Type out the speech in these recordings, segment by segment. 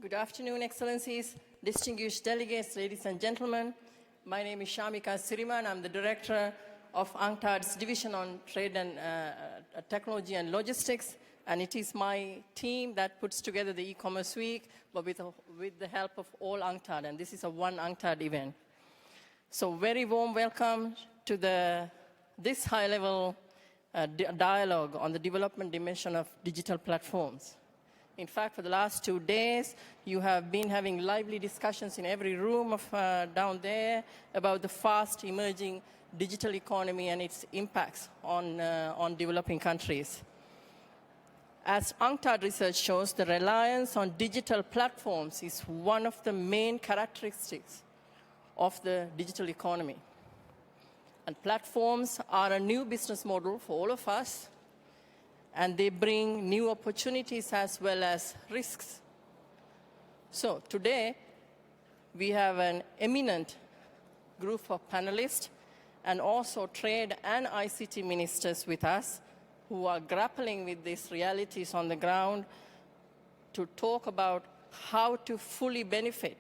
Good afternoon, Excellencies, distinguished delegates, ladies and gentlemen. My name is Shamika Siriman. I'm the director of UNTAD's Division on Trade and Technology and Logistics, and it is my team that puts together the e-commerce week, but with the help of all UNTAD, and this is a one UNTAD event. So very warm welcome to this high-level dialogue on the development dimension of digital platforms. In fact, for the last 2 days, you have been having lively discussions in every room down there about the fast emerging digital economy and its impacts on developing countries. As UNCTAD research shows, the reliance on digital platforms is one of the main characteristics of the digital economy. And platforms are a new business model for all of us, and they bring new opportunities as well as risks. So today, we have an eminent group of panelists and also trade and ICT ministers with us who are grappling with these realities on the ground to talk about how to fully benefit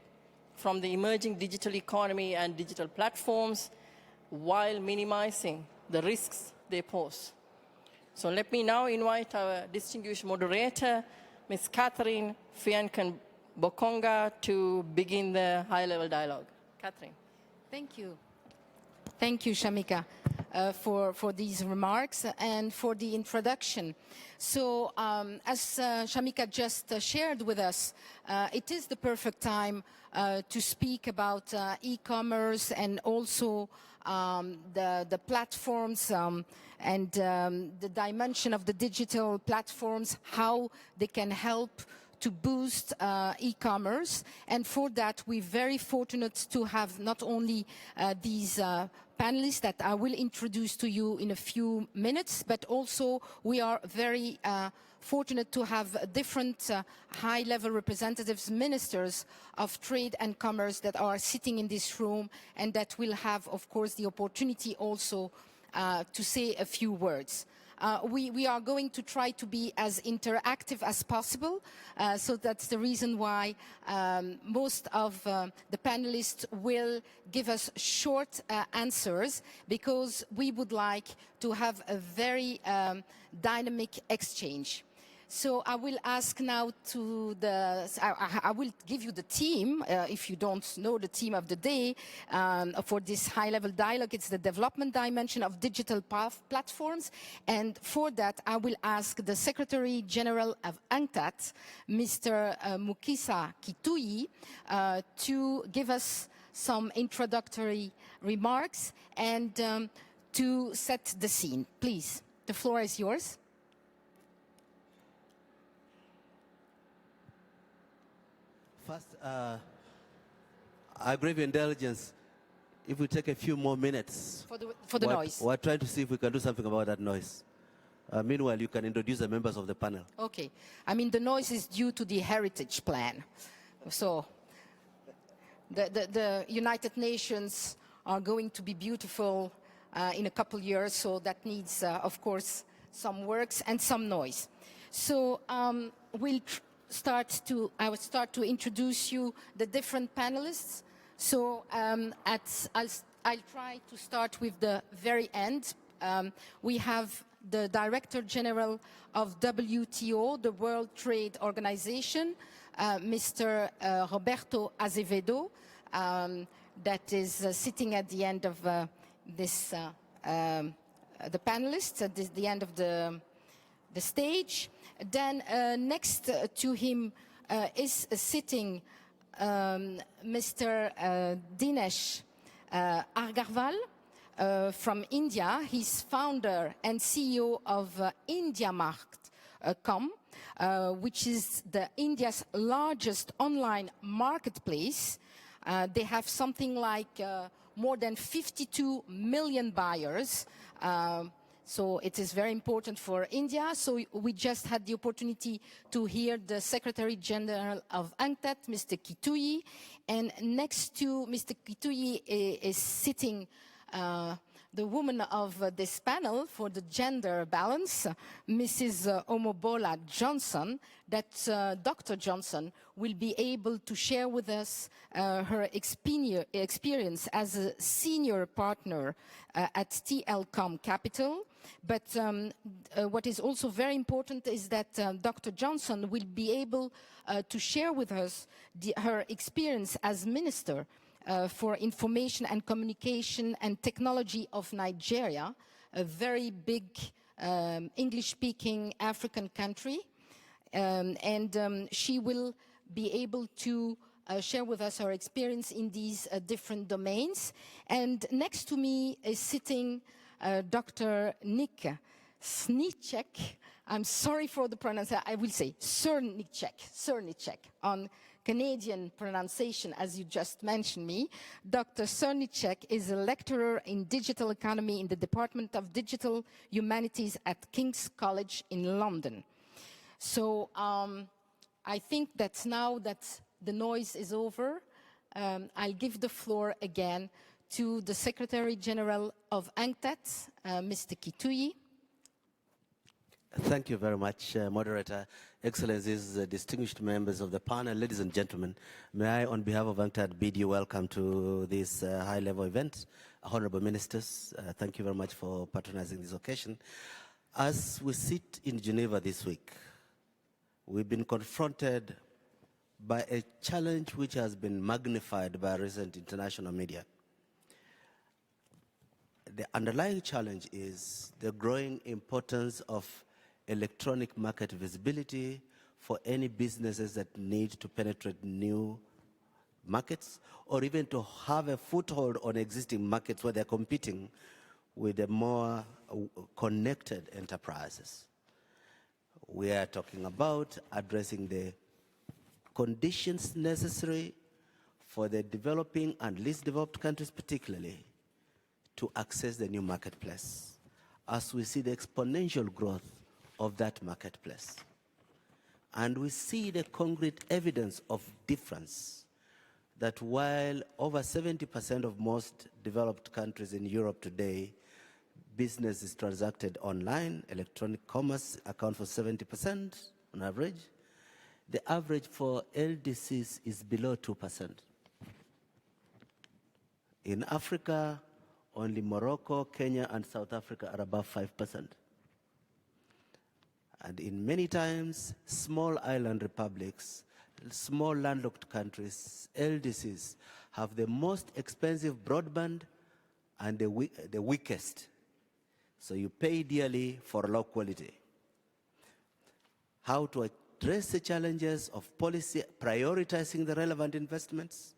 from the emerging digital economy and digital platforms while minimizing the risks they pose. So let me now invite our distinguished moderator, Ms. Catherine Fianken-Bokonga, to begin the high-level dialogue. Catherine. Thank you. Thank you, Shamika, for these remarks and for the introduction. So as Shamika just shared with us, it is the perfect time to speak about e-commerce and also the platforms and the dimension of the digital platforms, how they can help to boost e-commerce. And for that, we're very fortunate to have not only these panelists that I will introduce to you in a few minutes, but also we are very fortunate to have different high-level representatives, ministers of trade and commerce that are sitting in this room and that will have, of course, the opportunity also to say a few words. We are going to try to be as interactive as possible, so that's the reason why most of the panelists will give us short answers, because we would like to have a very dynamic exchange. So I will ask now to I will give you the team, if you don't know the team of the day, for this high-level dialogue. It's the development dimension of digital platforms. And for that, I will ask the Secretary General of UNCTAD, Mr. Mukisa Kituyi, to give us some introductory remarks and to set the scene. Please, the floor is yours. First, I crave your indulgence. If we take a few more minutes. For the noise. We're trying to see if we can do something about that noise. Meanwhile, you can introduce the members of the panel. Okay. I mean, the noise is due to the heritage plan. So the United Nations are going to be beautiful in a couple years, so that needs, of course, some works and some noise. So I will start to introduce you the different panelists. So I'll try to start with the very end. We have the Director General of WTO, the World Trade Organization, Mr. Roberto Azevedo, that is sitting at the end of the panelists, at the end of the stage. Then next to him is sitting Mr. Dinesh Agarwal from India. He's founder and CEO of IndiaMart.com, which is India's largest online marketplace. They have something like more than 52 million buyers. So it is very important for India. So we just had the opportunity to hear the Secretary General of UNCTAD, Mr. Kituyi. And next to Mr. Kituyi is sitting the woman of this panel for the gender balance, Mrs. Omobola Johnson, that Dr. Johnson will be able to share with us her experience as a senior partner at Telecom Capital. But what is also very important is that Dr. Johnson will be able to share with us her experience as minister for Information and Communication and Technology of Nigeria, a very big English-speaking African country. She will be able to share with us her experience in these different domains. And next to me is sitting Dr. Nick Snicek. I'm sorry for the pronunciation. I will say Cernicek on Canadian pronunciation, as you just mentioned me. Dr. Cernicek is a lecturer in digital economy in the Department of Digital Humanities at King's College in London. So I think that now that the noise is over, I'll give the floor again to the Secretary General of UNCTAD, Mr. Kituyi. Thank you very much, Moderator. Excellencies, distinguished members of the panel, ladies and gentlemen, may I, on behalf of UNCTAD, bid you welcome to this high-level event. Honorable Ministers, thank you very much for patronizing this occasion. As we sit in Geneva this week, we've been confronted by a challenge which has been magnified by recent international media. The underlying challenge is the growing importance of electronic market visibility for any businesses that need to penetrate new markets or even to have a foothold on existing markets where they're competing with the more connected enterprises. We are talking about addressing the conditions necessary for the developing and least developed countries particularly to access the new marketplace as we see the exponential growth of that marketplace. And we see the concrete evidence of difference that while over 70% of most developed countries in Europe today, business is transacted online, electronic commerce accounts for 70% on average, the average for LDCs is below 2%. In Africa, only Morocco, Kenya, and South Africa are above 5%. And in many times, small island republics, small landlocked countries, LDCs, have the most expensive broadband and the weakest. So you pay dearly for low quality. How to address the challenges of policy, prioritizing the relevant investments,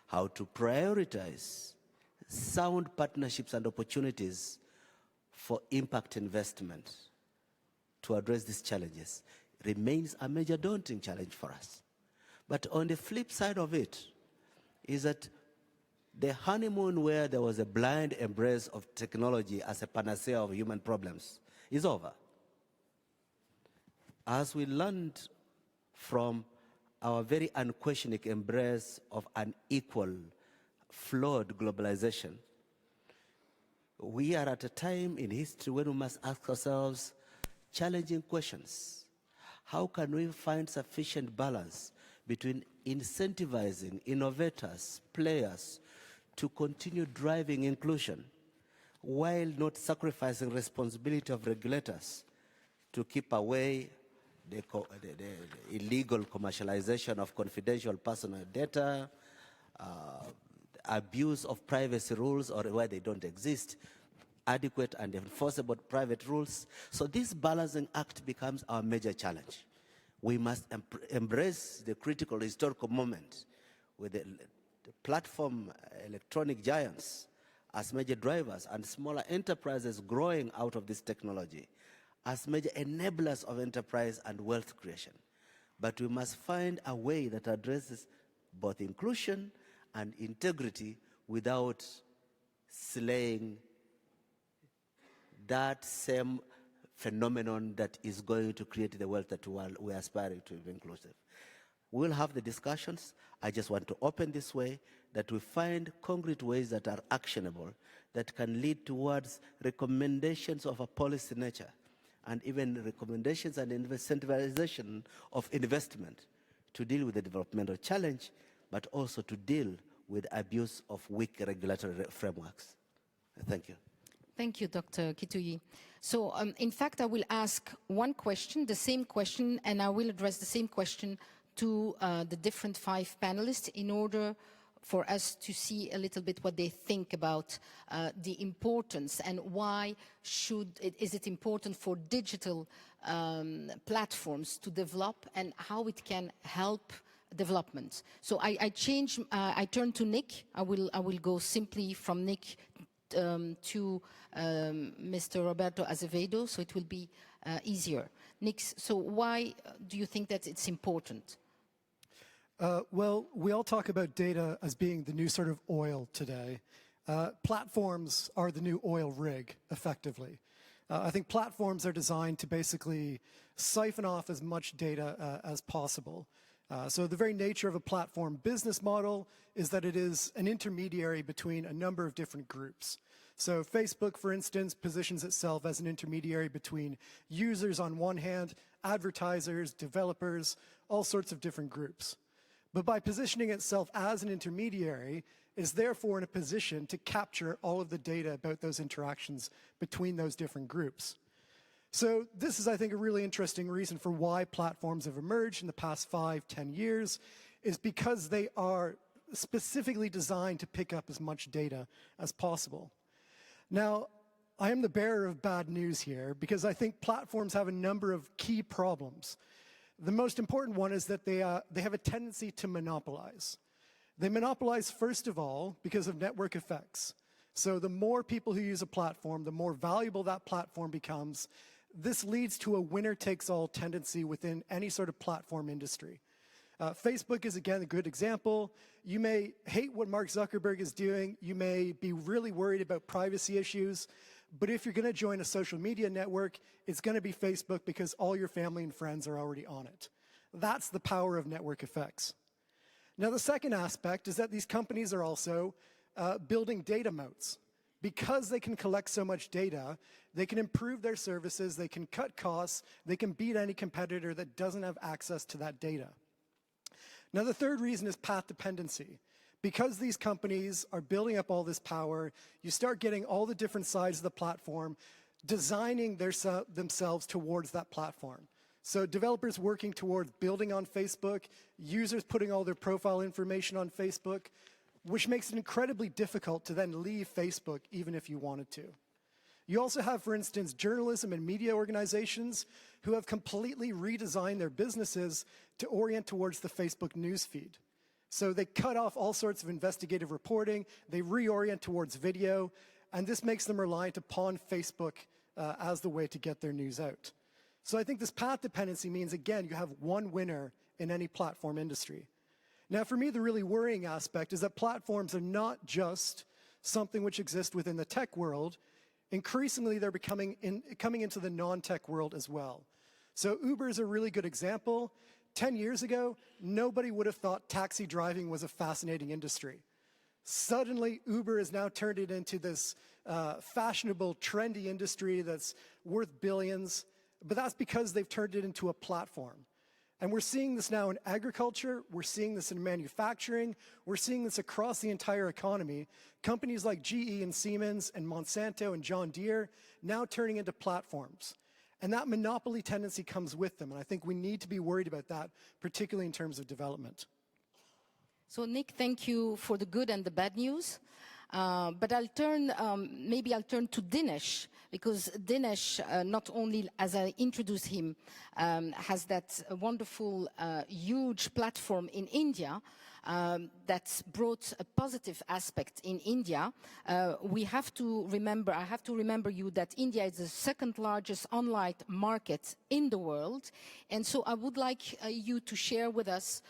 how to prioritize sound partnerships and opportunities for impact investment to address these challenges remains a major daunting challenge for us. But on the flip side of it is that the honeymoon where there was a blind embrace of technology as a panacea of human problems is over. As we learned from our very unquestioning embrace of unequal, flawed globalization, we are at a time in history when we must ask ourselves challenging questions. How can we find sufficient balance between incentivizing innovators, players, to continue driving inclusion, while not sacrificing responsibility of regulators to keep away the illegal commercialization of confidential personal data, abuse of privacy rules or where they don't exist, adequate and enforceable private rules. So this balancing act becomes our major challenge. We must embrace the critical historical moment with the platform electronic giants as major drivers and smaller enterprises growing out of this technology as major enablers of enterprise and wealth creation. But we must find a way that addresses both inclusion and integrity without slaying that same phenomenon that is going to create the wealth that we are aspiring to be inclusive. We'll have the discussions. I just want to open this way that we find concrete ways that are actionable, that can lead towards recommendations of a policy nature, and even recommendations and incentivization of investment to deal with the developmental challenge, but also to deal with abuse of weak regulatory frameworks. Thank you. Thank you, Dr. Kituyi. So, in fact, I will ask one question, the same question, and I will address the same question to the different 5 panelists in order for us to see a little bit what they think about the importance and why is it important for digital platforms to develop and how it can help development. So I turn to Nick. I will go simply from Nick to Mr. Roberto Azevedo, so it will be easier. Nick, so why do you think that it's important? Well, we all talk about data as being the new sort of oil today. Platforms are the new oil rig, effectively. I think platforms are designed to basically siphon off as much data as possible. So the very nature of a platform business model is that it is an intermediary between a number of different groups. So Facebook, for instance, positions itself as an intermediary between users on one hand, advertisers, developers, all sorts of different groups. But by positioning itself as an intermediary, it is therefore in a position to capture all of the data about those interactions between those different groups. So this is, I think, a really interesting reason for why platforms have emerged in the past 5-10 years, is because they are specifically designed to pick up as much data as possible. Now, I am the bearer of bad news here because I think platforms have a number of key problems. The most important one is that they have a tendency to monopolize. They monopolize, first of all, because of network effects. So the more people who use a platform, the more valuable that platform becomes. This leads to a winner-takes-all tendency within any sort of platform industry. Facebook is, again, a good example. You may hate what Mark Zuckerberg is doing. You may be really worried about privacy issues. But if you're going to join a social media network, it's going to be Facebook because all your family and friends are already on it. That's the power of network effects. Now, the second aspect is that these companies are also building data moats. Because they can collect so much data, they can improve their services, they can cut costs, they can beat any competitor that doesn't have access to that data. Now, the third reason is path dependency. Because these companies are building up all this power, you start getting all the different sides of the platform designing themselves towards that platform. So developers working towards building on Facebook, users putting all their profile information on Facebook, which makes it incredibly difficult to then leave Facebook even if you wanted to. You also have, for instance, journalism and media organizations who have completely redesigned their businesses to orient towards the Facebook newsfeed. So they cut off all sorts of investigative reporting, they reorient towards video, and this makes them reliant upon Facebook as the way to get their news out. So I think this path dependency means, again, you have one winner in any platform industry. Now, for me, the really worrying aspect is that platforms are not just something which exists within the tech world. Increasingly, they're coming into the non-tech world as well. So Uber is a really good example. 10 years ago, nobody would have thought taxi driving was a fascinating industry. Suddenly, Uber has now turned it into this fashionable, trendy industry that's worth billions, but that's because they've turned it into a platform. And we're seeing this now in agriculture, we're seeing this in manufacturing, we're seeing this across the entire economy. Companies like GE and Siemens and Monsanto and John Deere now turning into platforms. And that monopoly tendency comes with them, and I think we need to be worried about that, particularly in terms of development. So Nick, thank you for the good and the bad news. But maybe I'll turn to Dinesh, because Dinesh, not only as I introduce him, has that wonderful, huge platform in India that's brought a positive aspect in India. I have to remember you that India is the second largest online market in the world. And so I would like you to share with us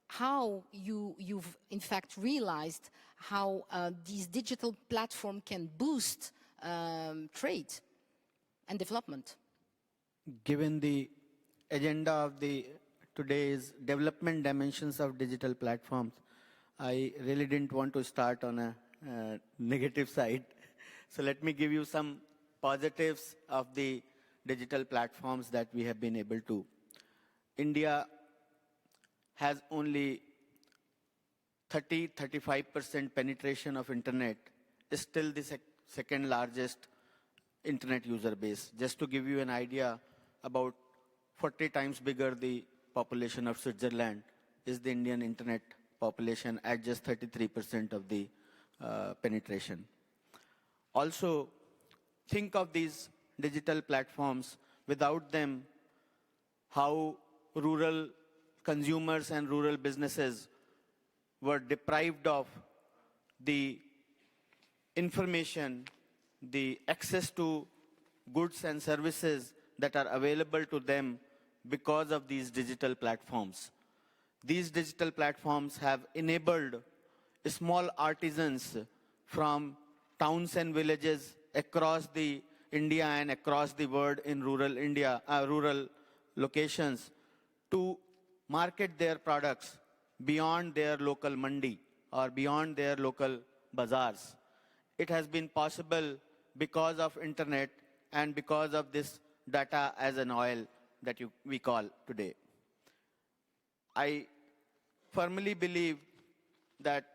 how you've in fact realized how these digital platforms can boost trade and development. Given the agenda of the today is development dimensions of digital platforms. I really didn't want to start on a negative side. So let me give you some positives of the digital platforms that we have been able to. India has only 35% penetration of internet, is still the second largest internet user base. Just to give you an idea, about 40 times bigger the population of Switzerland is the Indian internet population at just 33% of the penetration. Also, think of these digital platforms. Without them, how rural consumers and rural businesses were deprived of the information, the access to goods and services that are available to them because of these digital platforms. These digital platforms have enabled small artisans from towns and villages across the India and across the world in rural India, rural locations, to market their products beyond their local mandi or beyond their local bazaars. It has been possible because of internet and because of this data as an oil that we call today. I firmly believe that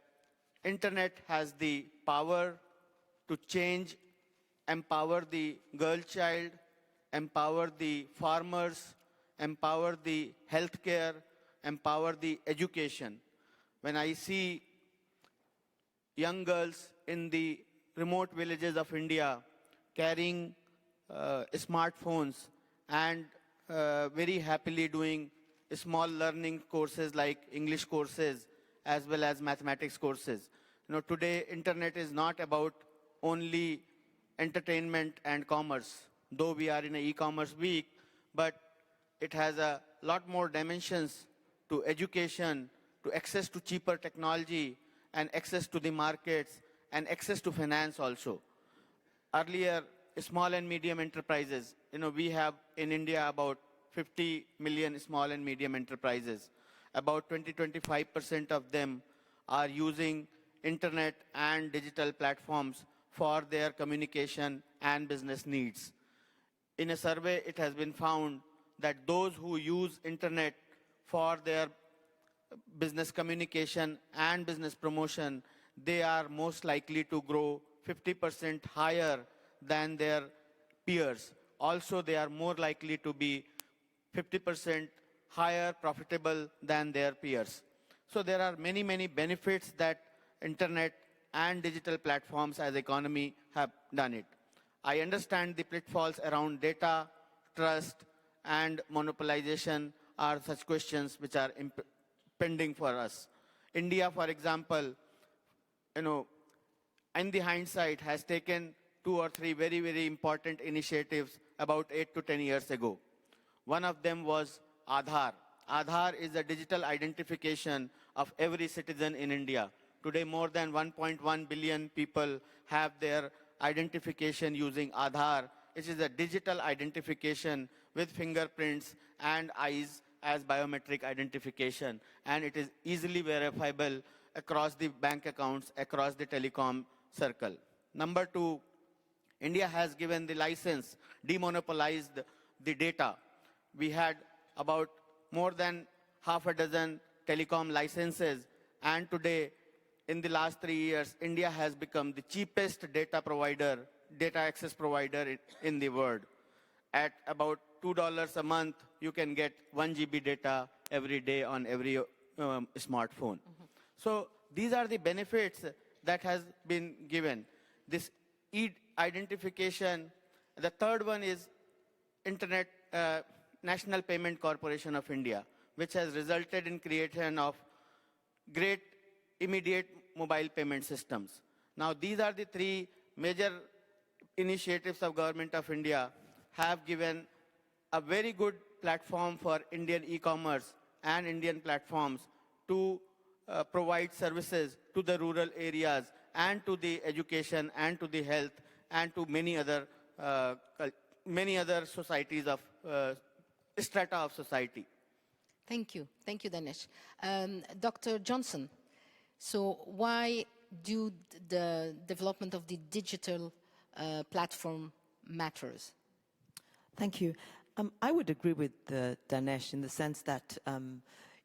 internet has the power to change, empower the girl child, empower the farmers, empower the healthcare, empower the education. When I see young girls in the remote villages of India carrying smartphones and very happily doing small learning courses like English courses as well as mathematics courses. Today internet is not about only entertainment and commerce, though we are in an e-commerce week, but it has a lot more dimensions to education, to access to cheaper technology, and access to the markets, and access to finance also. Earlier, small and medium enterprises, we have in India about 50 million small and medium enterprises. About 20-25% of them are using internet and digital platforms for their communication and business needs. In a survey, it has been found that those who use internet for their business communication and business promotion, they are most likely to grow 50% higher than their peers. Also, they are more likely to be 50% higher profitable than their peers. So there are many, many benefits that internet and digital platforms as economy have done it. I understand the pitfalls around data, trust, and monopolization are such questions which are pending for us. India, for example, in the hindsight, has taken 2 or 3 very, very important initiatives about 8 to 10 years ago. One of them was Aadhar. Aadhar is a digital identification of every citizen in India. Today, more than 1.1 billion people have their identification using Aadhar. It is a digital identification with fingerprints and eyes as biometric identification. And it is easily verifiable across the bank accounts, across the telecom circle. Number 2, India has given the license, demonopolized the data. We had about more than half a dozen telecom licenses, and today, in the last 3 years, India has become the cheapest data access provider in the world. At about $2 a month, you can get 1 GB data every day on every smartphone. So these are the benefits that has been given. This e-identification. The third one is Internet National Payment Corporation of India, which has resulted in creation of great immediate mobile payment systems. Now, these are the 3 major initiatives of Government of India have given a very good platform for Indian e-commerce and Indian platforms to provide services to the rural areas and to the education and to the health and to many other societies of strata of society. Thank you, Dinesh. Dr. Johnson, so why do the development of the digital platform matters? Thank you. I would agree with Dinesh in the sense that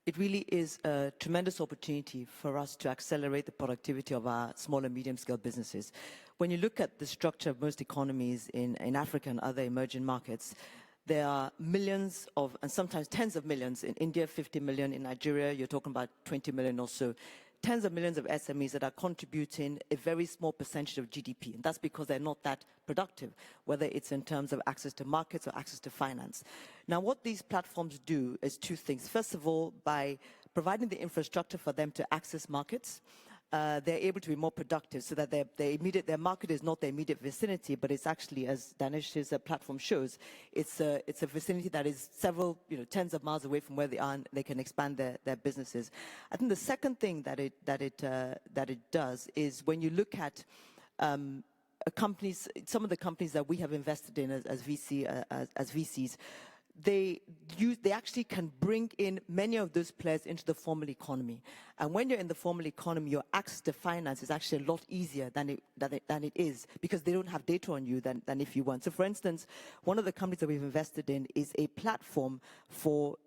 it really is a tremendous opportunity for us to accelerate the productivity of our small and medium-scale businesses. When you look at the structure of most economies in Africa and other emerging markets, there are millions of, and sometimes tens of millions, in India, 50 million, in Nigeria, you're talking about 20 million or so, tens of millions of SMEs that are contributing a very small percentage of GDP. And that's because they're not that productive, whether it's in terms of access to markets or access to finance. Now, what these platforms do is two things. First of all, by providing the infrastructure for them to access markets, they're able to be more productive so that their market is not their immediate vicinity, but it's actually, as Danesh's platform shows, it's a vicinity that is several, tens of miles away from where they are, and they can expand their businesses. I think the second thing that it does is when you look at companies, some of the companies that we have invested in as VCs, they actually can bring in many of those players into the formal economy. And when you're in the formal economy, your access to finance is actually a lot easier than it is, because they don't have data on you than if you weren't. So for instance, one of the companies that we've invested in is a platform for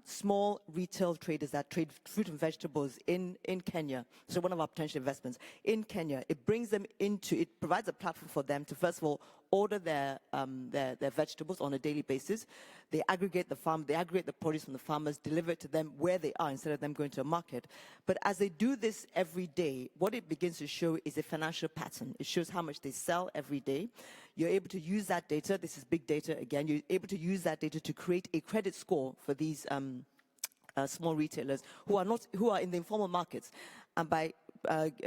small retail traders that trade fruit and vegetables in Kenya. So one of our potential investments in Kenya, it provides a platform for them to, first of all, order their vegetables on a daily basis. They aggregate the produce from the farmers, deliver it to them where they are instead of them going to a market. But as they do this every day, what it begins to show is a financial pattern. It shows how much they sell every day. You're able to use that data. This is big data again. You're able to use that data to create a credit score for these small retailers who are in the informal markets. And by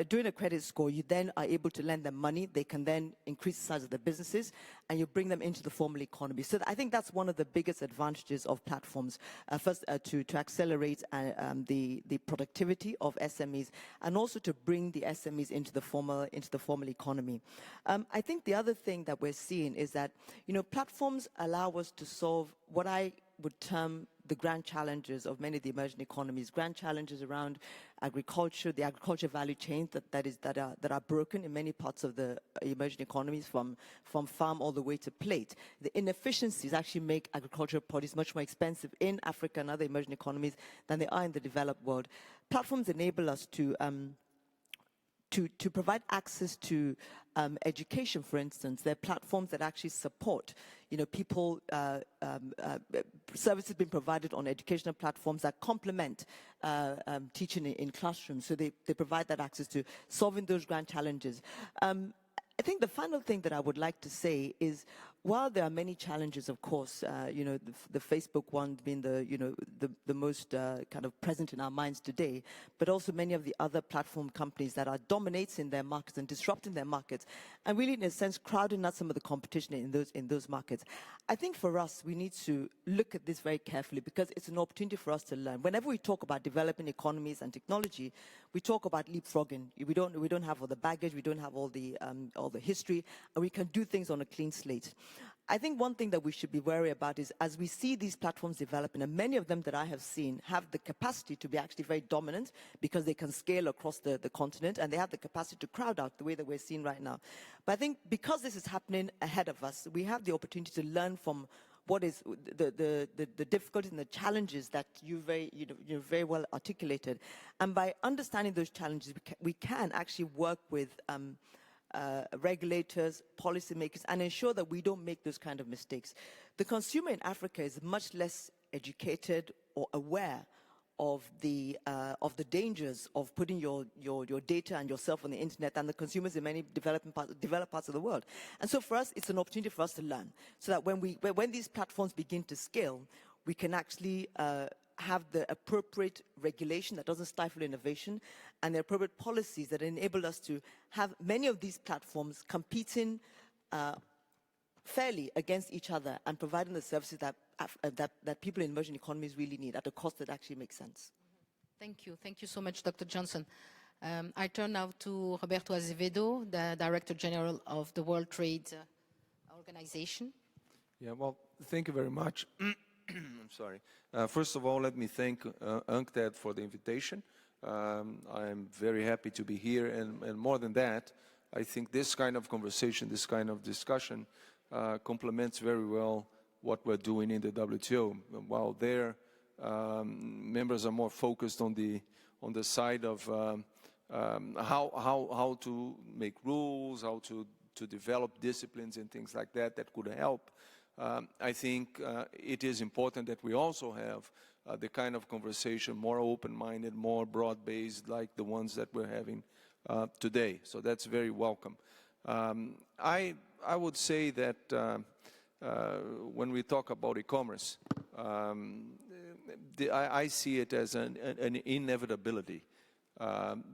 doing a credit score, you then are able to lend them money. They can then increase the size of their businesses, and you bring them into the formal economy. So I think that's one of the biggest advantages of platforms. First, to accelerate the productivity of SMEs, and also to bring the SMEs into the formal economy. I think the other thing that we're seeing is that platforms allow us to solve what I would term the grand challenges of many of the emerging economies, grand challenges around agriculture, the agriculture value chain that are broken in many parts of the emerging economies, from farm all the way to plate. The inefficiencies actually make agricultural produce much more expensive in Africa and other emerging economies than they are in the developed world. Platforms enable us to provide access to education, for instance. There are platforms that actually support, people, services being provided on educational platforms that complement teaching in classrooms. So they provide that access to solving those grand challenges. I think the final thing that I would like to say is, while there are many challenges, of course, the Facebook one being the most kind of present in our minds today, but also many of the other platform companies that are dominating their markets and disrupting their markets, and really, in a sense, crowding out some of the competition in those markets. I think for us, we need to look at this very carefully, because it's an opportunity for us to learn. Whenever we talk about developing economies and technology, we talk about leapfrogging. We don't have all the baggage, we don't have all the history, and we can do things on a clean slate. I think one thing that we should be wary about is, as we see these platforms developing, and many of them that I have seen have the capacity to be actually very dominant because they can scale across the continent, and they have the capacity to crowd out the way that we're seeing right now. But I think because this is happening ahead of us, we have the opportunity to learn from what is the difficulties and the challenges that you very well articulated. And by understanding those challenges, we can actually work with regulators, policymakers, and ensure that we don't make those kind of mistakes. The consumer in Africa is much less educated or aware of the dangers of putting your data and yourself on the internet than the consumers in many developed parts of the world. And so for us, it's an opportunity for us to learn, so that when these platforms begin to scale, we can actually have the appropriate regulation that doesn't stifle innovation, and the appropriate policies that enable us to have many of these platforms competing fairly against each other and providing the services that people in emerging economies really need at a cost that actually makes sense. Thank you. Thank you so much, Dr. Johnson. I turn now to Roberto Azevedo, the Director General of the World Trade Organization. Yeah, well, thank you very much. I'm sorry. First of all, let me thank UNCTAD for the invitation. I'm very happy to be here, and more than that, I think this kind of conversation, this kind of discussion complements very well what we're doing in the WTO. While their members are more focused on the side of how to make rules, how to develop disciplines and things like that could help. I think it is important that we also have the kind of conversation more open-minded, more broad-based, like the ones that we're having today. So that's very welcome. I would say that when we talk about e-commerce, I see it as an inevitability.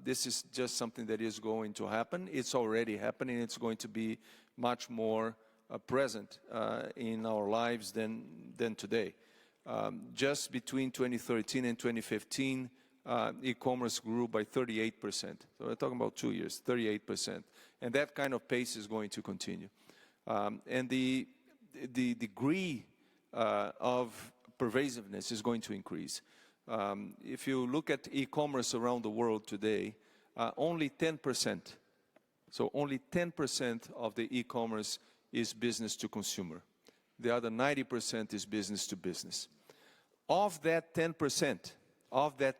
This is just something that is going to happen. It's already happening. It's going to be much more present in our lives than today. Just between 2013 and 2015, e-commerce grew by 38%. So we're talking about 2 years, 38%. And that kind of pace is going to continue. And the degree of pervasiveness is going to increase. If you look at e-commerce around the world today, only 10%, so only 10% of the e-commerce is business to consumer. The other 90% is business to business. Of that 10%, only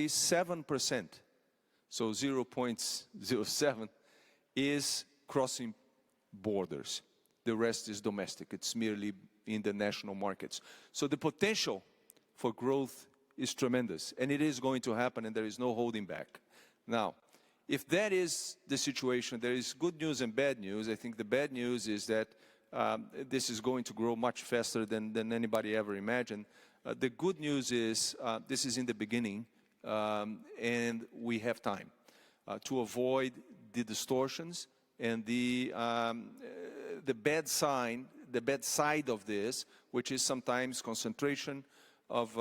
7%, so 0.07, is crossing borders. The rest is domestic. It's merely in the national markets. So the potential for growth is tremendous, and it is going to happen, and there is no holding back. Now, if that is the situation, there is good news and bad news. I think the bad news is that this is going to grow much faster than anybody ever imagined. The good news is this is in the beginning, and we have time to avoid the distortions and the bad side of this, which is sometimes concentration of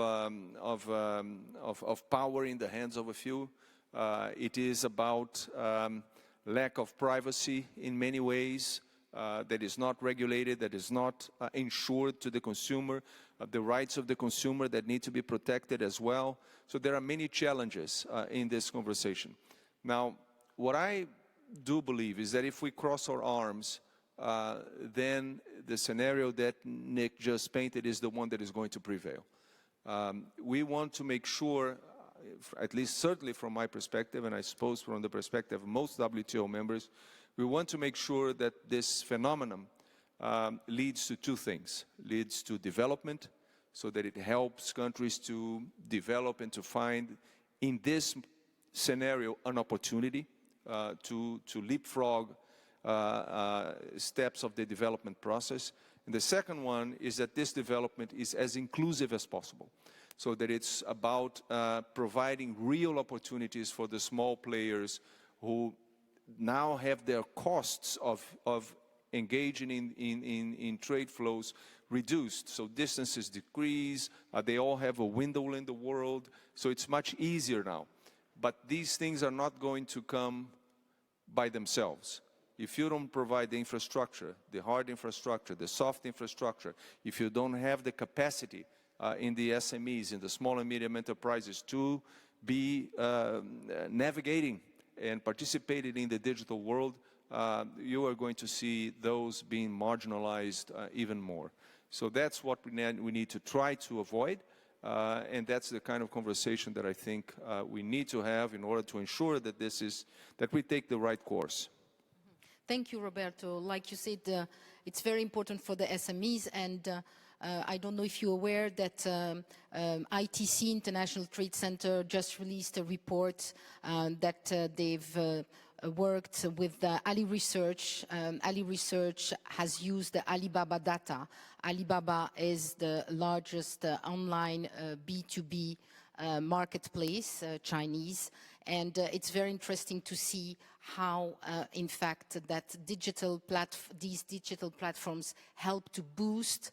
power in the hands of a few. It is about lack of privacy in many ways, that is not regulated, that is not ensured to the consumer, the rights of the consumer that need to be protected as well. So there are many challenges in this conversation. Now, what I do believe is that if we cross our arms, then the scenario that Nick just painted is the one that is going to prevail. We want to make sure, at least certainly from my perspective, and I suppose from the perspective of most WTO members, we want to make sure that this phenomenon leads to two things. Leads to development, so that it helps countries to develop and to find, in this scenario, an opportunity to leapfrog steps of the development process. And the second one is that this development is as inclusive as possible, so that it's about providing real opportunities for the small players who now have their costs of engaging in trade flows reduced. So distances decrease, they all have a window in the world, so it's much easier now. But these things are not going to come by themselves. If you don't provide the infrastructure, the hard infrastructure, the soft infrastructure, if you don't have the capacity in the SMEs, in the small and medium enterprises to be navigating and participating in the digital world, you are going to see those being marginalized even more. So that's what we need to try to avoid, and that's the kind of conversation that I think we need to have in order to ensure that that we take the right course. Thank you, Roberto. Like you said, it's very important for the SMEs, and I don't know if you're aware that ITC, International Trade Center, just released a report that they've worked with Ali Research. Ali Research has used the Alibaba data. Alibaba is the largest online B2B marketplace, Chinese, and it's very interesting to see how, in fact, that these digital platforms help to boost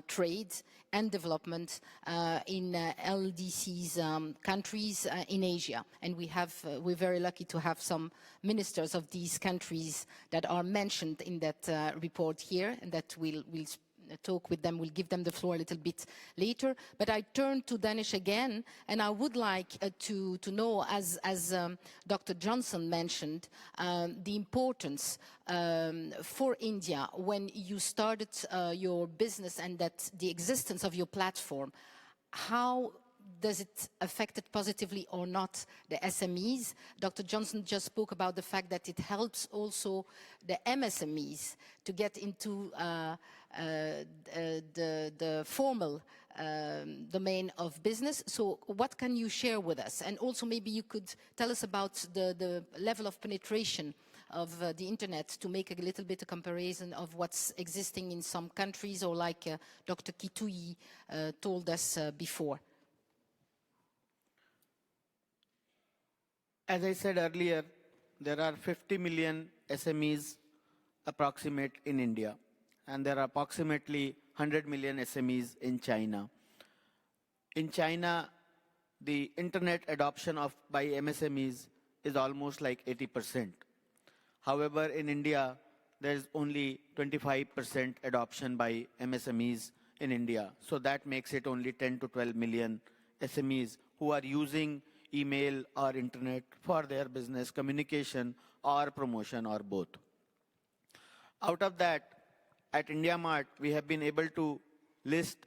trade and development in LDC's countries in Asia. And we're very lucky to have some ministers of these countries that are mentioned in that report here, and that we'll talk with them. We'll give them the floor a little bit later. But I turn to Danish again, and I would like to know, as Dr. Johnson mentioned, the importance for India when you started your business and that the existence of your platform. How does it affect it positively or not the SMEs? Dr. Johnson just spoke about the fact that it helps also the MSMEs to get into the formal domain of business. So what can you share with us? And also maybe you could tell us about the level of penetration of the internet to make a little bit of comparison of what's existing in some countries, or like Dr. Kitui told us before. As I said earlier, there are 50 million SMEs approximate in India, and there are approximately 100 million SMEs in China. In China, the internet adoption by MSMEs is almost like 80%. However, in India, there is only 25% adoption by MSMEs in India. So that makes it only 10 to 12 million SMEs who are using email or internet for their business communication or promotion or both. Out of that, at IndiaMart, we have been able to list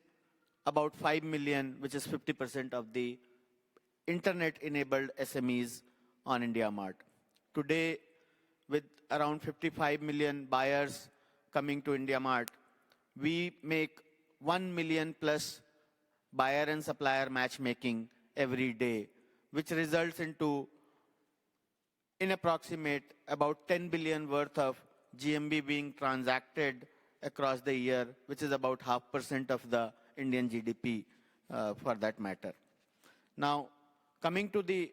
about 5 million, which is 50% of the internet-enabled SMEs on IndiaMart. Today, with around 55 million buyers coming to IndiaMart, we make 1 million plus buyer and supplier matchmaking every day, which results into in approximate about 10 billion worth of GMV being transacted across the year, which is about 0.5% of the Indian GDP for that matter. Now, coming to the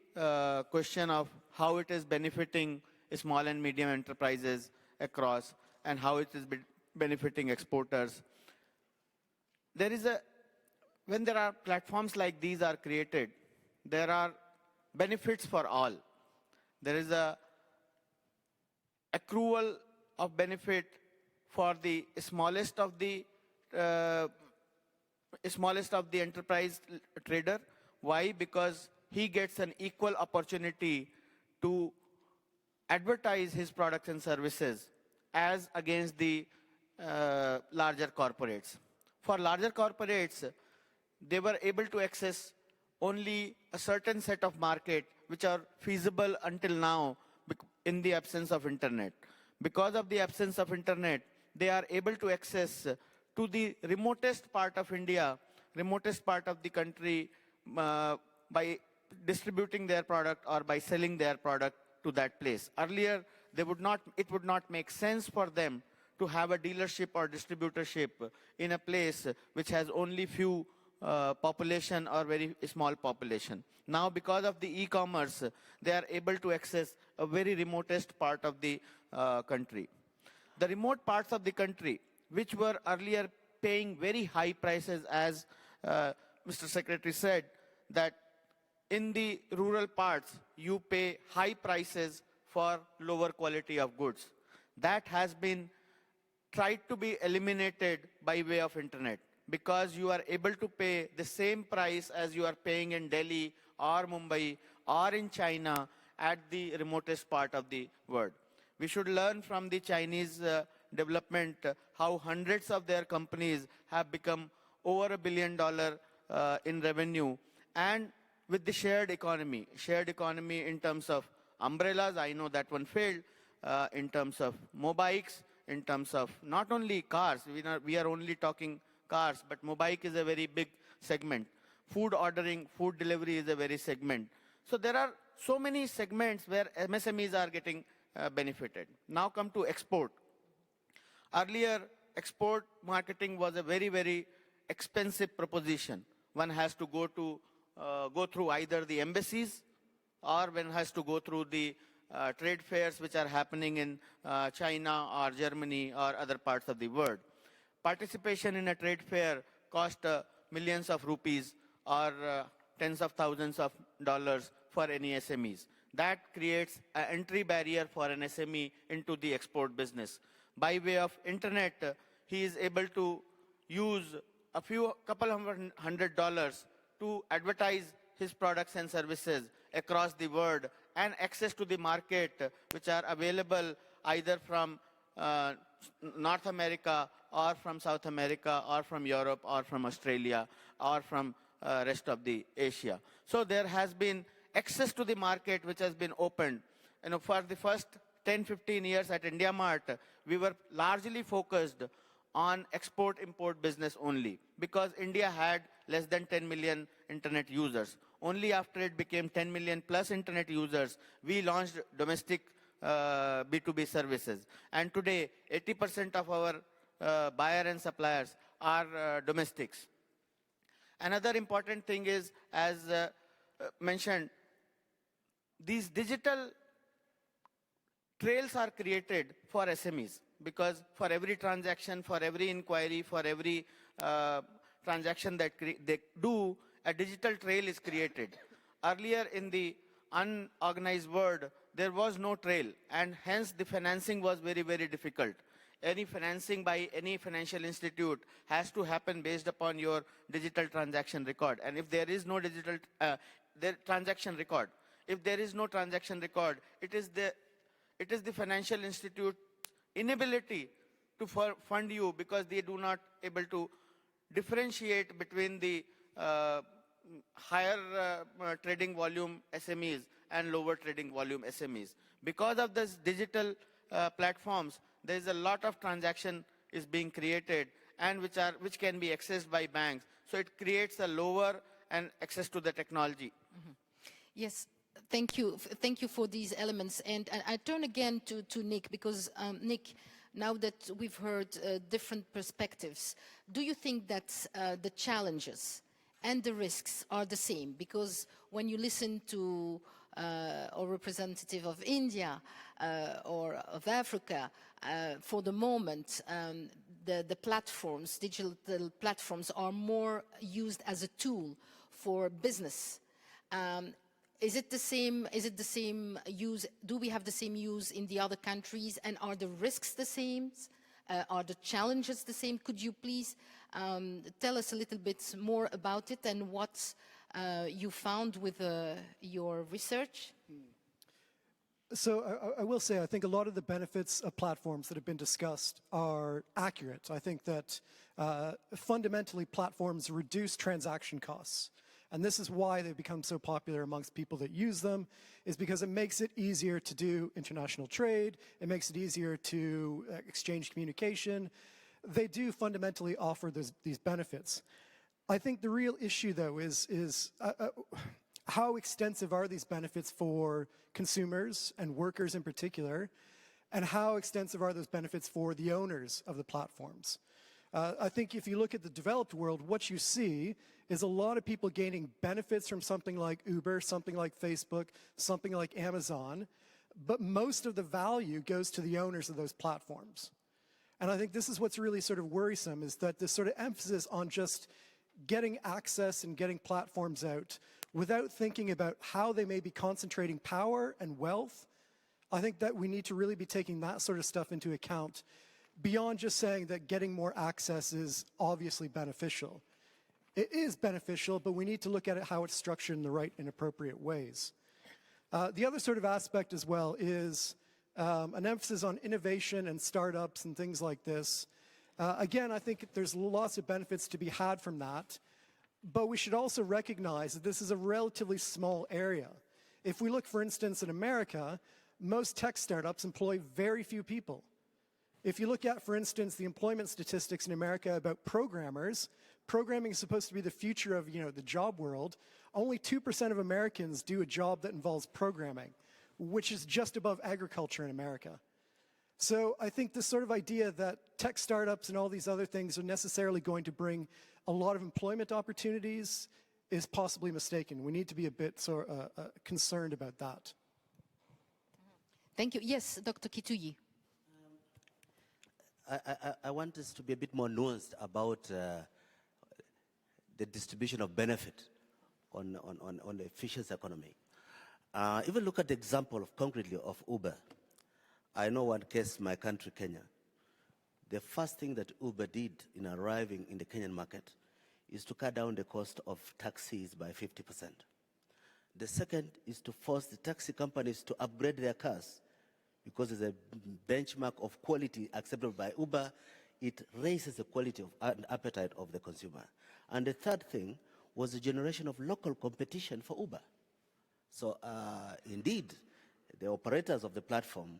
question of how it is benefiting small and medium enterprises across and how it is benefiting exporters. When there are platforms like these are created, there are benefits for all. There is a accrual of benefit for the smallest of the enterprise trader. Why? Because he gets an equal opportunity to advertise his products and services as against the larger corporates. For larger corporates, they were able to access only a certain set of market which are feasible until now in the absence of internet. Because of the absence of internet, they are able to access to the remotest part of India, remotest part of the country by distributing their product or by selling their product to that place. Earlier, it would not make sense for them to have a dealership or distributorship in a place which has only few population or very small population. Now, because of the e-commerce, they are able to access a very remotest part of the country. The remote parts of the country, which were earlier paying very high prices, as Mr. Secretary said, that in the rural parts, you pay high prices for lower quality of goods. That has been tried to be eliminated by way of internet, because you are able to pay the same price as you are paying in Delhi or Mumbai or in China at the remotest part of the world. We should learn from the Chinese development how hundreds of their companies have become over $1 billion in revenue, and with the shared economy in terms of umbrellas, I know that one failed, in terms of mobikes, in terms of not only cars, we are only talking cars, but mobike is a very big segment. Food ordering, food delivery is a very segment. So there are so many segments where MSMEs are getting benefited. Now come to export. Earlier, export marketing was a very, very expensive proposition. One has to go through either the embassies, or one has to go through the trade fairs which are happening in China or Germany or other parts of the world. Participation in a trade fair cost millions of rupees or tens of thousands of dollars for any SMEs. That creates an entry barrier for an SME into the export business. By way of internet, he is able to use a couple of $100 to advertise his products and services across the world and access to the market which are available either from North America or from South America or from Europe or from Australia or from rest of the Asia. So there has been access to the market which has been opened. For the first 10-15 years at IndiaMart, we were largely focused on export-import business only because India had less than 10 million internet users. Only after it became 10 million plus internet users, we launched domestic B2B services. And today, 80% of our buyer and suppliers are domestics. Another important thing is, as mentioned, these digital trails are created for SMEs because for every transaction, for every inquiry, for every transaction that they do, a digital trail is created. Earlier in the unorganized world, there was no trail, and hence the financing was very, very difficult. Any financing by any financial institute has to happen based upon your digital transaction record. And if there is no digital transaction record, if there is no transaction record, it is the financial institute inability to fund you because they do not able to differentiate between the higher trading volume SMEs and lower trading volume SMEs. Because of this digital platforms, there is a lot of transaction is being created and which can be accessed by banks. So it creates a lower and access to the technology. Mm-hmm. Yes. Thank you. Thank you for these elements. And I turn again to Nick, because Nick, now that we've heard different perspectives, do you think that the challenges and the risks are the same? Because when you listen to a representative of India or of Africa, for the moment, the platforms, digital platforms, are more used as a tool for business. Is it the same? Is it the same use? Do we have the same use in the other countries? And are the risks the same? Are the challenges the same? Could you please tell us a little bit more about it and what you found with your research? So I will say, I think a lot of the benefits of platforms that have been discussed are accurate. I think that fundamentally platforms reduce transaction costs. And this is why they've become so popular amongst people that use them, is because it makes it easier to do international trade. It makes it easier to exchange communication. They do fundamentally offer these benefits. I think the real issue, though, is how extensive are these benefits for consumers and workers in particular, and how extensive are those benefits for the owners of the platforms? I think if you look at the developed world, what you see is a lot of people gaining benefits from something like Uber, something like Facebook, something like Amazon, but most of the value goes to the owners of those platforms. And I think this is what's really sort of worrisome, is that this sort of emphasis on just getting access and getting platforms out without thinking about how they may be concentrating power and wealth. I think that we need to really be taking that sort of stuff into account beyond just saying that getting more access is obviously beneficial. It is beneficial, but we need to look at it how it's structured in the right and appropriate ways. The other sort of aspect as well is an emphasis on innovation and startups and things like this. Again, I think there's lots of benefits to be had from that, but we should also recognize that this is a relatively small area. If we look, for instance, in America, most tech startups employ very few people. If you look at, for instance, the employment statistics in America about programmers, programming is supposed to be the future of, the job world. Only 2% of Americans do a job that involves programming, which is just above agriculture in America. So I think this sort of idea that tech startups and all these other things are necessarily going to bring a lot of employment opportunities is possibly mistaken. We need to be a bit concerned about that. Thank you. Yes, Dr. Kituyi. I want us to be a bit more nuanced about the distribution of benefit on the efficiency economy. Even look at the example concretely of Uber. I know one case, my country, Kenya. the first thing that Uber did in arriving in the Kenyan market is to cut down the cost of taxis by 50%. The second is to force the taxi companies to upgrade their cars because it's a benchmark of quality acceptable by Uber. It raises the quality of and appetite of the consumer. And the third thing was the generation of local competition for Uber. So indeed, the operators of the platform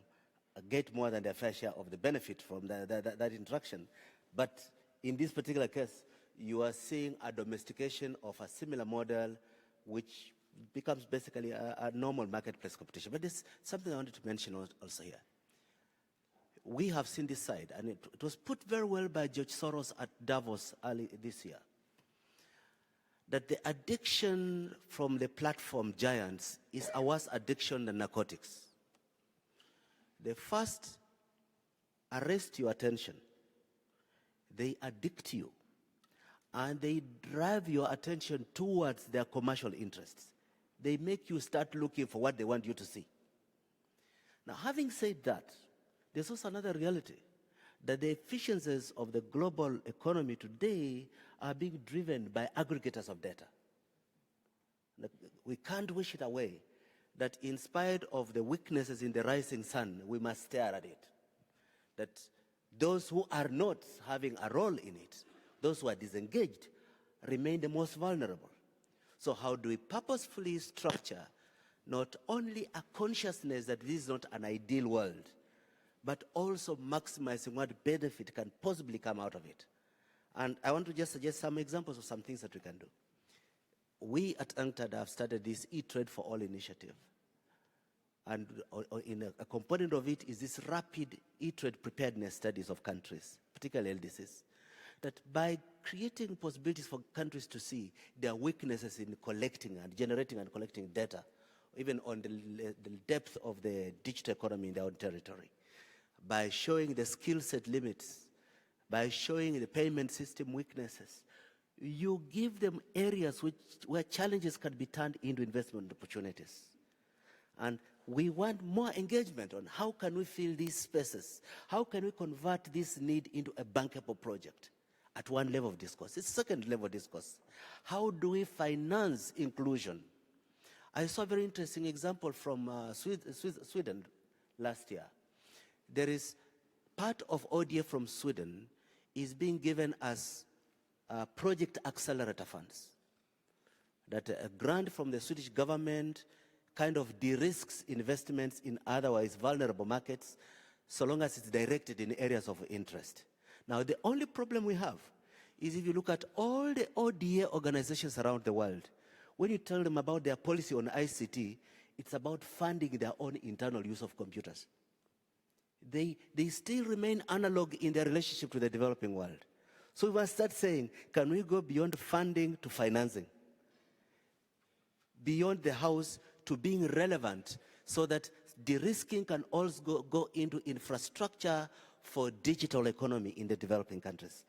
get more than their fair share of the benefit from that interaction. But in this particular case, you are seeing a domestication of a similar model which becomes basically a normal marketplace competition. But there's something I wanted to mention also here. We have seen this side, and it was put very well by George Soros at Davos early this year, that the addiction from the platform giants is a worse addiction than narcotics. They first arrest your attention, they addict you, and they drive your attention towards their commercial interests. They make you start looking for what they want you to see. Now, having said that, there's also another reality, that the efficiencies of the global economy today are being driven by aggregators of data. We can't wish it away, that in spite of the weaknesses in the rising sun, we must stare at it. That those who are not having a role in it, those who are disengaged, remain the most vulnerable. So how do we purposefully structure not only a consciousness that this is not an ideal world, but also maximizing what benefit can possibly come out of it? And I want to just suggest some examples of some things that we can do. We at UNTAD have started this E-Trade for All initiative. And in a component of it is this rapid E-Trade preparedness studies of countries, particularly LDCs, that by creating possibilities for countries to see their weaknesses in collecting and generating and collecting data, even on the depth of the digital economy in their own territory, by showing the skill set limits, by showing the payment system weaknesses, you give them areas where challenges can be turned into investment opportunities. And we want more engagement on how can we fill these spaces? How can we convert this need into a bankable project at one level of discourse? It's second level of discourse. How do we finance inclusion? I saw a very interesting example from Sweden last year. There is part of ODA from Sweden is being given as project accelerator funds. That a grant from the Swedish government kind of de-risks investments in otherwise vulnerable markets so long as it's directed in areas of interest. Now, the only problem we have is if you look at all the ODA organizations around the world, when you tell them about their policy on ICT, it's about funding their own internal use of computers. They still remain analog in their relationship to the developing world. So we must start saying, can we go beyond funding to financing? Beyond the house to being relevant so that de-risking can also go into infrastructure for digital economy in the developing countries.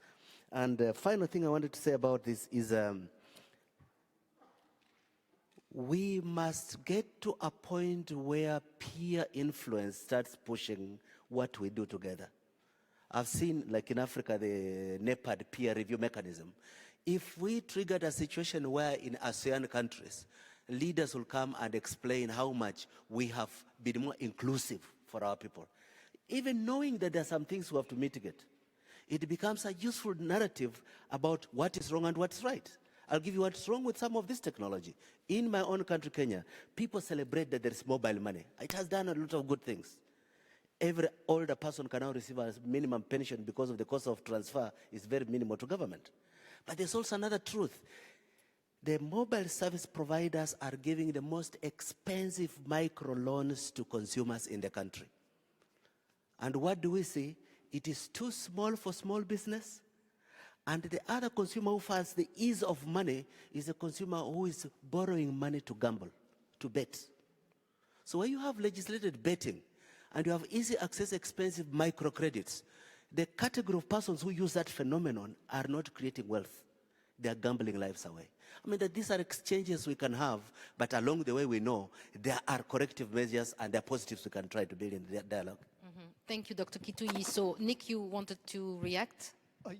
And the final thing I wanted to say about this is we must get to a point where peer influence starts pushing what we do together. I've seen, like in Africa, the NEPAD peer review mechanism. If we triggered a situation where in ASEAN countries, leaders will come and explain how much we have been more inclusive for our people, even knowing that there are some things we have to mitigate, it becomes a useful narrative about what is wrong and what's right. I'll give you what's wrong with some of this technology. In my own country, Kenya, people celebrate that there is mobile money. It has done a lot of good things. Every older person can now receive a minimum pension because of the cost of transfer is very minimal to government. But there's also another truth. The mobile service providers are giving the most expensive microloans to consumers in the country. And what do we see? It is too small for small business. And the other consumer who finds the ease of money is a consumer who is borrowing money to gamble, to bet. So when you have legislated betting and you have easy access expensive microcredits, the category of persons who use that phenomenon are not creating wealth. They are gambling lives away. I mean, that these are exchanges we can have, but along the way we know there are corrective measures and there are positives we can try to build in the dialogue. Thank you, Dr. Kitui. So, Nick, you wanted to react?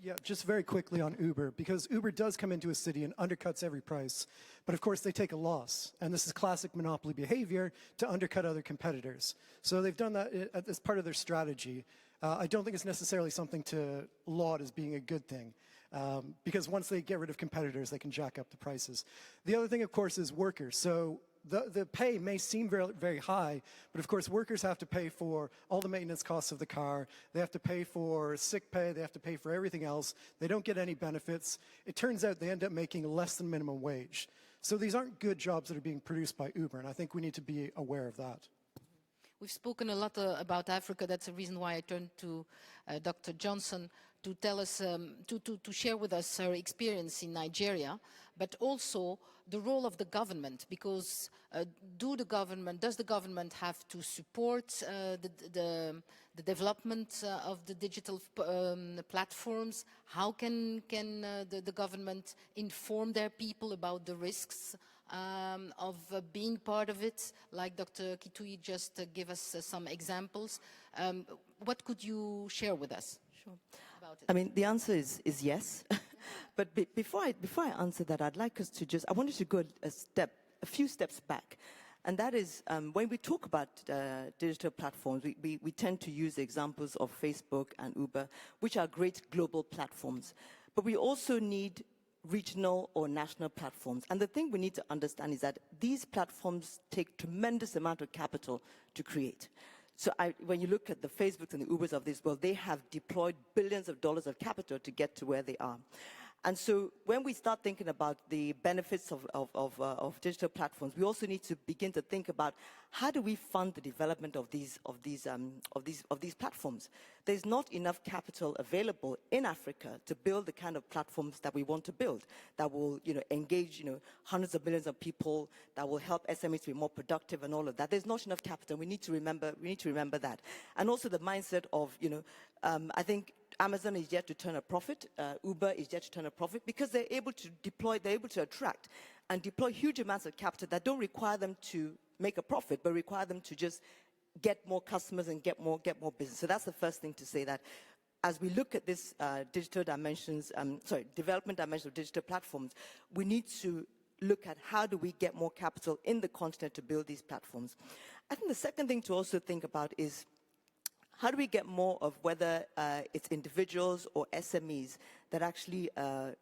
Yeah, just very quickly on Uber, because Uber does come into a city and undercuts every price, but of course they take a loss, and this is classic monopoly behavior to undercut other competitors. So they've done that as part of their strategy. I don't think it's necessarily something to laud as being a good thing, because once they get rid of competitors, they can jack up the prices. The other thing, of course, is workers. So the pay may seem very, very high, but of course workers have to pay for all the maintenance costs of the car. They have to pay for sick pay. They have to pay for everything else. They don't get any benefits. It turns out they end up making less than minimum wage. So these aren't good jobs that are being produced by Uber, and I think we need to be aware of that. We've spoken a lot about Africa. That's the reason why I turned to Dr. Johnson to tell us, to share with us her experience in Nigeria, but also the role of the government, because does the government have to support the development of the digital platforms? How can the government inform their people about the risks of being part of it, like Dr. Kitui just gave us some examples? What could you share with us? Sure. About it? I mean, the answer is yes. But before I answer that, I'd like us to I wanted to go a few steps back. And that is, when we talk about digital platforms, we tend to use examples of Facebook and Uber, which are great global platforms. But we also need regional or national platforms. And the thing we need to understand is that these platforms take tremendous amount of capital to create. So when you look at the Facebooks and the Ubers of this world, they have deployed billions of dollars of capital to get to where they are. And so when we start thinking about the benefits of digital platforms, we also need to begin to think about how do we fund the development of these platforms. There's not enough capital available in Africa to build the kind of platforms that we want to build, that will engage hundreds of millions of people, that will help SMEs to be more productive and all of that. There's not enough capital. We need to remember that. And also the mindset of I think Amazon is yet to turn a profit. Uber is yet to turn a profit because they're able to deploy, they're able to attract and deploy huge amounts of capital that don't require them to make a profit, but require them to just get more customers and get more business. So that's the first thing to say, that as we look at this development dimension of digital platforms, we need to look at how do we get more capital in the continent to build these platforms. I think the second thing to also think about is how do we get more of whether it's individuals or SMEs that actually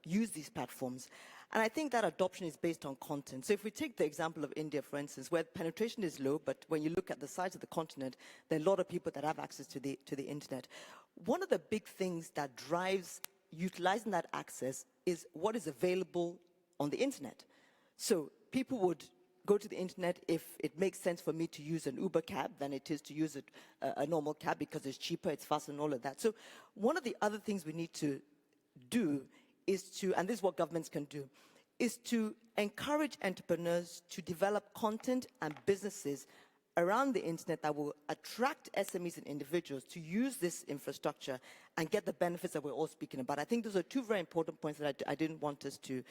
use these platforms? And I think that adoption is based on content. So if we take the example of India, for instance, where penetration is low, but when you look at the size of the continent, there are a lot of people that have access to the internet. One of the big things that drives utilizing that access is what is available on the internet. So people would go to the internet if it makes sense for me to use an Uber cab than it is to use a normal cab because it's cheaper, it's faster, and all of that. So one of the other things we need to do is to, and this is what governments can do, is to encourage entrepreneurs to develop content and businesses around the internet that will attract SMEs and individuals to use this infrastructure and get the benefits that we're all speaking about. I think those are two very important points that I didn't want us to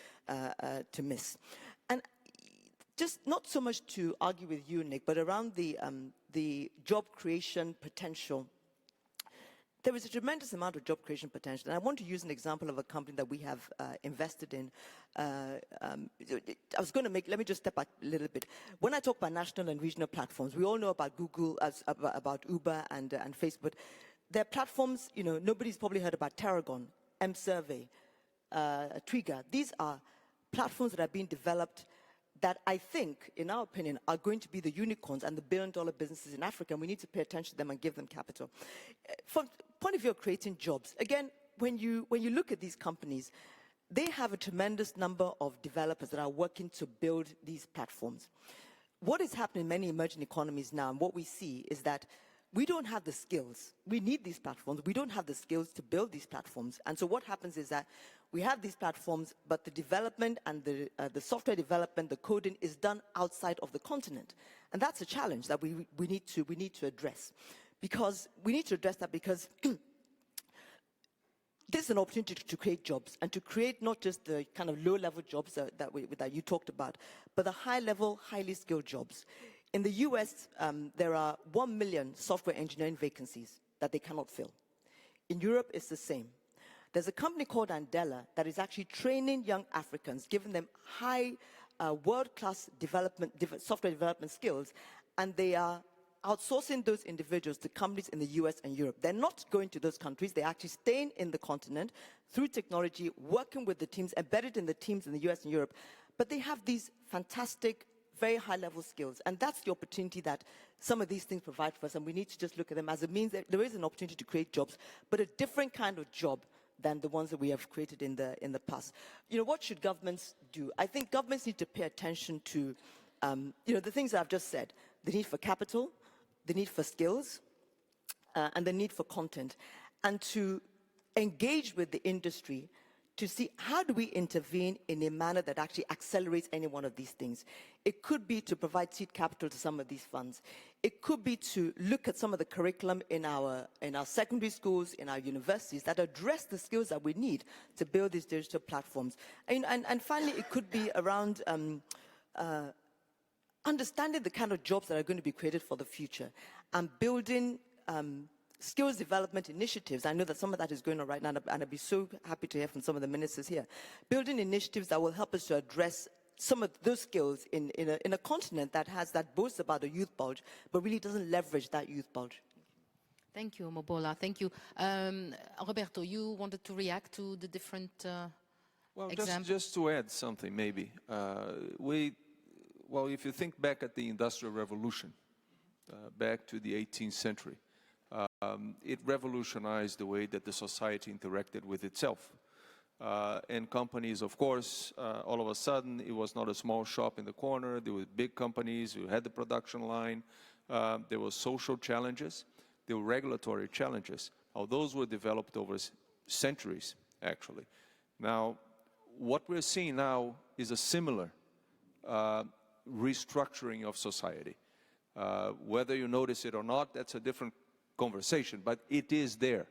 miss. And just not so much to argue with you, Nick, but around the job creation potential. There is a tremendous amount of job creation potential. And I want to use an example of a company that we have invested in. Let me just step back a little bit. When I talk about national and regional platforms, we all know about Google, about Uber and Facebook. Their platforms, nobody's probably heard about Terragon, M-Survey, Trigger. These are platforms that are being developed that I think, in our opinion, are going to be the unicorns and the billion-dollar businesses in Africa, and we need to pay attention to them and give them capital. From the point of view of creating jobs, again, when you look at these companies, they have a tremendous number of developers that are working to build these platforms. What is happening in many emerging economies now, and what we see, is that we don't have the skills. We need these platforms. We don't have the skills to build these platforms. And so what happens is that we have these platforms, but the development and the software development, the coding is done outside of the continent. And that's a challenge that we need to address. Because we need to address that because this is an opportunity to create jobs and to create not just the kind of low-level jobs that you talked about, but the high-level, highly skilled jobs. In the US, there are 1 million software engineering vacancies that they cannot fill. In Europe, it's the same. There's a company called Andela that is actually training young Africans, giving them high world-class software development skills, and they are outsourcing those individuals to companies in the US and Europe. They're not going to those countries. They're actually staying in the continent through technology, working with the teams, embedded in the teams in the US and Europe. But they have these fantastic, very high-level skills. And that's the opportunity that some of these things provide for us. And we need to just look at them as it means that there is an opportunity to create jobs, but a different kind of job than the ones that we have created in the past. You know, what should governments do? I think governments need to pay attention to, the things that I've just said. The need for capital, the need for skills, and the need for content, and to engage with the industry to see how do we intervene in a manner that actually accelerates any one of these things. It could be to provide seed capital to some of these funds. It could be to look at some of the curriculum in our secondary schools, in our universities that address the skills that we need to build these digital platforms. And finally, it could be around understanding the kind of jobs that are going to be created for the future and building skills development initiatives. I know that some of that is going on right now, and I'd be so happy to hear from some of the ministers here. Building initiatives that will help us to address some of those skills in a continent that boasts about a youth bulge, but really doesn't leverage that youth bulge. Thank you, Mobola. Thank you. Roberto, you wanted to react to the different Well, examples? just to add something, maybe. Well, if you think back at the Industrial Revolution, back to the 18th century, it revolutionized the way that the society interacted with itself. And companies, of course, all of a sudden, it was not a small shop in the corner. There were big companies who had the production line. There were social challenges. There were regulatory challenges. Now, those were developed over centuries, actually. Now, what we're seeing now is a similar restructuring of society. Whether you notice it or not, that's a different conversation, but it is there.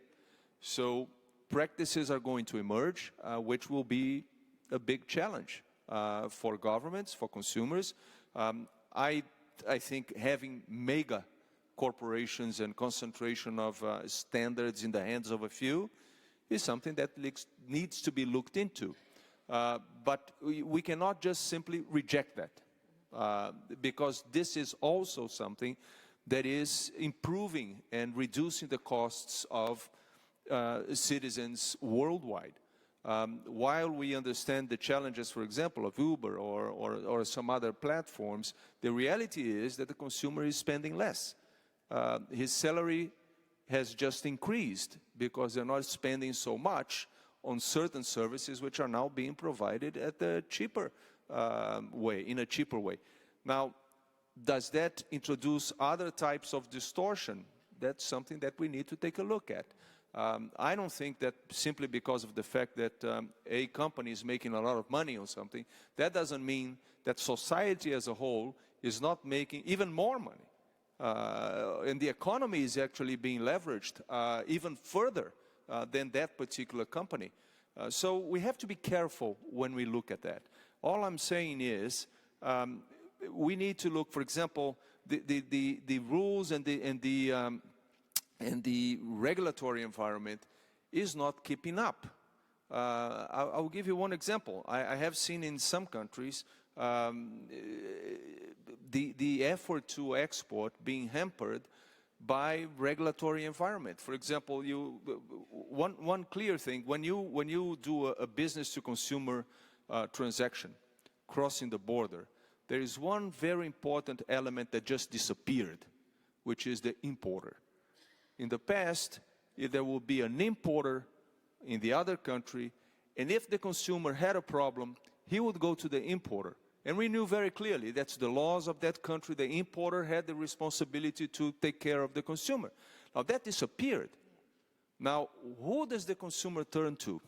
So practices are going to emerge, which will be a big challenge for governments, for consumers. I think having mega corporations and concentration of standards in the hands of a few is something that needs to be looked into. But we cannot just simply reject that. Because this is also something that is improving and reducing the costs of citizens worldwide. While we understand the challenges, for example, of Uber or some other platforms, the reality is that the consumer is spending less. His salary has just increased because they're not spending so much on certain services which are now being provided at a cheaper in a cheaper way. Now, does that introduce other types of distortion? That's something that we need to take a look at. I don't think that simply because of the fact that a company is making a lot of money on something, that doesn't mean that society as a whole is not making even more money. And the economy is actually being leveraged even further than that particular company. So we have to be careful when we look at that. All I'm saying is we need to look, for example, the rules and the regulatory environment is not keeping up. I'll give you one example. I have seen in some countries the effort to export being hampered by regulatory environment. For example, one clear thing, when you do a business-to-consumer transaction crossing the border, there is one very important element that just disappeared, which is the importer. In the past, if there would be an importer in the other country, and if the consumer had a problem, he would go to the importer. And we knew very clearly that's the laws of that country. The importer had the responsibility to take care of the consumer. Now that disappeared. Now, who does the consumer turn to?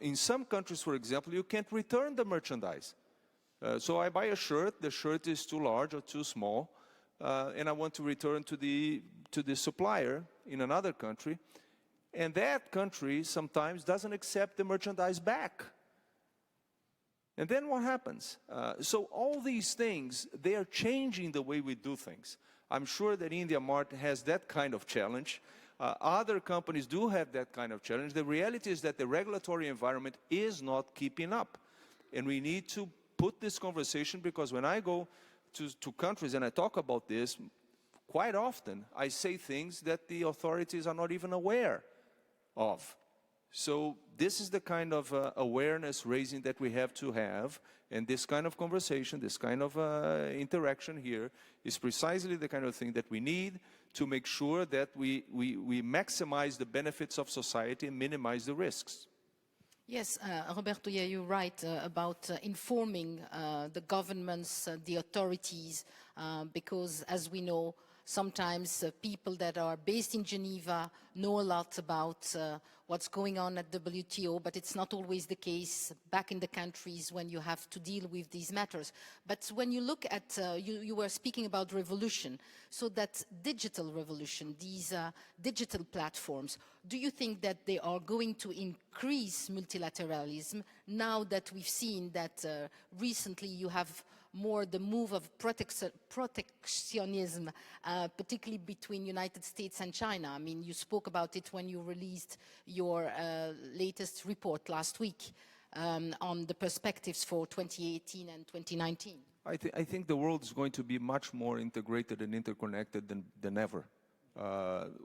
In some countries, for example, you can't return the merchandise. So I buy a shirt, the shirt is too large or too small, and I want to return to the supplier in another country, and that country sometimes doesn't accept the merchandise back. And then what happens? So all these things, they are changing the way we do things. I'm sure that India Mart has that kind of challenge. Other companies do have that kind of challenge. The reality is that the regulatory environment is not keeping up. And we need to put this conversation, because when I go to countries and I talk about this, quite often I say things that the authorities are not even aware of. So this is the kind of awareness raising that we have to have, and this kind of conversation, this kind of interaction here is precisely the kind of thing that we need to make sure that we maximize the benefits of society and minimize the risks. Yes, Roberto, yeah, you're right about informing the governments, the authorities, because as we know, sometimes people that are based in Geneva know a lot about what's going on at WTO, but it's not always the case back in the countries when you have to deal with these matters. But when you look at, you were speaking about revolution, so that digital revolution, these digital platforms, do you think that they are going to increase multilateralism now that we've seen that recently you have more the move of protectionism, particularly between United States and China? I mean, you spoke about it when you released your latest report last week on the perspectives for 2018 and 2019. I think the world is going to be much more integrated and interconnected than ever.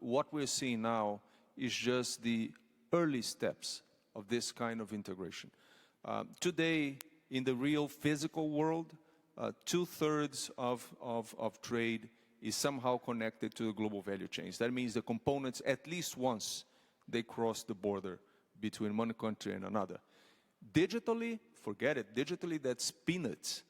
What we're seeing now is just the early steps of this kind of integration. Today, in the real physical world, 2/3 of trade is somehow connected to the global value chains. That means the components, at least once, they cross the border between one country and another. Digitally, forget it. Digitally, that's peanuts.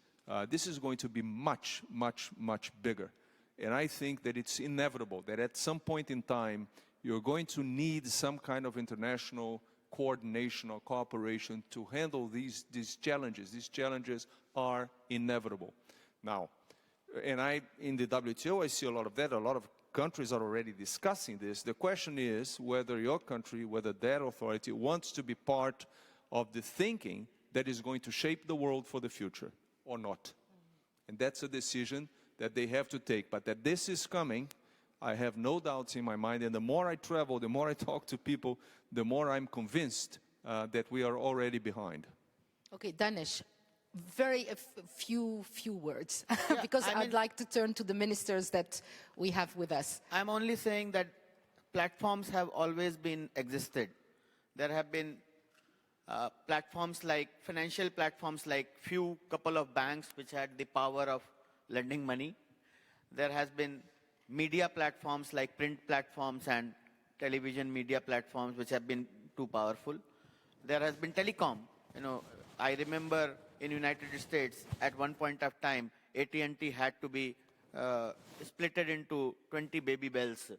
This is going to be much, much, much bigger. And I think that it's inevitable that at some point in time, you're going to need some kind of international coordination or cooperation to handle these challenges. These challenges are inevitable. Now, and in the WTO, I see a lot of that. A lot of countries are already discussing this. The question is whether your country, whether that authority wants to be part of the thinking that is going to shape the world for the future or not. And that's a decision that they have to take. But that this is coming, I have no doubts in my mind. And the more I travel, the more I talk to people, the more I'm convinced that we are already behind. Okay, Danesh, very few words, Yeah, because I'd like to turn to the ministers that we have with us. I'm only saying that platforms have always been existed. There have been platforms like financial platforms, like couple of banks which had the power of lending money. There has been media platforms like print platforms and television media platforms which have been too powerful. There has been telecom. I remember in United States at one point of time, AT&T had to be splitted into 20 baby bells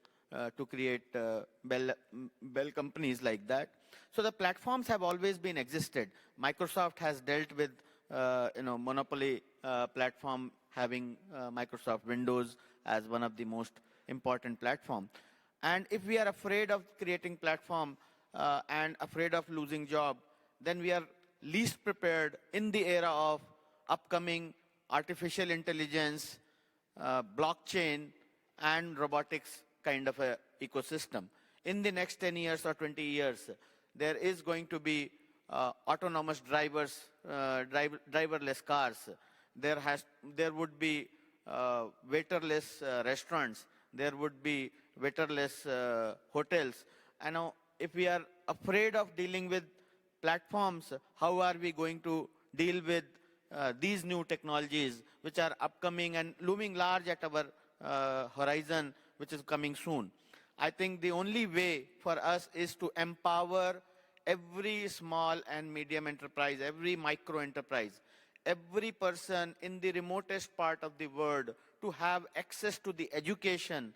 to create bell companies like that. So the platforms have always been existed. Microsoft has dealt with monopoly platform, having Microsoft Windows as one of the most important platform. And if we are afraid of creating platform and afraid of losing job, then we are least prepared in the era of upcoming artificial intelligence, blockchain, and robotics kind of a ecosystem. In the next 10 years or 20 years, there is going to be autonomous drivers, driverless cars. There would be waiterless restaurants. There would be waiterless hotels. And now, if we are afraid of dealing with platforms, how are we going to deal with these new technologies which are upcoming and looming large at our horizon, which is coming soon? I think the only way for us is to empower every small and medium enterprise, every micro enterprise, every person in the remotest part of the world to have access to the education,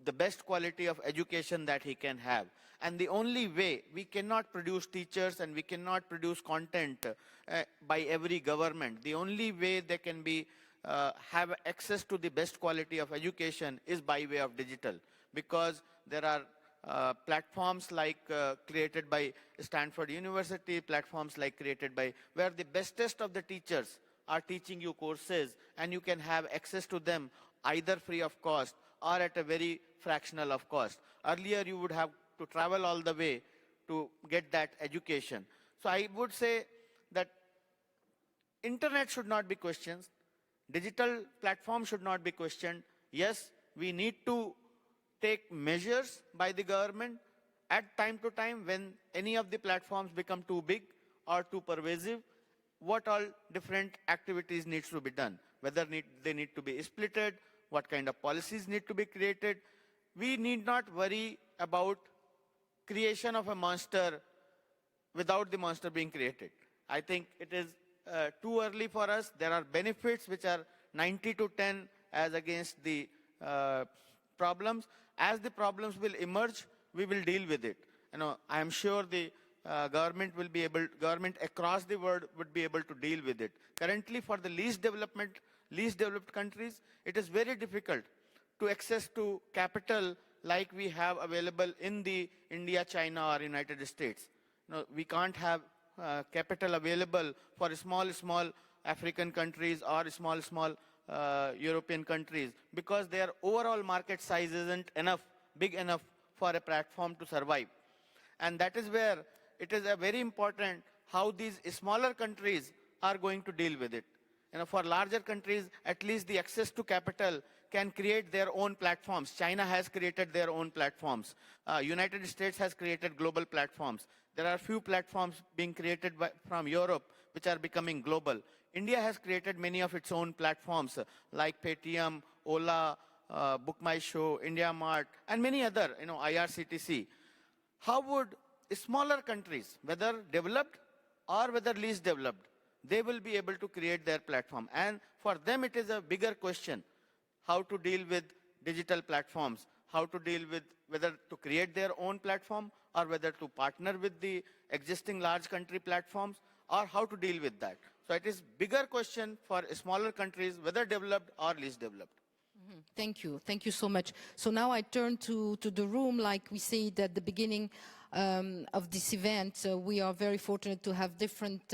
the best quality of education that he can have. And the only way, we cannot produce teachers and we cannot produce content by every government. The only way they can be have access to the best quality of education is by way of digital, because there are platforms like created by Stanford University, platforms like created by where the bestest of the teachers are teaching you courses, and you can have access to them either free of cost or at a very fractional of cost. Earlier, you would have to travel all the way to get that education. So I would say that internet should not be questioned. Digital platform should not be questioned. Yes, we need to take measures by the government at time to time when any of the platforms become too big or too pervasive. What all different activities needs to be done, whether they need to be splitted, what kind of policies need to be created. We need not worry about creation of a monster without the monster being created. I think it is too early for us. There are benefits which are 90 to 10 as against the problems. As the problems will emerge, we will deal with it. I am sure the government across the world would be able to deal with it. Currently, for the least developed countries, it is very difficult to access to capital like we have available in the India, China, or United States. We can't have capital available for small African countries or small European countries because their overall market size isn't big enough for a platform to survive. And that is where it is very important how these smaller countries are going to deal with it. For larger countries, at least the access to capital can create their own platforms. China has created their own platforms. United States has created global platforms. There are few platforms being created from Europe which are becoming global. India has created many of its own platforms like Paytm, Ola, Book My Show, India Mart, and many other, IRCTC. How would smaller countries, whether developed or whether least developed, they will be able to create their platform? And for them, it is a bigger question, how to deal with digital platforms, how to deal with whether to create their own platform or whether to partner with the existing large country platforms or how to deal with that. So it is bigger question for smaller countries, whether developed or least developed. Thank you. Thank you so much. So now I turn to the room. Like we said at the beginning of this event, we are very fortunate to have different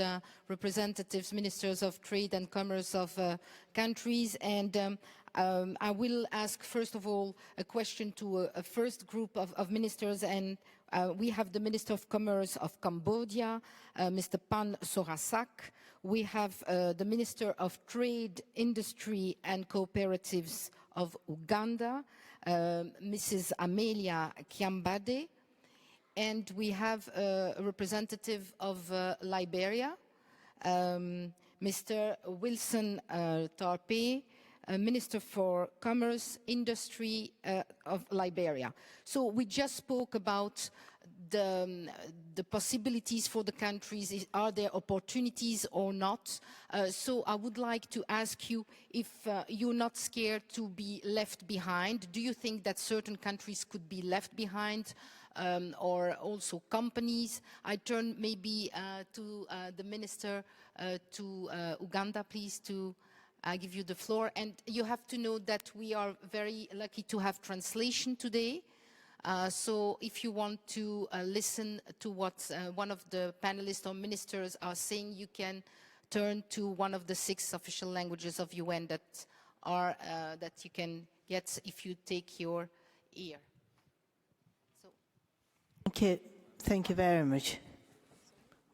representatives, ministers of trade and commerce of countries. And I will ask, first of all, a question to a first group of ministers. And we have the Minister of Commerce of Cambodia, Mr. Pan Sorasak. We have the Minister of Trade, Industry and Cooperatives of Uganda, Mrs. Amelia Kiambade. And we have a representative of Liberia, Mr. Wilson Tarpe, Minister for Commerce, Industry of Liberia. So we just spoke about the possibilities for the countries. Are there opportunities or not? So I would like to ask you if you're not scared to be left behind. Do you think that certain countries could be left behind? Or also companies? I turn maybe to the minister to Uganda, please, to give you the floor. And you have to know that we are very lucky to have translation today. So if you want to listen to what one of the panelists or ministers are saying, you can turn to one of the 6 official languages of UN that you can get if you take your ear. Okay, thank you very much.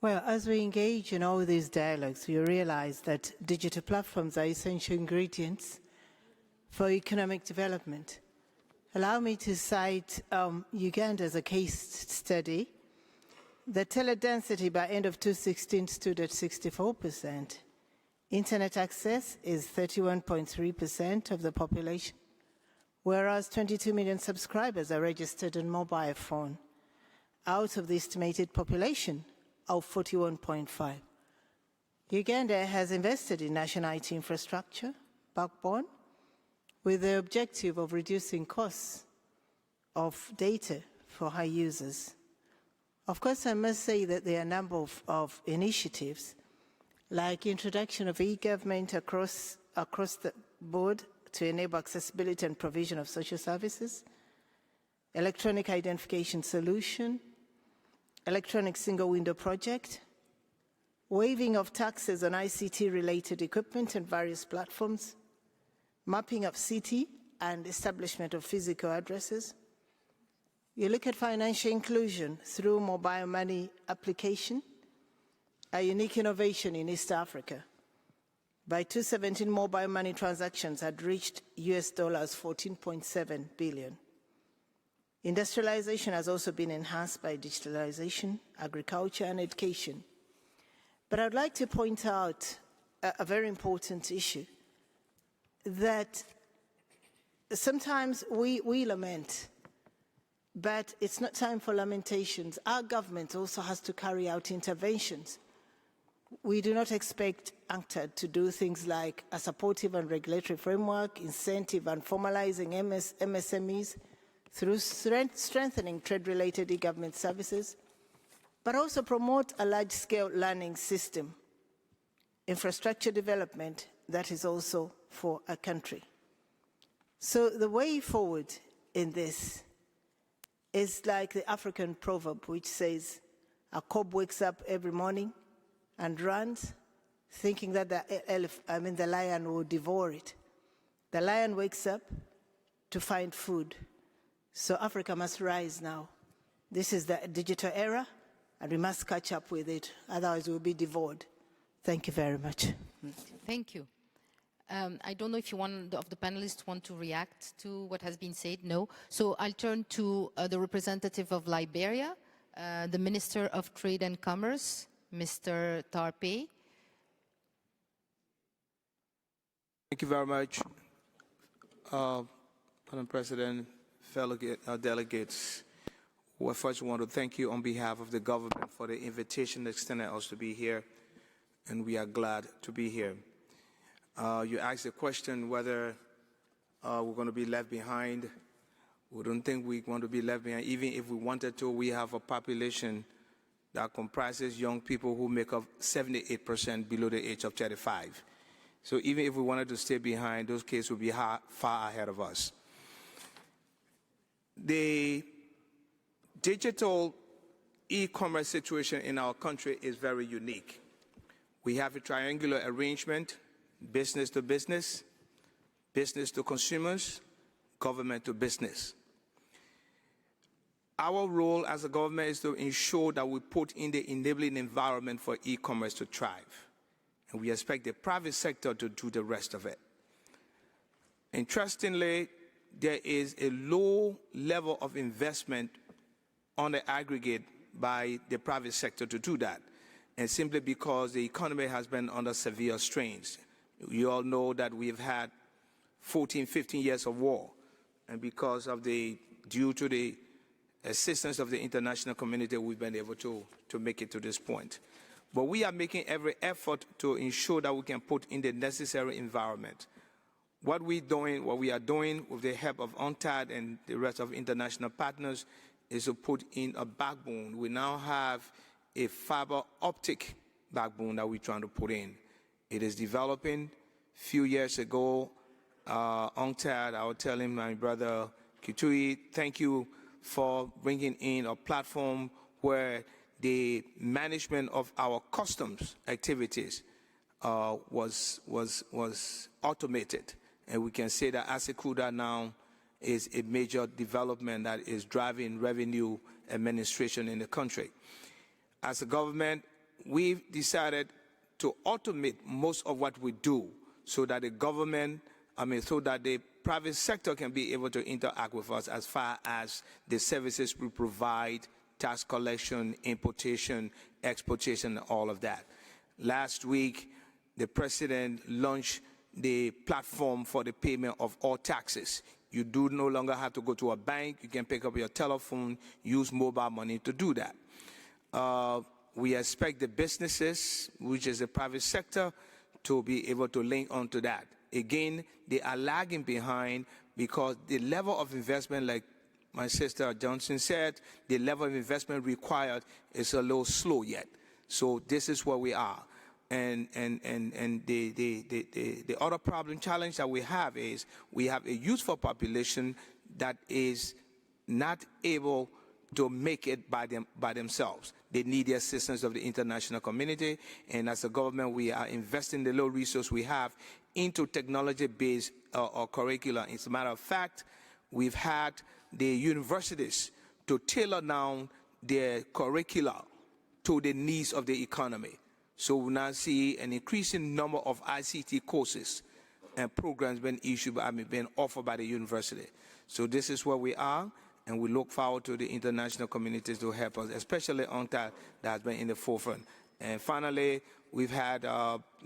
Well, as we engage in all these dialogues, we realize that digital platforms are essential ingredients for economic development. Allow me to cite Uganda as a case study. The tele-density by end of 2016 stood at 64%. Internet access is 31.3% of the population, whereas 22 million subscribers are registered on mobile phone out of the estimated population of 41.5. Uganda has invested in national IT infrastructure, backbone, with the objective of reducing costs of data for high users. Of course, I must say that there are a number of initiatives, like introduction of e-government across the board to enable accessibility and provision of social services, electronic identification solution, electronic single window project, waiving of taxes on ICT-related equipment and various platforms, mapping of city and establishment of physical addresses. You look at financial inclusion through mobile money application, a unique innovation in East Africa. By 2017, mobile money transactions had reached US dollars 14.7 billion. Industrialization has also been enhanced by digitalization, agriculture, and education. But I'd like to point out a very important issue, that sometimes we lament, but it's not time for lamentations. Our government also has to carry out interventions. We do not expect UNCTAD to do things like a supportive and regulatory framework, incentive and formalizing MSMEs through strengthening trade-related e-government services, but also promote a large-scale learning system, infrastructure development that is also for a country. So the way forward in this is like the African proverb which says, a cob wakes up every morning and runs, thinking that the lion will devour it. The lion wakes up to find food. So Africa must rise now. This is the digital era, and we must catch up with it, otherwise we'll be devoured. Thank you very much. Thank you. I don't know if one of the panelists want to react to what has been said. No. So I'll turn to the representative of Liberia, the Minister of Trade and Commerce, Mr. Tarpe. Thank you very much, Madam President, fellow delegates. Well, first, I want to thank you on behalf of the government for the invitation extended us to be here, and we are glad to be here. You asked the question whether we're going to be left behind. We don't think we want to be left behind. Even if we wanted to, we have a population that comprises young people who make up 78% below the age of 35. So even if we wanted to stay behind, those cases would be far ahead of us. The digital e-commerce situation in our country is very unique. We have a triangular arrangement: business to business, business to consumers, government to business. Our role as a government is to ensure that we put in the enabling environment for e-commerce to thrive. And we expect the private sector to do the rest of it. Interestingly, there is a low level of investment on the aggregate by the private sector to do that, and simply because the economy has been under severe strains. You all know that we've had 14, 15 years of war, and because of due to the assistance of the international community, we've been able to make it to this point. But we are making every effort to ensure that we can put in the necessary environment. What we are doing with the help of UNTAD and the rest of international partners is to put in a backbone. We now have a fiber optic backbone that we're trying to put in. It is developing. A few years ago, UNTAD, I was telling my brother Kitui, thank you for bringing in a platform where the management of our customs activities was automated. And we can say that ASECUDA now is a major development that is driving revenue administration in the country. As a government, we've decided to automate most of what we do so that the so that the private sector can be able to interact with us as far as the services we provide, tax collection, importation, exportation, all of that. Last week, the President launched the platform for the payment of all taxes. You do no longer have to go to a bank. You can pick up your telephone, use mobile money to do that. We expect the businesses, which is the private sector, to be able to link onto that. Again, they are lagging behind because the level of investment, like my sister Johnson said, the level of investment required is a little slow yet. So this is where we are. And the other challenge that we have is we have a youthful population that is not able to make it by themselves. They need the assistance of the international community, and as a government, we are investing the little resource we have into technology-based or curricula. As a matter of fact, we've had the universities to tailor down their curricula to the needs of the economy. So we now see an increasing number of ICT courses and programs being issued, being offered by the university. So this is where we are, and we look forward to the international communities to help us, especially UNTAD that has been in the forefront. And finally, we've had,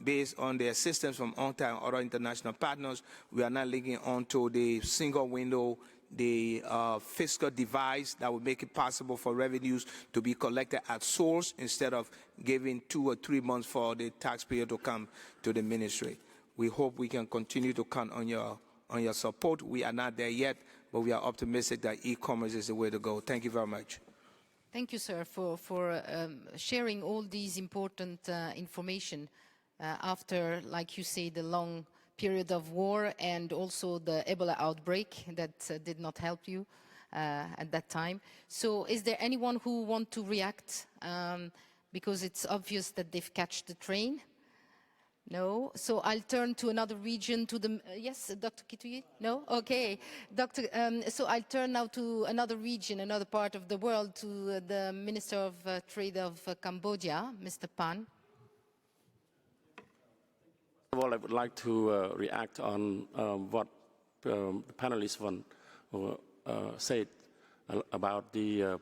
based on the assistance from UNTAD and other international partners, we are now linking onto the single window, the fiscal device that will make it possible for revenues to be collected at source instead of giving 2 or 3 months for the taxpayer to come to the ministry. We hope we can continue to count on your support. We are not there yet, but we are optimistic that e-commerce is the way to go. Thank you very much. Thank you, sir, for sharing all these important information after, like you say, the long period of war and also the Ebola outbreak that did not help you at that time. So is there anyone who wants to react? Because it's obvious that they've catched the train. No? So I'll turn to another region, to the, yes, Dr. Kituyi? No? Okay. So I'll turn now to another region, another part of the world, to the Minister of Trade of Cambodia, Mr. Pan. First of all, I would like to react on what the panelists said about the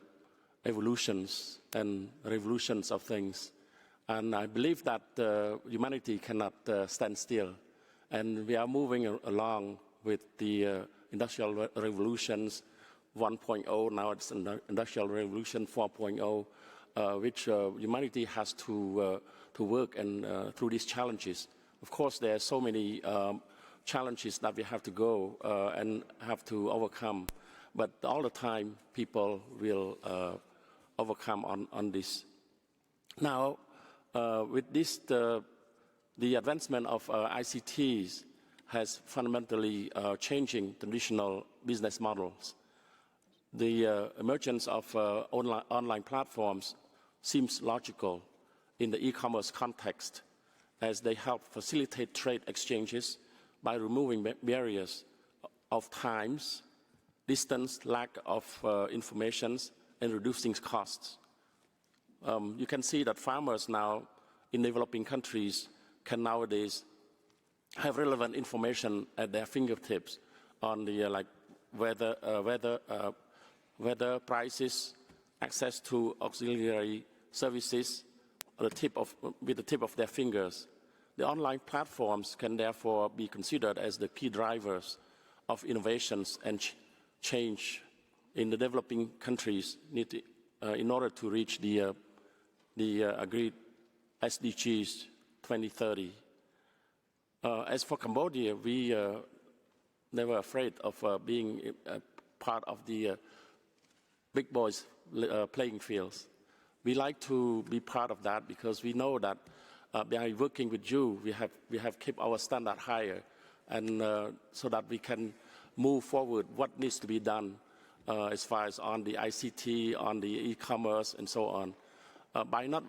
evolutions and revolutions of things. And I believe that humanity cannot stand still. And we are moving along with the industrial revolutions 1.0, now it's industrial revolution 4.0, which humanity has to work and through these challenges. Of course, there are so many challenges that we have to go and have to overcome. But all the time, people will overcome on this. Now, with this, the advancement of ICTs has fundamentally changing traditional business models. The emergence of online platforms seems logical in the e-commerce context, as they help facilitate trade exchanges by removing barriers of times, distance, lack of information, and reducing costs. You can see that farmers now in developing countries can nowadays have relevant information at their fingertips on the like weather prices, access to auxiliary services, with the tip of their fingers. The online platforms can therefore be considered as the key drivers of innovations and change in the developing countries in order to reach the agreed SDGs 2030. As for Cambodia, we never afraid of being part of the big boys playing fields. We like to be part of that because we know that by working with you, we have kept our standard higher, and so that we can move forward what needs to be done as far as on the ICT, on the e-commerce, and so on. By not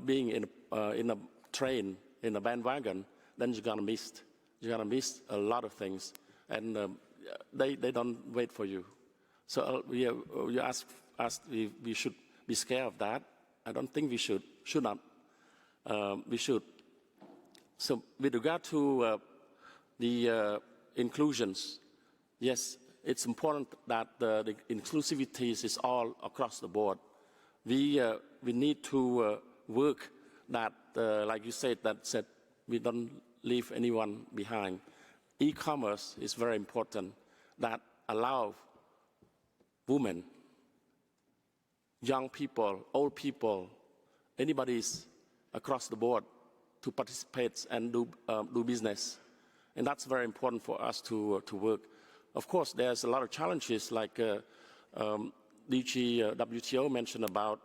being in a train, in a bandwagon, then you're gonna miss a lot of things, and they don't wait for you. So you ask us if we should be scared of that. I don't think we should. Should not. We should. So with regard to the inclusions, yes, it's important that the inclusivity is all across the board. We need to work that, like you said, that we don't leave anyone behind. E-commerce is very important, that allow women, young people, old people, anybody across the board to participate and do business. And that's very important for us to work. Of course, there's a lot of challenges like DG WTO mentioned about.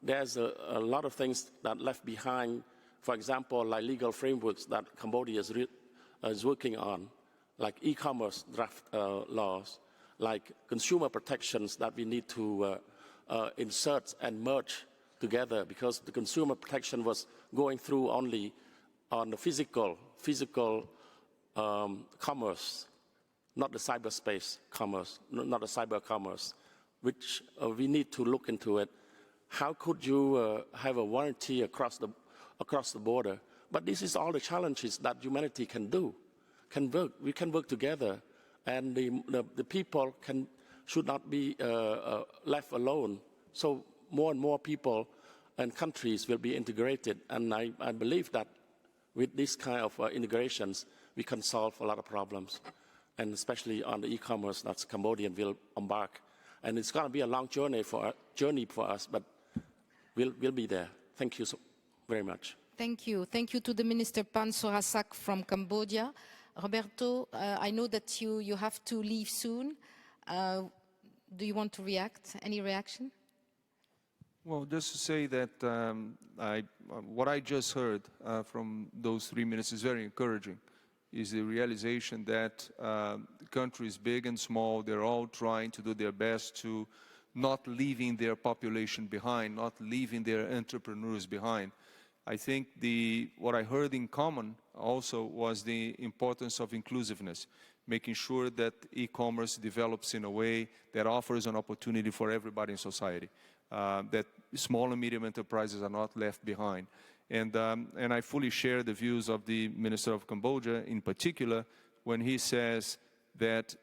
There's a lot of things that left behind, for example, like legal frameworks that Cambodia is working on, like e-commerce draft laws, like consumer protections that we need to insert and merge together, because the consumer protection was going through only on the physical commerce, not the cyberspace commerce, not the cyber commerce, which we need to look into it. How could you have a warranty across the border? But this is all the challenges that humanity can do, can work. We can work together, and the people should not be left alone. So more and more people and countries will be integrated, and I believe that with this kind of integrations, we can solve a lot of problems, and especially on the e-commerce that Cambodian will embark. And it's going to be a long journey for us, but we'll be there. Thank you so very much. Thank you. Thank you to the Minister Pan Sorasak from Cambodia. Roberto, I know that you have to leave soon. Do you want to react? Any reaction? Well, just to say that what I just heard from those 3 minutes is very encouraging, is the realization that countries big and small, they're all trying to do their best to not leaving their population behind, not leaving their entrepreneurs behind. I think what I heard in common also was the importance of inclusiveness, making sure that e-commerce develops in a way that offers an opportunity for everybody in society, that small and medium enterprises are not left behind. And I fully share the views of the Minister of Cambodia in particular when he says that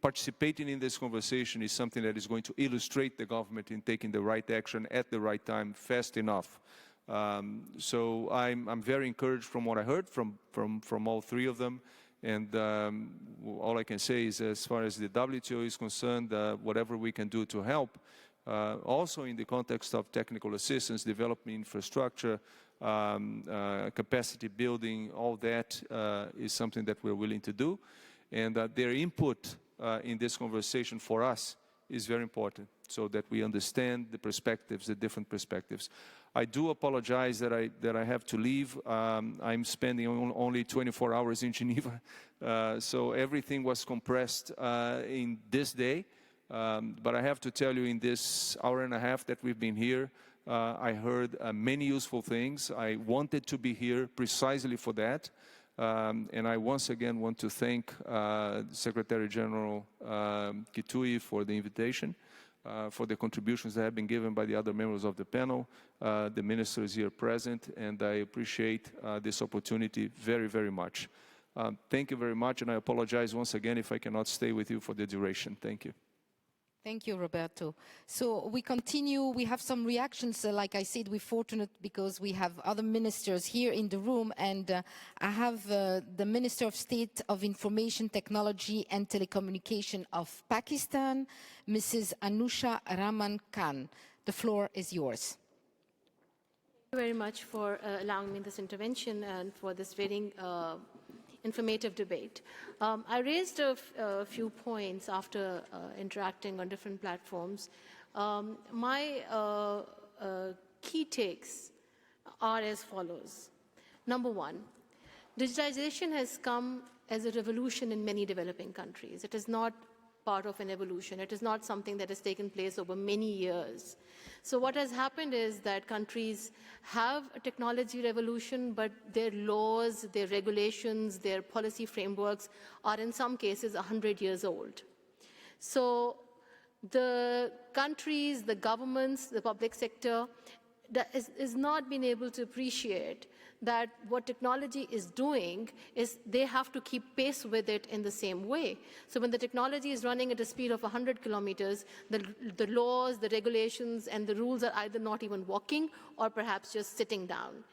participating in this conversation is something that is going to illustrate the government in taking the right action at the right time, fast enough. So I'm very encouraged from what I heard from all 3 of them. And all I can say is, as far as the WTO is concerned, whatever we can do to help, also in the context of technical assistance, development infrastructure, capacity building, all that is something that we're willing to do. And their input in this conversation for us is very important, so that we understand the perspectives, the different perspectives. I do apologize that I have to leave. I'm spending only 24 hours in Geneva, so everything was compressed in this day. But I have to tell you, in this hour and a half that we've been here, I heard many useful things. I wanted to be here precisely for that. And I once again want to thank Secretary General Kitui for the invitation, for the contributions that have been given by the other members of the panel, the ministers here present, and I appreciate this opportunity very, very much. Thank you very much, and I apologize once again if I cannot stay with you for the duration. Thank you. Thank you, Roberto. So we continue. We have some reactions. Like I said, we're fortunate because we have other ministers here in the room. And I have the Minister of State of Information Technology and Telecommunication of Pakistan, Mrs. Anusha Raman Khan. The floor is yours. Thank you very much for allowing me this intervention and for this very informative debate. I raised a few points after interacting on different platforms. My key takes are as follows. Number 1, digitization has come as a revolution in many developing countries. It is not part of an evolution. It is not something that has taken place over many years. So what has happened is that countries have a technology revolution, but their laws, their regulations, their policy frameworks are in some cases 100 years old. So the countries, the governments, the public sector is not being able to appreciate that what technology is doing is they have to keep pace with it in the same way. So when the technology is running at a speed of 100 kilometers, the laws, the regulations, and the rules are either not even walking or perhaps just sitting down.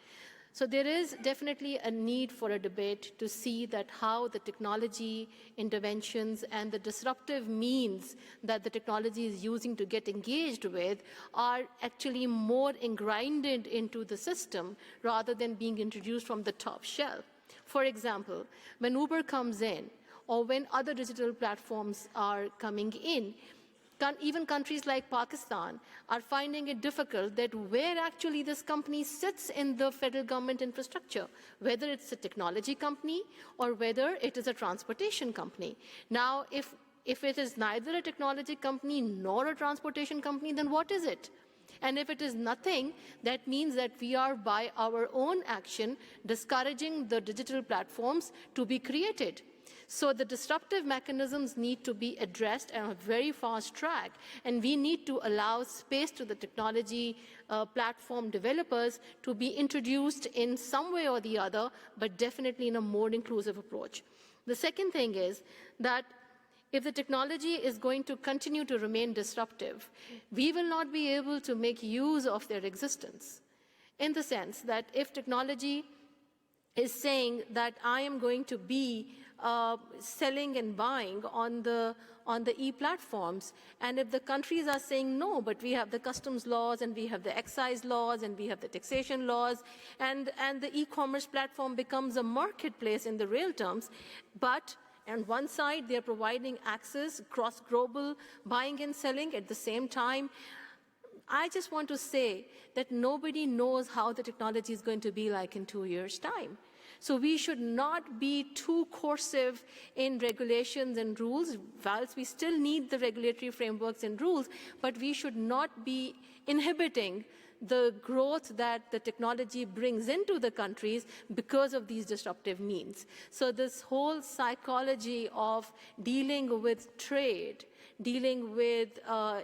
So there is definitely a need for a debate to see that how the technology interventions and the disruptive means that the technology is using to get engaged with are actually more ingrained into the system rather than being introduced from the top shelf. For example, when Uber comes in or when other digital platforms are coming in, even countries like Pakistan are finding it difficult that where actually this company sits in the federal government infrastructure, whether it's a technology company or whether it is a transportation company. Now, if it is neither a technology company nor a transportation company, then what is it? And if it is nothing, that means that we are, by our own action, discouraging the digital platforms to be created. So the disruptive mechanisms need to be addressed on a very fast track, and we need to allow space to the technology platform developers to be introduced in some way or the other, but definitely in a more inclusive approach. The second thing is that if the technology is going to continue to remain disruptive, we will not be able to make use of their existence, in the sense that if technology is saying that I am going to be selling and buying on the e-platforms, and if the countries are saying no, but we have the customs laws and we have the excise laws and we have the taxation laws, and the e-commerce platform becomes a marketplace in the real terms, but on one side they're providing access, cross-global buying and selling at the same time. I just want to say that nobody knows how the technology is going to be like in 2 years' time. So we should not be too coercive in regulations and rules, whilst we still need the regulatory frameworks and rules, but we should not be inhibiting the growth that the technology brings into the countries because of these disruptive means. So this whole psychology of dealing with trade, dealing with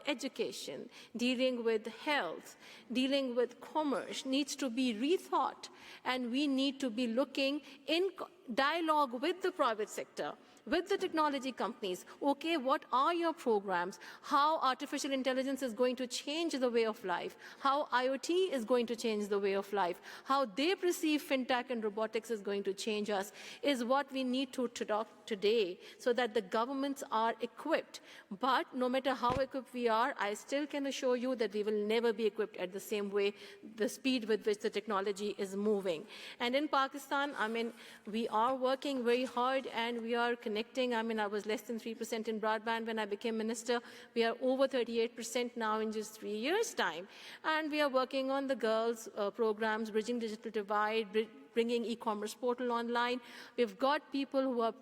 education, dealing with health, dealing with commerce needs to be rethought, and we need to be looking in dialogue with the private sector, with the technology companies. Okay, what are your programs? How artificial intelligence is going to change the way of life? How IoT is going to change the way of life? How they perceive fintech and robotics is going to change us is what we need to talk today, so that the governments are equipped. But no matter how equipped we are, I still can assure you that we will never be equipped at the same way, the speed with which the technology is moving. And in Pakistan, I mean, we are working very hard and we are connecting. I mean, I was less than 3% in broadband when I became minister. We are over 38% now in just 3 years' time. And we are working on the girls' programs, Bridging Digital Divide, bringing e-commerce portal online. We've got people who are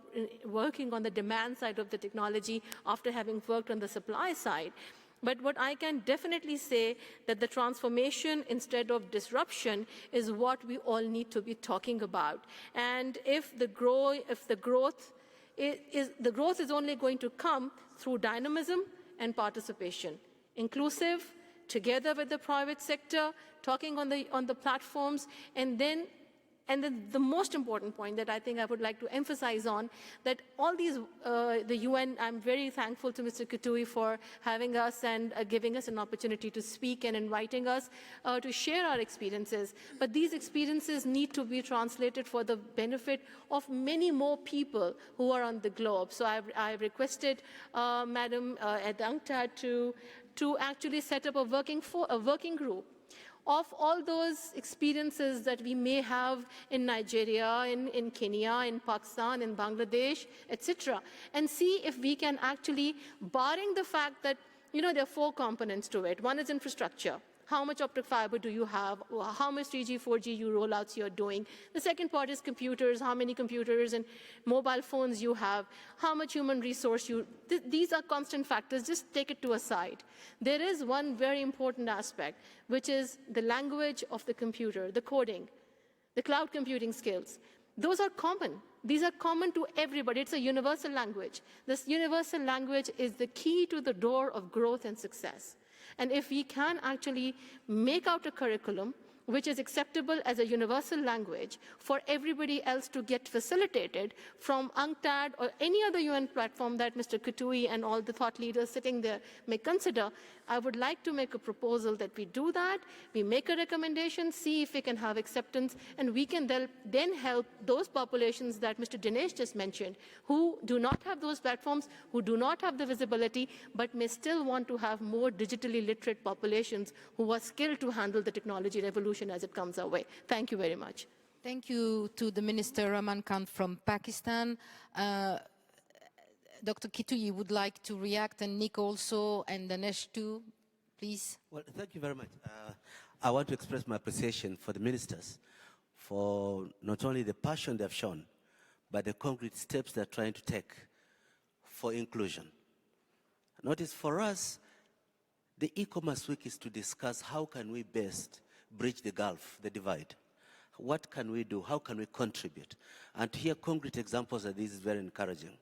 working on the demand side of the technology after having worked on the supply side. But what I can definitely say that the transformation instead of disruption is what we all need to be talking about. And if the growth is only going to come through dynamism and participation, inclusive, together with the private sector, talking on the platforms, and then the most important point that I think I would like to emphasize on, that all these, the UN, I'm very thankful to Mr. Kitui for having us and giving us an opportunity to speak and inviting us to share our experiences. But these experiences need to be translated for the benefit of many more people who are on the globe. So I've requested Madam at UNCTAD to actually set up a working group of all those experiences that we may have in Nigeria, in Kenya, in Pakistan, in Bangladesh, etc., and see if we can actually, barring the fact that, you know, there are 4 components to it. One is infrastructure. How much optic fiber do you have? How much 3G, 4G rollouts you're doing? The second part is computers, how many computers and mobile phones you have, how much human resource these are constant factors, just take it to a side. There is one very important aspect, which is the language of the computer, the coding, the cloud computing skills. Those are common. These are common to everybody. It's a universal language. This universal language is the key to the door of growth and success. And if we can actually make out a curriculum which is acceptable as a universal language for everybody else to get facilitated from UNCTAD or any other UN platform that Mr. Kitui and all the thought leaders sitting there may consider, I would like to make a proposal that we do that, we make a recommendation, see if we can have acceptance, and we can then help those populations that Mr. Dinesh just mentioned, who do not have those platforms, who do not have the visibility, but may still want to have more digitally literate populations who are skilled to handle the technology revolution as it comes our way. Thank you very much. Thank you to the Minister Rahman Khan from Pakistan. Dr. Kitui would like to react, and Nick also, and Dinesh too, please. Well, thank you very much. I want to express my appreciation for the ministers for not only the passion they've shown, but the concrete steps they're trying to take for inclusion. Notice for us, The e-commerce week is to discuss how can we best bridge the gulf, the divide. What can we do? How can we contribute? And to hear concrete examples of this is very encouraging.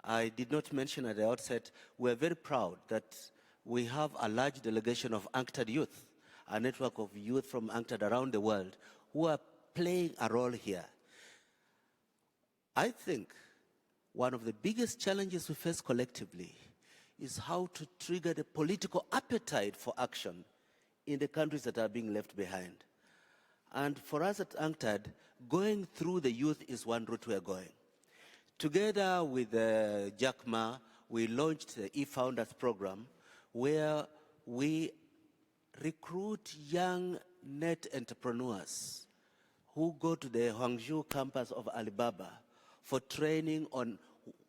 I did not mention at the outset, we're very proud that we have a large delegation of UNTITLed youth, a network of youth from UNTITLed around the world who are playing a role here. I think one of the biggest challenges we face collectively is how to trigger the political appetite for action in the countries that are being left behind. And for us at UNTITLed, going through the youth is one route we are going. Together with Jack Ma, we launched the e-Founders program where we recruit young net entrepreneurs who go to the Hangzhou campus of Alibaba for training on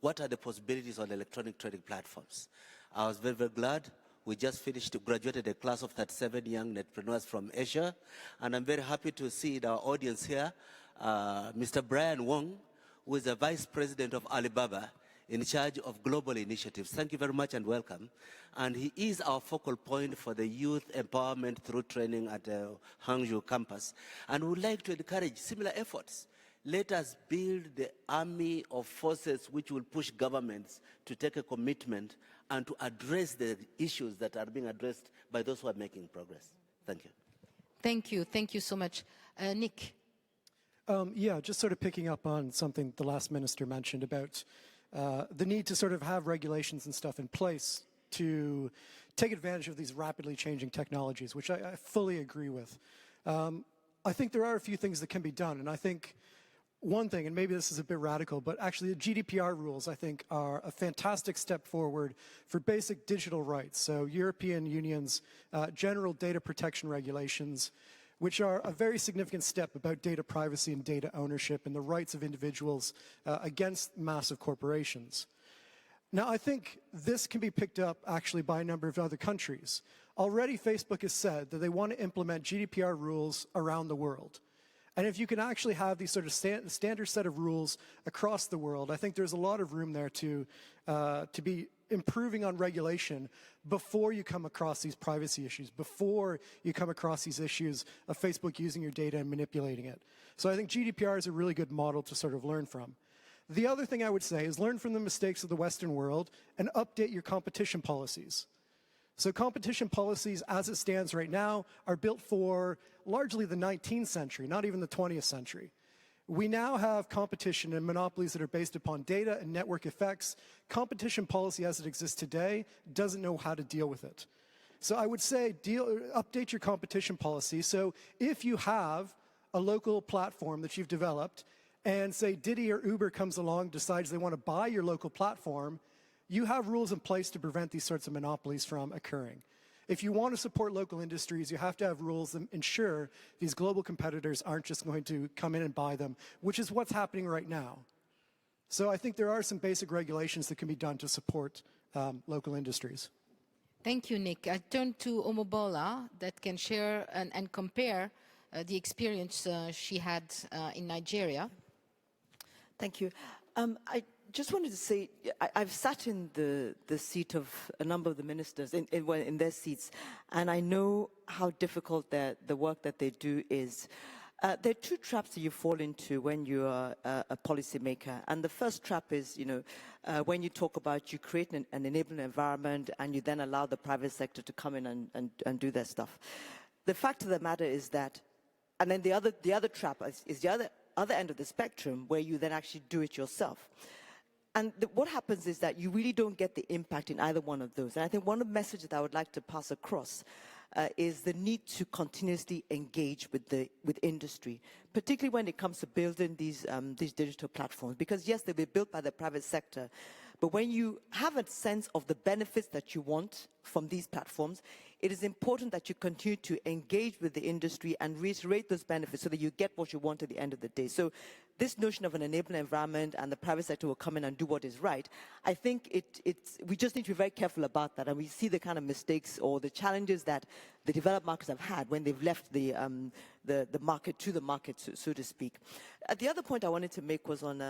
what are the possibilities on electronic trading platforms. I was very, very glad. We just graduated a class of 37 young entrepreneurs from Asia, and I'm very happy to see in our audience here, Mr. Brian Wong, who is the Vice President of Alibaba in charge of global initiatives. Thank you very much and welcome. And he is our focal point for the youth empowerment through training at the Hangzhou campus. And we would like to encourage similar efforts. Let us build the army of forces which will push governments to take a commitment and to address the issues that are being addressed by those who are making progress. Thank you. Thank you. Thank you so much. Nick. Yeah, just sort of picking up on something the last minister mentioned about the need to sort of have regulations and stuff in place to take advantage of these rapidly changing technologies, which I fully agree with. I think there are a few things that can be done, and I think one thing, and maybe this is a bit radical, but actually the GDPR rules, I think, are a fantastic step forward for basic digital rights. So European Union's general data protection regulations, which are a very significant step about data privacy and data ownership and the rights of individuals against massive corporations. Now, I think this can be picked up actually by a number of other countries. Already, Facebook has said that they want to implement GDPR rules around the world. And if you can actually have these sort of standard set of rules across the world, I think there's a lot of room there to be improving on regulation before you come across these privacy issues, before you come across these issues of Facebook using your data and manipulating it. So I think GDPR is a really good model to sort of learn from. The other thing I would say is learn from the mistakes of the Western world and update your competition policies. So competition policies, as it stands right now, are built for largely the 19th century, not even the 20th century. We now have competition and monopolies that are based upon data and network effects. Competition policy as it exists today doesn't know how to deal with it. So I would say update your competition policy. So if you have a local platform that you've developed and say Didi or Uber comes along, decides they want to buy your local platform, you have rules in place to prevent these sorts of monopolies from occurring. If you want to support local industries, you have to have rules that ensure these global competitors aren't just going to come in and buy them, which is what's happening right now. So I think there are some basic regulations that can be done to support local industries. Thank you, Nick. I turn to Omobola that can share and compare the experience she had in Nigeria. Thank you. I just wanted to say, I've sat in the seat of a number of the ministers in their seats, and I know how difficult the work that they do is. There are two traps that you fall into when you are a policymaker. And the first trap is, when you talk about you create an enabling environment and you then allow the private sector to come in and do their stuff. The fact of the matter is that, and then the other trap is the other end of the spectrum where you then actually do it yourself. And what happens is that you really don't get the impact in either one of those. And I think one of the messages that I would like to pass across is the need to continuously engage with industry, particularly when it comes to building these digital platforms. Because yes, they'll be built by the private sector, but when you have a sense of the benefits that you want from these platforms, it is important that you continue to engage with the industry and reiterate those benefits so that you get what you want at the end of the day. So this notion of an enabling environment and the private sector will come in and do what is right, I think we just need to be very careful about that. And we see the kind of mistakes or the challenges that the developed markets have had when they've left the market to the market, so to speak. The other point I wanted to make was on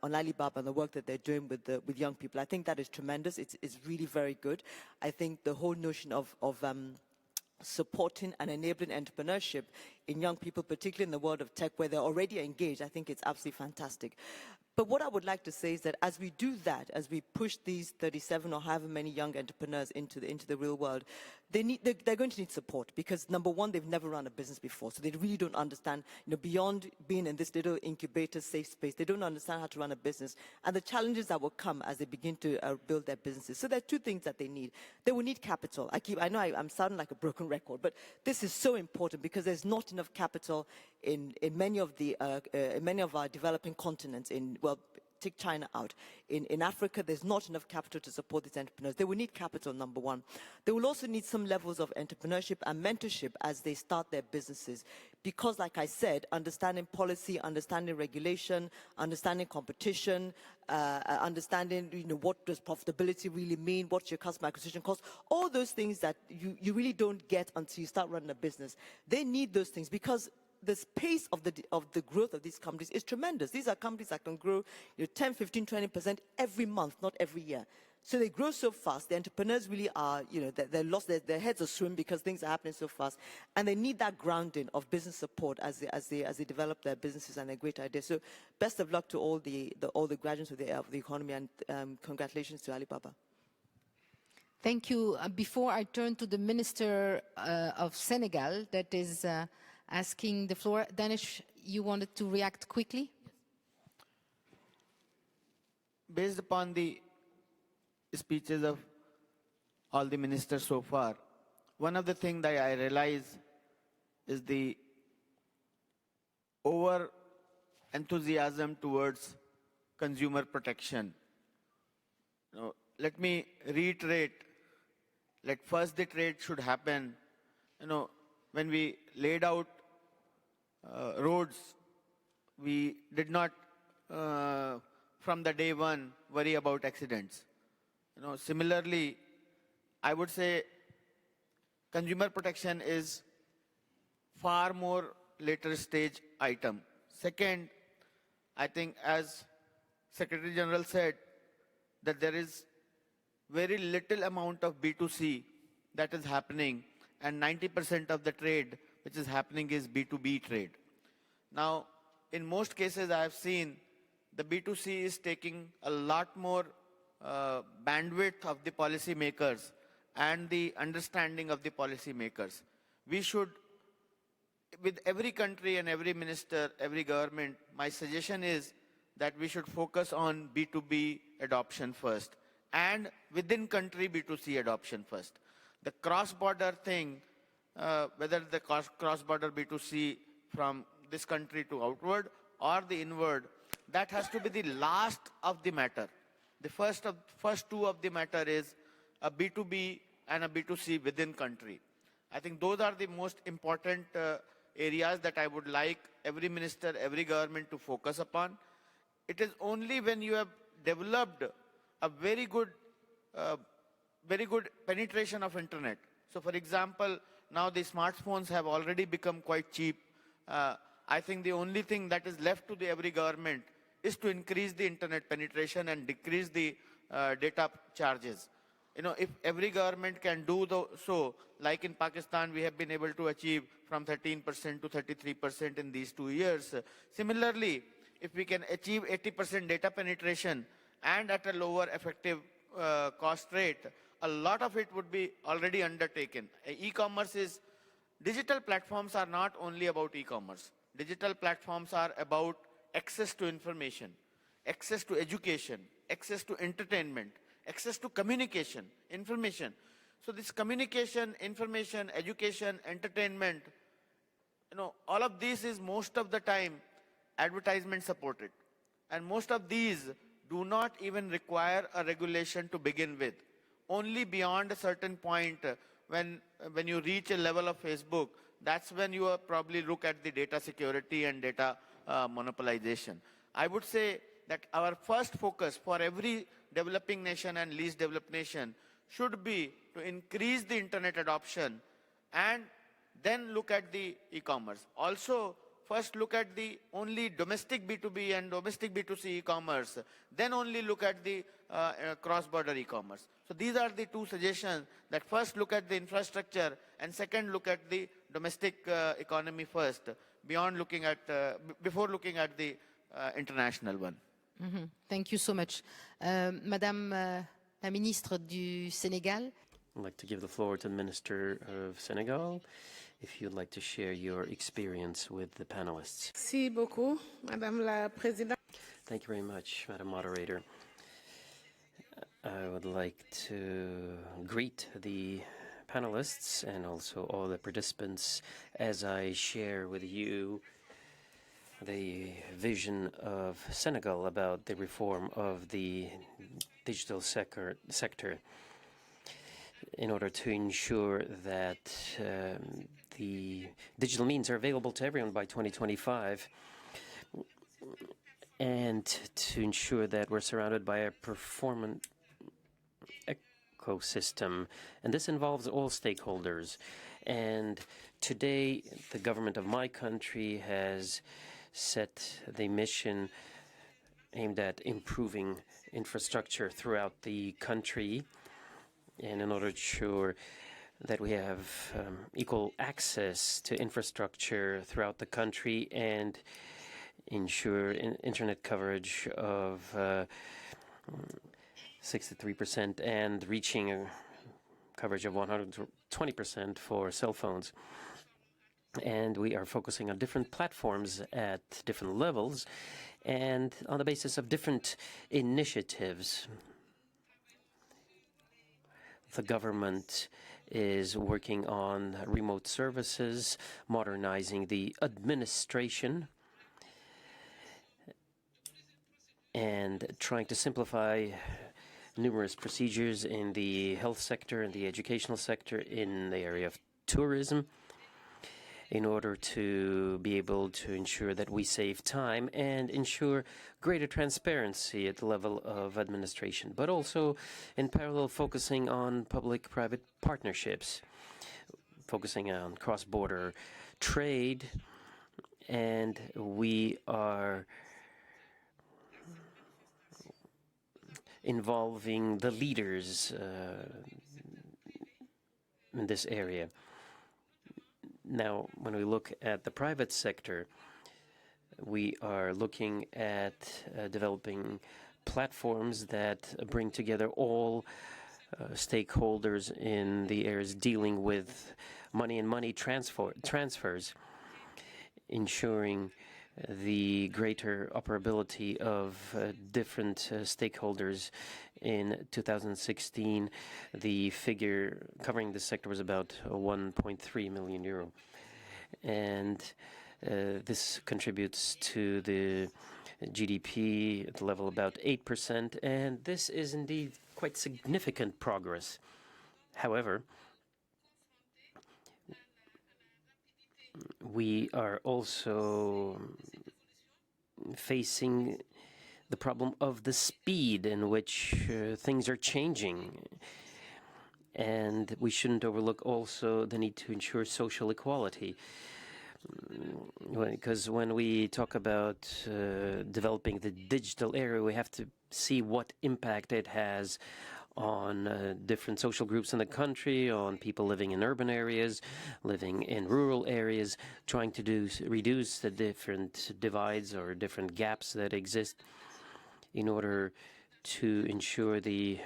Alibaba and the work that they're doing with young people. I think that is tremendous. It's really very good. I think the whole notion of supporting and enabling entrepreneurship in young people, particularly in the world of tech where they're already engaged, I think it's absolutely fantastic. But what I would like to say is that as we do that, as we push these 37 or however many young entrepreneurs into the real world, they're going to need support because, number one, they've never run a business before. So they really don't understand, beyond being in this little incubator safe space, they don't understand how to run a business and the challenges that will come as they begin to build their businesses. So there are two things that they need. They will need capital. I know I'm sounding like a broken record, but this is so important because there's not enough capital in many of our developing continents. Take China out. In Africa, there's not enough capital to support these entrepreneurs. They will need capital, number one. They will also need some levels of entrepreneurship and mentorship as they start their businesses. Because, like I said, understanding policy, understanding regulation, understanding competition, understanding, what does profitability really mean, what's your customer acquisition cost, all those things that you really don't get until you start running a business. They need those things because the pace of the growth of these companies is tremendous. These are companies that can grow 10, 15, 20% every month, not every year. So they grow so fast. The entrepreneurs really are, they're lost. Their heads are swimming because things are happening so fast, and they need that grounding of business support as they develop their businesses and their great ideas. So best of luck to all the graduates of the economy, and congratulations to Alibaba. Thank you. Before I turn to the Minister of Senegal, that is asking the floor, Danish, you wanted to react quickly? Based upon the speeches of all the ministers so far, one of the things that I realize is the over enthusiasm towards consumer protection. Let me reiterate, first the trade should happen. When we laid out roads, we did not, from the day one, worry about accidents. Similarly, I would say consumer protection is far more later stage item. Second, I think as Secretary General said, that there is very little amount of B2C that is happening, and 90% of the trade which is happening is B2B trade. Now, in most cases I have seen the B2C is taking a lot more bandwidth of the policymakers and the understanding of the policymakers. We should, with every country and every minister, every government, my suggestion is that we should focus on B2B adoption first and within country B2C adoption first. The cross-border thing, whether the cross-border B2C from this country to outward or the inward, that has to be the last of the matter. The first two of the matter is a B2B and a B2C within country. I think those are the most important areas that I would like every minister, every government to focus upon. It is only when you have developed a very good penetration of internet. So for example, now the smartphones have already become quite cheap. I think the only thing that is left to the every government is to increase the internet penetration and decrease the data charges. If every government can do so, like in Pakistan, we have been able to achieve from 13% to 33% in these 2 years. Similarly, if we can achieve 80% data penetration and at a lower effective cost rate, a lot of it would be already undertaken. Digital platforms are not only about e-commerce. Digital platforms are about access to information, access to education, access to entertainment, access to communication, information. So this communication, information, education, entertainment, all of this is most of the time advertisement supported. And most of these do not even require a regulation to begin with. Only beyond a certain point, when you reach a level of Facebook, that's when you probably look at the data security and data monopolization. I would say that our first focus for every developing nation and least developed nation should be to increase the internet adoption and then look at the e-commerce. Also, first look at the only domestic B2B and domestic B2C e-commerce, then only look at the cross-border e-commerce. So these are the two suggestions, that first look at the infrastructure and second look at the domestic economy first, before looking at the international one. Thank you so much. Madame la ministre du Sénégal. I'd like to give the floor to the Minister of Senegal, if you'd like to share your experience with the panelists. Merci beaucoup, Madame la Présidente. Thank you very much, Madam Moderator. I would like to greet the panelists and also all the participants as I share with you the vision of Senegal about the reform of the digital sector in order to ensure that the digital means are available to everyone by 2025, and to ensure that we're surrounded by a performant ecosystem. And this involves all stakeholders. And today, the government of my country has set the mission aimed at improving infrastructure throughout the country, and in order to ensure that we have equal access to infrastructure throughout the country and ensure internet coverage of 63% and reaching a coverage of 120% for cell phones. And we are focusing on different platforms at different levels and on the basis of different initiatives. The government is working on remote services, modernizing the administration, and trying to simplify numerous procedures in the health sector and the educational sector, in the area of tourism, in order to be able to ensure that we save time and ensure greater transparency at the level of administration, but also in parallel focusing on public-private partnerships, focusing on cross-border trade, and we are involving the leaders in this area. Now, when we look at the private sector, we are looking at developing platforms that bring together all stakeholders in the areas dealing with money and money transfers, ensuring the greater operability of different stakeholders. In 2016, the figure covering this sector was about 1.3 million euro. And this contributes to the GDP at the level about 8%, and this is indeed quite significant progress. However, we are also facing the problem of the speed in which things are changing. And we shouldn't overlook also the need to ensure social equality. Because when we talk about developing the digital area, we have to see what impact it has on different social groups in the country, on people living in urban areas, living in rural areas, trying to reduce the different divides or different gaps that exist in order to ensure the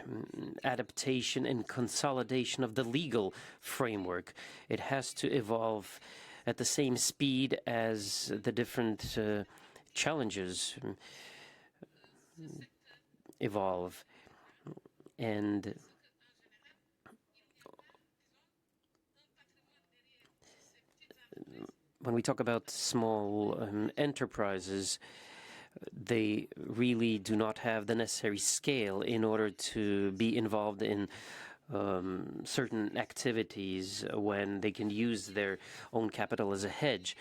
adaptation and consolidation of the legal framework. It has to evolve at the same speed as the different challenges evolve. And when we talk about small enterprises, they really do not have the necessary scale in order to be involved in certain activities when they can use their own capital as a hedge.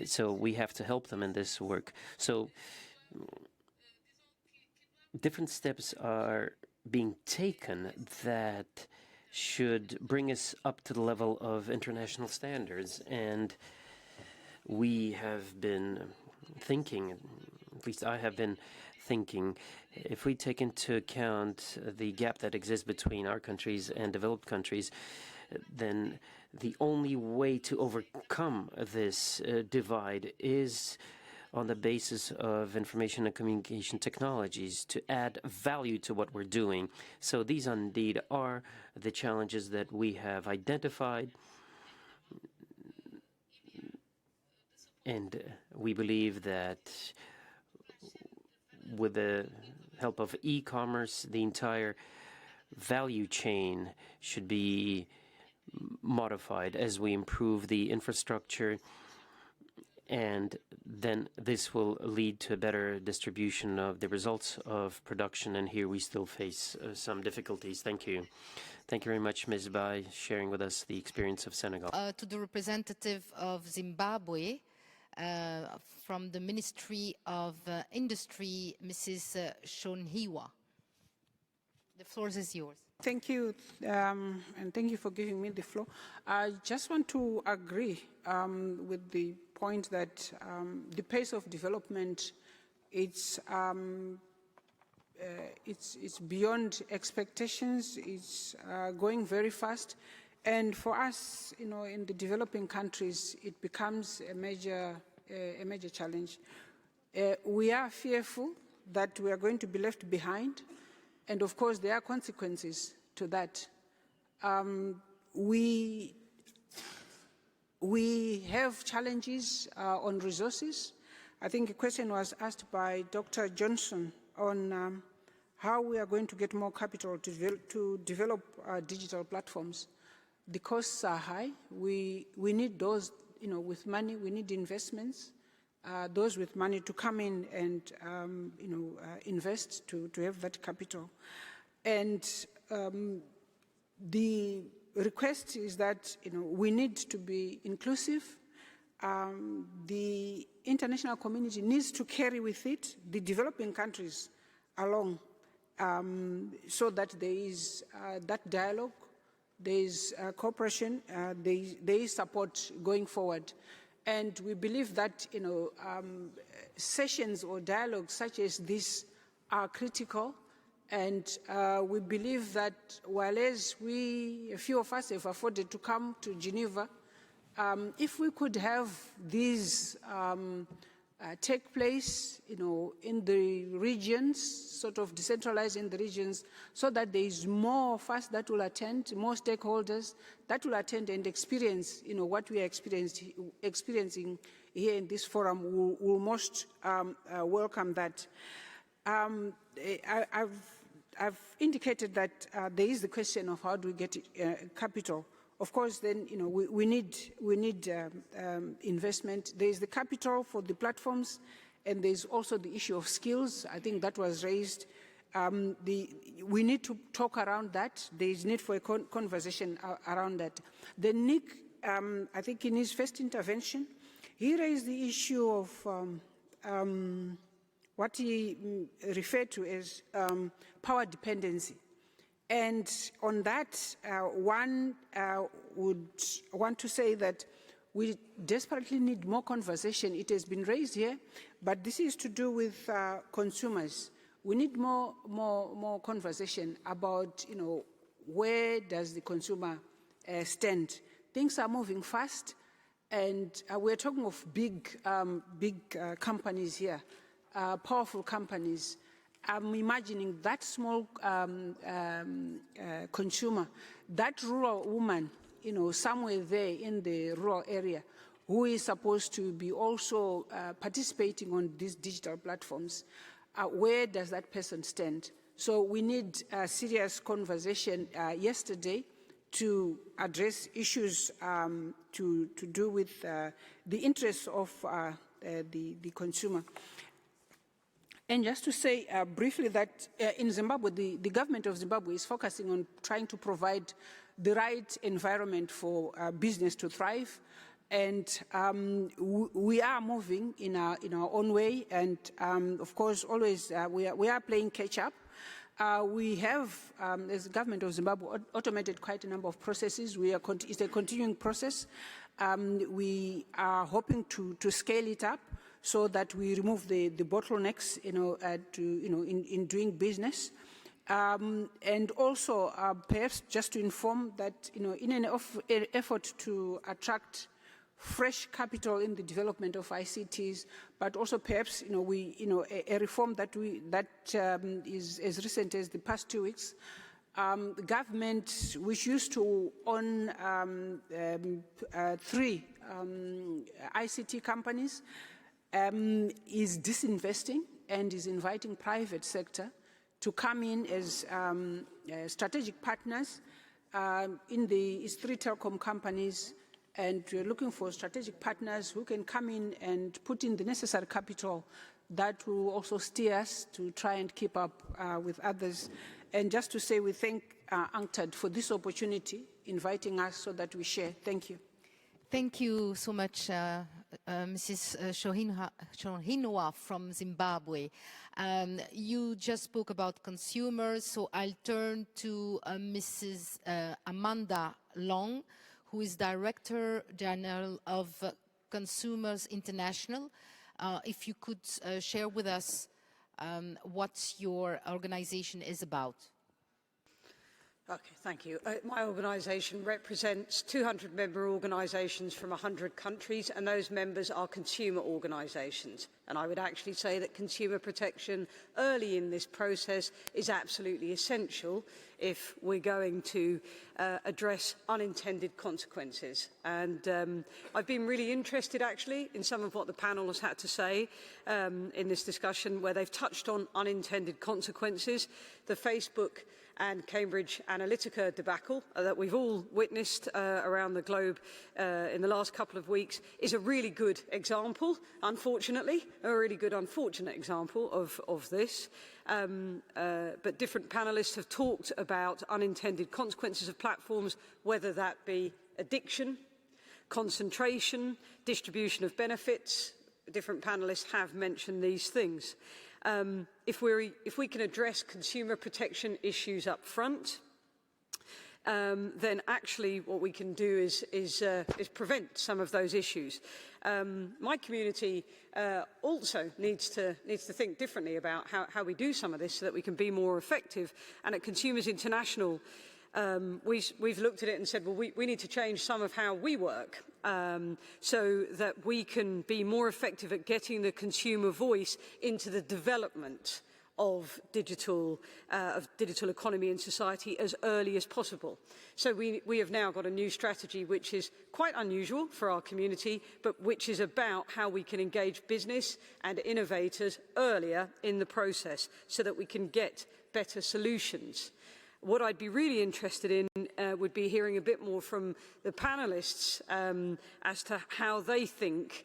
So we have to help them in this work. So different steps are being taken that should bring us up to the level of international standards. And we have been thinking, at least I have been thinking, if we take into account the gap that exists between our countries and developed countries, then the only way to overcome this divide is on the basis of information and communication technologies to add value to what we're doing. So these indeed are the challenges that we have identified. And we believe that with the help of e-commerce, the entire value chain should be modified as we improve the infrastructure, and then this will lead to a better distribution of the results of production. And here we still face some difficulties. Thank you. Thank you very much, Ms. Bai, sharing with us the experience of Senegal. To the representative of Zimbabwe, from the Ministry of Industry, Mrs. Shonhiwa. The floor is yours. Thank you, and thank you for giving me the floor. I just want to agree with the point that the pace of development, it's beyond expectations. It's going very fast, and for us, you know, in the developing countries, it becomes a major challenge. We are fearful that we are going to be left behind. And of course, there are consequences to that. We have challenges on resources. I think a question was asked by Dr. Johnson on how we are going to get more capital to develop digital platforms. The costs are high. We need those, you know, with money. We need investments. Those with money to come in and invest to have that capital. And the request is that we need to be inclusive. The international community needs to carry with it the developing countries along, so that there is that dialogue, there is cooperation, there is support going forward. And we believe that sessions or dialogues such as this are critical. And we believe that while as a few of us have afforded to come to Geneva, if we could have these take place, in the regions, sort of decentralized in the regions, so that there is more of us that will attend, more stakeholders that will attend and experience, what we are experiencing here in this forum. We'll most welcome that. I've indicated that there is the question of how do we get capital. Of course, then we need investment. There is the capital for the platforms, and there is also the issue of skills. I think that was raised. We need to talk around that. There is need for a conversation around that. Then Nick, I think in his first intervention, he raised the issue of what he referred to as power dependency. And on that, one would want to say that we desperately need more conversation. It has been raised here, but this is to do with consumers. We need more conversation about, where does the consumer stand? Things are moving fast, and we're talking of big companies here, powerful companies. I'm imagining that small consumer, that rural woman, somewhere there in the rural area, who is supposed to be also participating on these digital platforms. Where does that person stand? So we need a serious conversation yesterday to address issues to do with the interests of the consumer. And just to say briefly that in Zimbabwe, the government of Zimbabwe is focusing on trying to provide the right environment for business to thrive. And we are moving in our own way. And of course, always we are playing catch up. We have, as the government of Zimbabwe, automated quite a number of processes. It's a continuing process. We are hoping to scale it up so that we remove the bottlenecks, in doing business. And also, perhaps just to inform that, in an effort to attract fresh capital in the development of ICTs, but also perhaps, a reform that is as recent as the past 2 weeks. The government, which used to own 3 ICT companies, is disinvesting and is inviting private sector to come in as strategic partners in its 3 telecom companies. And we're looking for strategic partners who can come in and put in the necessary capital that will also steer us to try and keep up with others. And just to say, we thank UNCTAD for this opportunity, inviting us so that we share. Thank you. Thank you so much, Mrs. Shohinwa from Zimbabwe. You just spoke about consumers, so I'll turn to Mrs. Amanda Long, who is Director General of Consumers International. If you could share with us what your organization is about. Okay, thank you. My organisation represents 200 member organisations from 100 countries, and those members are consumer organisations. And I would actually say that consumer protection early in this process is absolutely essential if we're going to address unintended consequences. And I've been really interested, actually, in some of what the panel has had to say in this discussion, where they've touched on unintended consequences. The Facebook and Cambridge Analytica debacle that we've all witnessed around the globe in the last couple of weeks is a really good example, unfortunately, a really good unfortunate example of this. But different panellists have talked about unintended consequences of platforms, whether that be addiction, concentration, distribution of benefits. Different panellists have mentioned these things. If we can address consumer protection issues up front, then actually what we can do is prevent some of those issues. My community also needs to think differently about how we do some of this so that we can be more effective. And at Consumers International, we've looked at it and said, well, we need to change some of how we work so that we can be more effective at getting the consumer voice into the development of digital economy and society as early as possible. So we have now got a new strategy which is quite unusual for our community, but which is about how we can engage business and innovators earlier in the process so that we can get better solutions. What I'd be really interested in would be hearing a bit more from the panellists as to how they think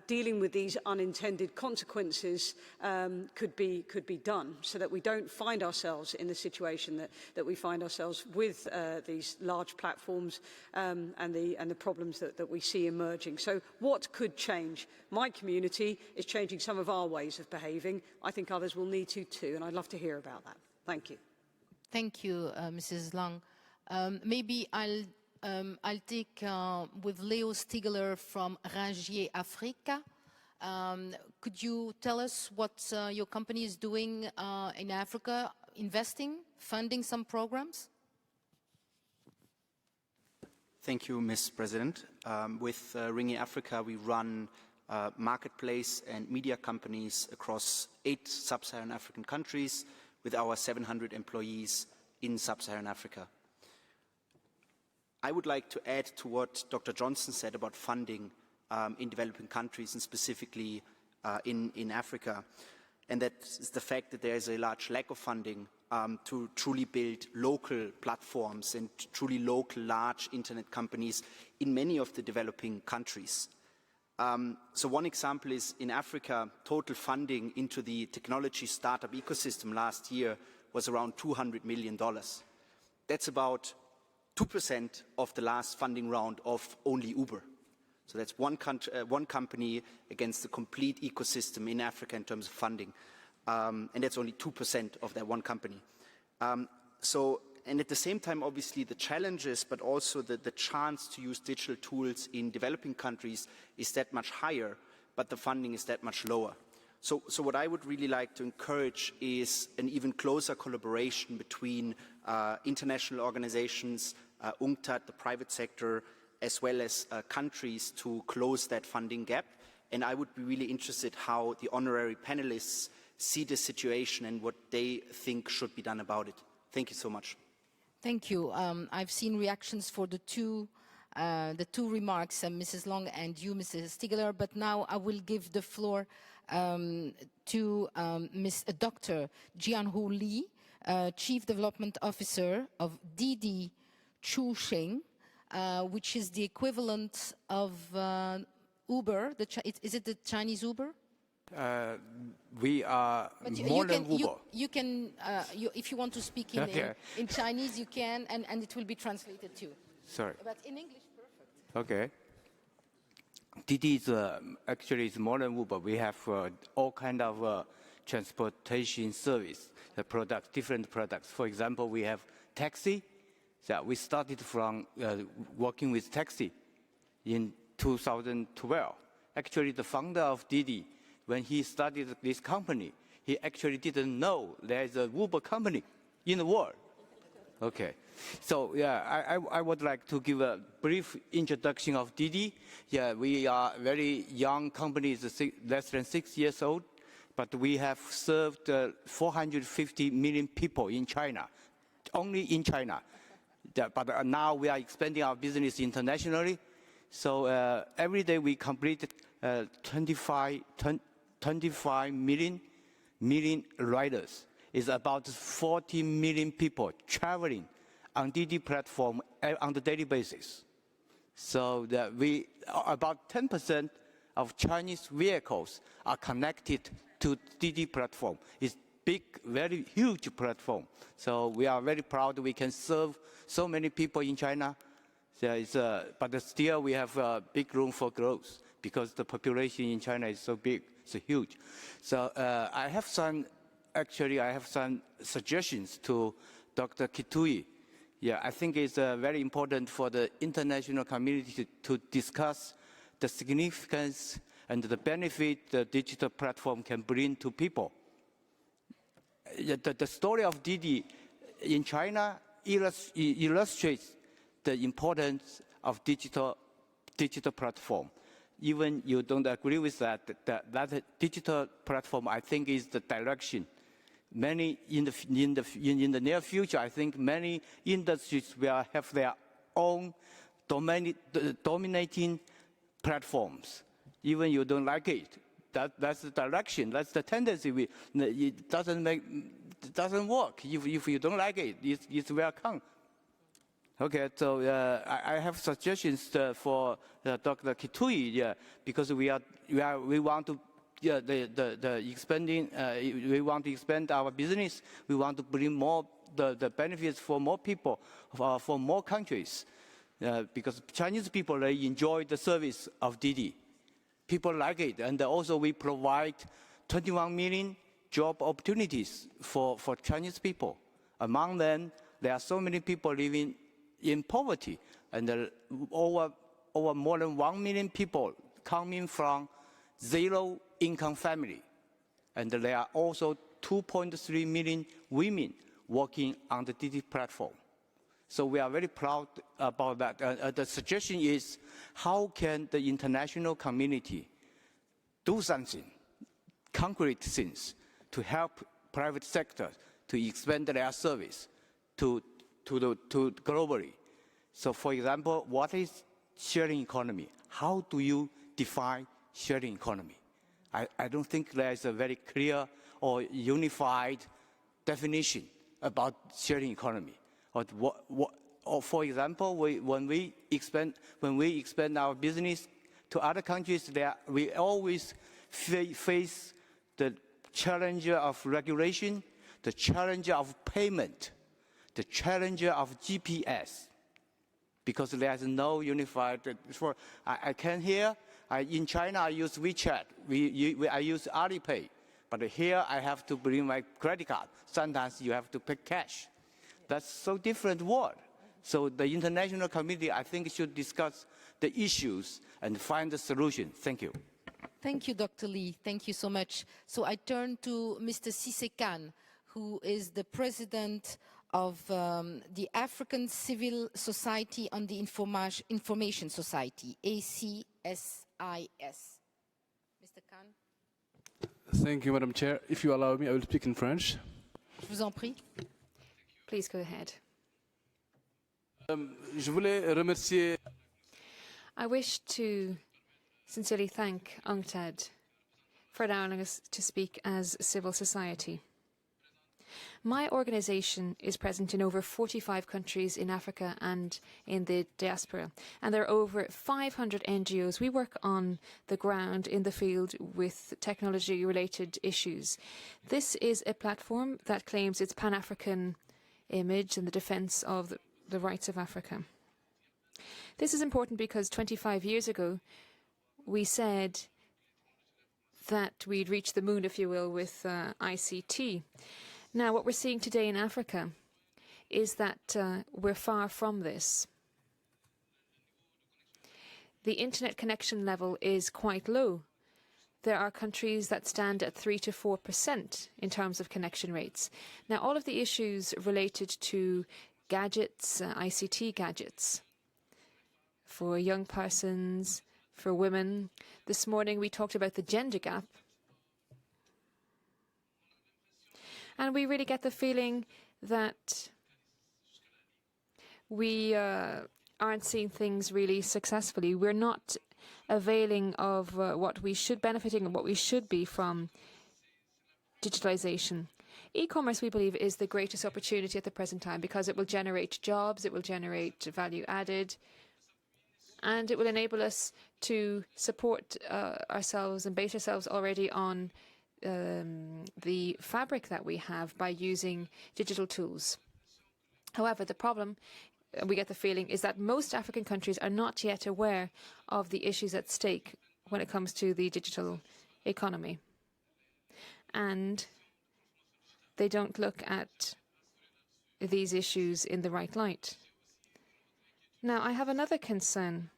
dealing with these unintended consequences could be done, so that we don't find ourselves in the situation that we find ourselves with these large platforms and the problems that we see emerging. So what could change? My community is changing some of our ways of behaving. I think others will need to too, and I'd love to hear about that. Thank you. Thank you, Mrs. Long. Maybe I'll take with Leo Stigler from Ringier Africa. Could you tell us what your company is doing in Africa, investing, funding some programs? Thank you, Ms. President. With Ringier Africa, we run marketplace and media companies across 8 sub-Saharan African countries, with our 700 employees in sub-Saharan Africa. I would like to add to what Dr. Johnson said about funding in developing countries and specifically in Africa, and that is the fact that there is a large lack of funding to truly build local platforms and truly local large internet companies in many of the developing countries. So one example is in Africa, total funding into the technology startup ecosystem last year was around $200 million. That's about 2% of the last funding round of only Uber. So that's one company against the complete ecosystem in Africa in terms of funding. And that's only 2% of that one company. And at the same time, obviously, the challenges, but also the chance to use digital tools in developing countries is that much higher, but the funding is that much lower. So what I would really like to encourage is an even closer collaboration between international organizations, UNCTAD, the private sector, as well as countries to close that funding gap. And I would be really interested how the honorary panelists see the situation and what they think should be done about it. Thank you so much. Thank you. I've seen reactions for the two remarks, Mrs. Long and you, Mrs. Stigler, but now I will give the floor to Dr. Jianhu Li, Chief Development Officer of Didi Chuxing, which is the equivalent of Uber. Is it the Chinese Uber? We are more than Uber. You can, if you want to speak in Chinese, you can, and it will be translated too. Sorry. But in English, perfect. Okay. Didi is actually is more than Uber. We have all kind of transportation service, different products. For example, we have taxi. So we started from working with taxi in 2012. Actually, the founder of Didi, when he started this company, he actually didn't know there's a Uber company in the world. Okay, so yeah, I would like to give a brief introduction of Didi. Yeah, we are a very young company, less than 6 years old, but we have served 450 million people in China, only in China. But now we are expanding our business internationally. So every day we complete 25 million riders. It's about 40 million people traveling on Didi platform on the daily basis. So that about 10% of Chinese vehicles are connected to Didi platform. It's big, very huge platform. So we are very proud we can serve so many people in China. So but still we have big room for growth because the population in China is so big, so huge. So I have some suggestions to Dr. Kitui. Yeah, I think it's very important for the international community to discuss the significance and the benefit the digital platform can bring to people. The story of Didi in China illustrates the importance of digital platform. Even you don't agree with that digital platform, I think, is the direction. Many in the near future, I think many industries will have their own dominating platforms. Even you don't like it, that's the direction, that's the tendency. It doesn't work. If you don't like it, it will come. Okay, so I have suggestions for Dr. Kitui, because we want to we want to expand our business. We want to bring more the benefits for more people, for more countries, because Chinese people, they enjoy the service of Didi. People like it, and also we provide 21 million job opportunities for Chinese people. Among them, there are so many people living in poverty, and over more than 1 million people coming from zero-income family. And there are also 2.3 million women working on the Didi platform. So we are very proud about that. The suggestion is, how can the international community do something, concrete things, to help private sector to expand their service to globally? So for example, what is sharing economy? How do you define sharing economy? I don't think there is a very clear or unified definition about sharing economy. Or for example, when we expand our business to other countries, we always face the challenge of regulation, the challenge of payment, the challenge of GPS, because there is no unified. I can hear in China I use WeChat, I use Alipay. But here I have to bring my credit card. Sometimes you have to pay cash. That's so different world. So the international community, I think, should discuss the issues and find the solution. Thank you. Thank you, Dr. Lee. Thank you so much. So I turn to Mr. Cissé Khan, who is the president of the African Civil Society on the Information Society, ACSIS. Mr. Khan. Thank you, Madam Chair. If you allow me, I will speak in French. Je vous en prie. Please go ahead. Je voulais remercier. I wish to sincerely thank UNCTAD for allowing us to speak as civil society. My organization is present in over 45 countries in Africa and in the diaspora, and there are over 500 NGOs. We work on the ground in the field with technology-related issues. This is a platform that claims its Pan-African image and the defense of the rights of Africa. This is important because 25 years ago, we said that we'd reach the moon, if you will, with ICT. Now, what we're seeing today in Africa is that we're far from this. The internet connection level is quite low. There are countries that stand at 3 to 4% in terms of connection rates. Now, all of the issues related to gadgets, ICT gadgets, for young persons, for women. This morning we talked about the gender gap. And we really get the feeling that we aren't seeing things really successfully. We're not availing of what we should, benefiting of what we should be from digitalization. E-commerce, we believe, is the greatest opportunity at the present time because it will generate jobs, it will generate value added, and it will enable us to support ourselves and base ourselves already on the fabric that we have by using digital tools. However, the problem, we get the feeling, is that most African countries are not yet aware of the issues at stake when it comes to the digital economy. And they don't look at these issues in the right light. Now, I have another concern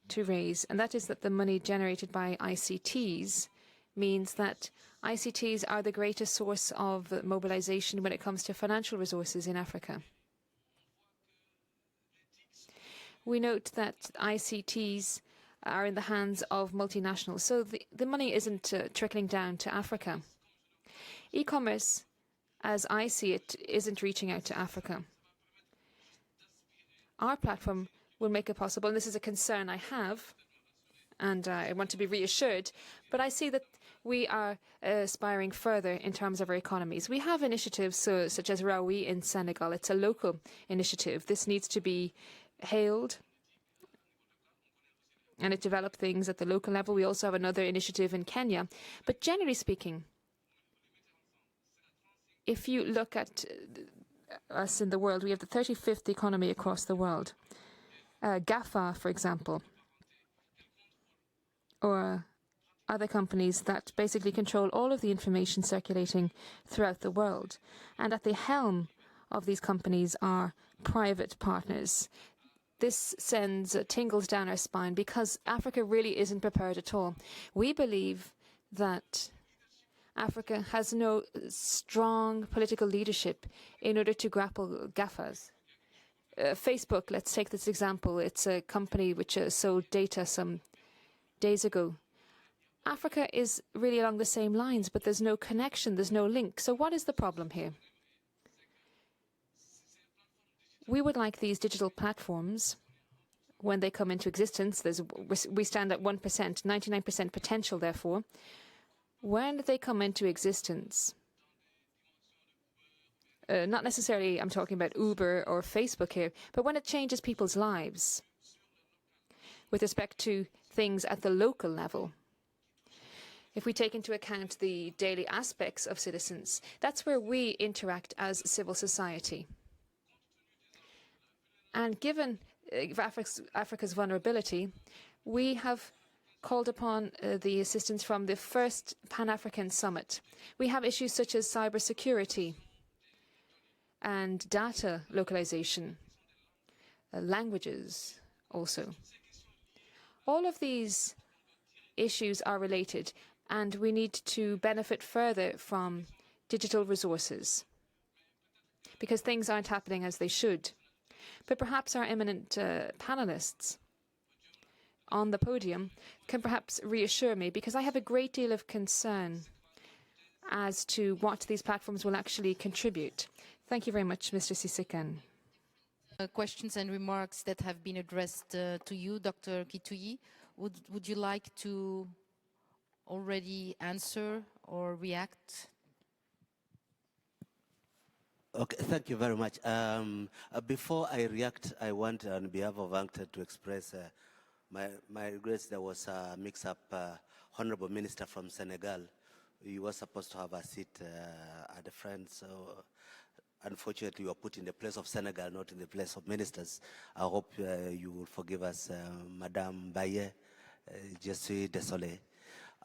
to raise, and that is that the money generated by ICTs means that ICTs are the greatest source of mobilization when it comes to financial resources in Africa. We note that ICTs are in the hands of multinationals, so the money isn't trickling down to Africa. E-commerce, as I see it, isn't reaching out to Africa. Our platform will make it possible, and this is a concern I have, and I want to be reassured, but I see that we are aspiring further in terms of our economies. We have initiatives such as Raoui in Senegal. It's a local initiative. This needs to be hailed, and it developed things at the local level. We also have another initiative in Kenya. But generally speaking, if you look at us in the world, we have the 35th economy across the world. GAFA, for example, or other companies that basically control all of the information circulating throughout the world. And at the helm of these companies are private partners. This sends tingles down our spine because Africa really isn't prepared at all. We believe that Africa has no strong political leadership in order to grapple GAFAs. Facebook, let's take this example. It's a company which sold data some days ago. Africa is really along the same lines, but there's no connection, there's no link. So what is the problem here? We would like these digital platforms, when they come into existence, we stand at 1%, 99% potential, therefore. When they come into existence, not necessarily I'm talking about Uber or Facebook here, but when it changes people's lives with respect to things at the local level, if we take into account the daily aspects of citizens, that's where we interact as civil society. And given Africa's vulnerability, we have called upon the assistance from the first Pan-African Summit. We have issues such as cybersecurity and data localization, languages also. All of these issues are related, and we need to benefit further from digital resources because things aren't happening as they should. But perhaps our eminent panelists on the podium can perhaps reassure me, because I have a great deal of concern as to what these platforms will actually contribute. Thank you very much, Mr. Sisikan. Questions and remarks that have been addressed to you, Dr. Kituyi. Would you like to already answer or react? Okay, thank you very much. Before I react, I want, on behalf of UNCTAD, to express my regrets. There was a mix-up. Honorable Minister from Senegal, you were supposed to have a seat at the front, so unfortunately you were put in the place of Senegal, not in the place of ministers. I hope you will forgive us, Madame Baye. Je suis désolé.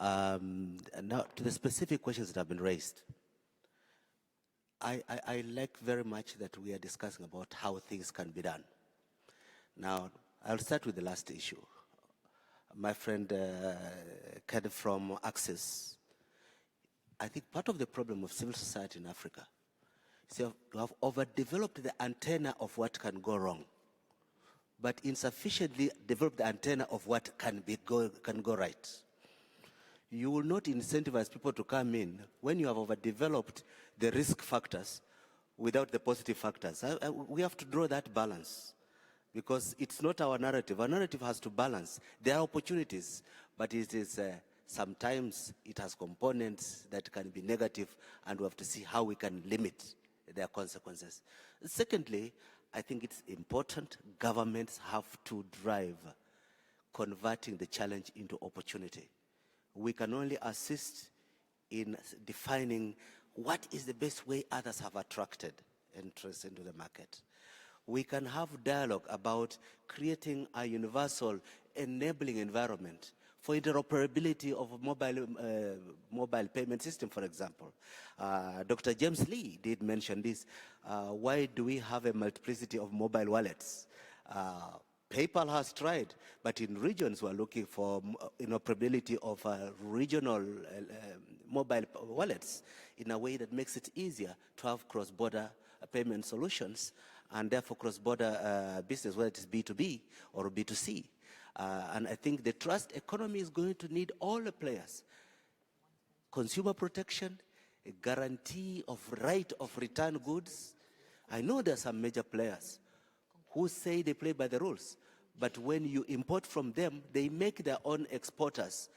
Now, to the specific questions that have been raised, I like very much that we are discussing about how things can be done. Now, I'll start with the last issue. My friend Ken from Access, I think part of the problem of civil society in Africa is you have overdeveloped the antenna of what can go wrong, but insufficiently developed the antenna of what can go right. You will not incentivize people to come in when you have overdeveloped the risk factors without the positive factors. We have to draw that balance, because it's not our narrative. Our narrative has to balance. There are opportunities, but it is sometimes it has components that can be negative, and we have to see how we can limit their consequences. Secondly, I think it's important governments have to drive converting the challenge into opportunity. We can only assist in defining what is the best way others have attracted interest into the market. We can have dialogue about creating a universal enabling environment for interoperability of a mobile payment system, for example. Dr. James Lee did mention this. Why do we have a multiplicity of mobile wallets? PayPal has tried, but in regions we're looking for interoperability of regional mobile wallets in a way that makes it easier to have cross-border payment solutions, and therefore cross-border business, whether it is B2B or B2C. And I think the trust economy is going to need all the players. Consumer protection, a guarantee of right of return goods. I know there are some major players who say they play by the rules, but when you import from them, they make their own exporters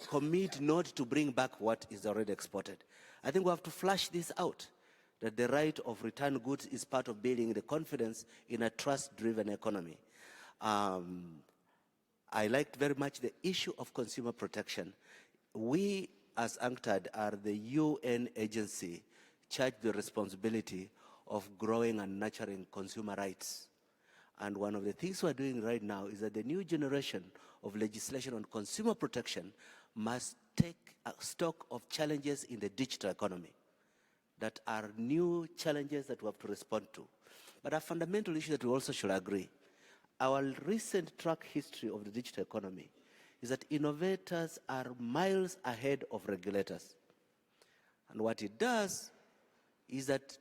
commit not to bring back what is already exported. I think we have to flush this out, that the right of return goods is part of building the confidence in a trust-driven economy. I liked very much the issue of consumer protection. We, as UNCTAD, are the UN agency charged with the responsibility of growing and nurturing consumer rights. And one of the things we're doing right now is that the new generation of legislation on consumer protection must take stock of challenges in the digital economy that are new challenges that we have to respond to. But a fundamental issue that we also should agree, our recent track history of the digital economy is that innovators are miles ahead of regulators. And what it does is that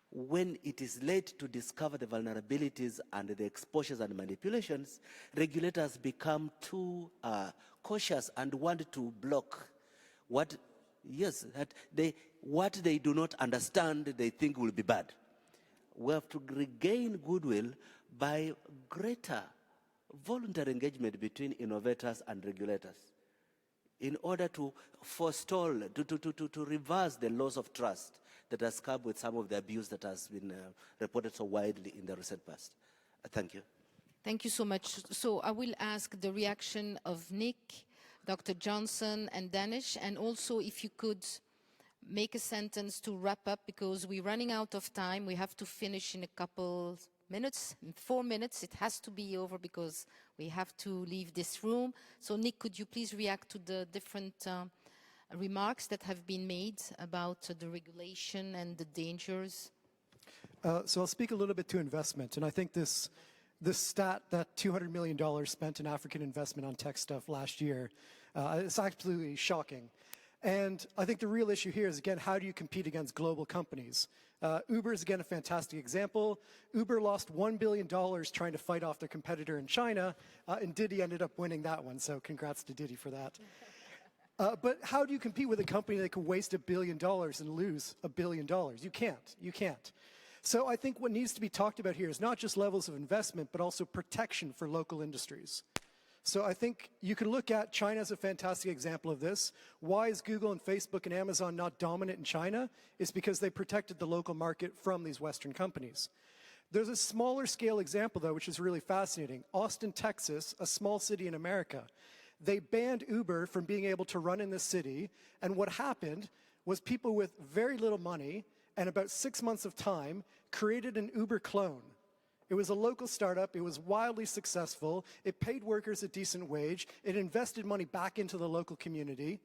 when it is late to discover the vulnerabilities and the exposures and manipulations, regulators become too cautious and want to block what they do not understand, they think will be bad. We have to regain goodwill by greater voluntary engagement between innovators and regulators in order to forestall, to reverse the loss of trust that has come with some of the abuse that has been reported so widely in the recent past. Thank you. Thank you so much. So I will ask the reaction of Nick, Dr. Johnson, and Danish, and also if you could make a sentence to wrap up, because we're running out of time. We have to finish in a couple minutes. In 4 minutes, it has to be over because we have to leave this room. So Nick, could you please react to the different remarks that have been made about the regulation and the dangers? So I'll speak a little bit to investment, and I think this stat that $200 million spent in African investment on tech stuff last year, it's absolutely shocking. And I think the real issue here is, again, how do you compete against global companies? Uber is, again, a fantastic example. Uber lost $1 billion trying to fight off their competitor in China, and Didi ended up winning that one, so congrats to Didi for that. But how do you compete with a company that can waste $1 billion and lose $1 billion? You can't. You can't. So I think what needs to be talked about here is not just levels of investment, but also protection for local industries. So I think you can look at China as a fantastic example of this. Why is Google and Facebook and Amazon not dominant in China? It's because they protected the local market from these Western companies. There's a smaller scale example, though, which is really fascinating. Austin, Texas, a small city in America. They banned Uber from being able to run in this city, and what happened was people with very little money and about 6 months of time created an Uber clone. It was a local startup. It was wildly successful. It paid workers a decent wage. It invested money back into the local community.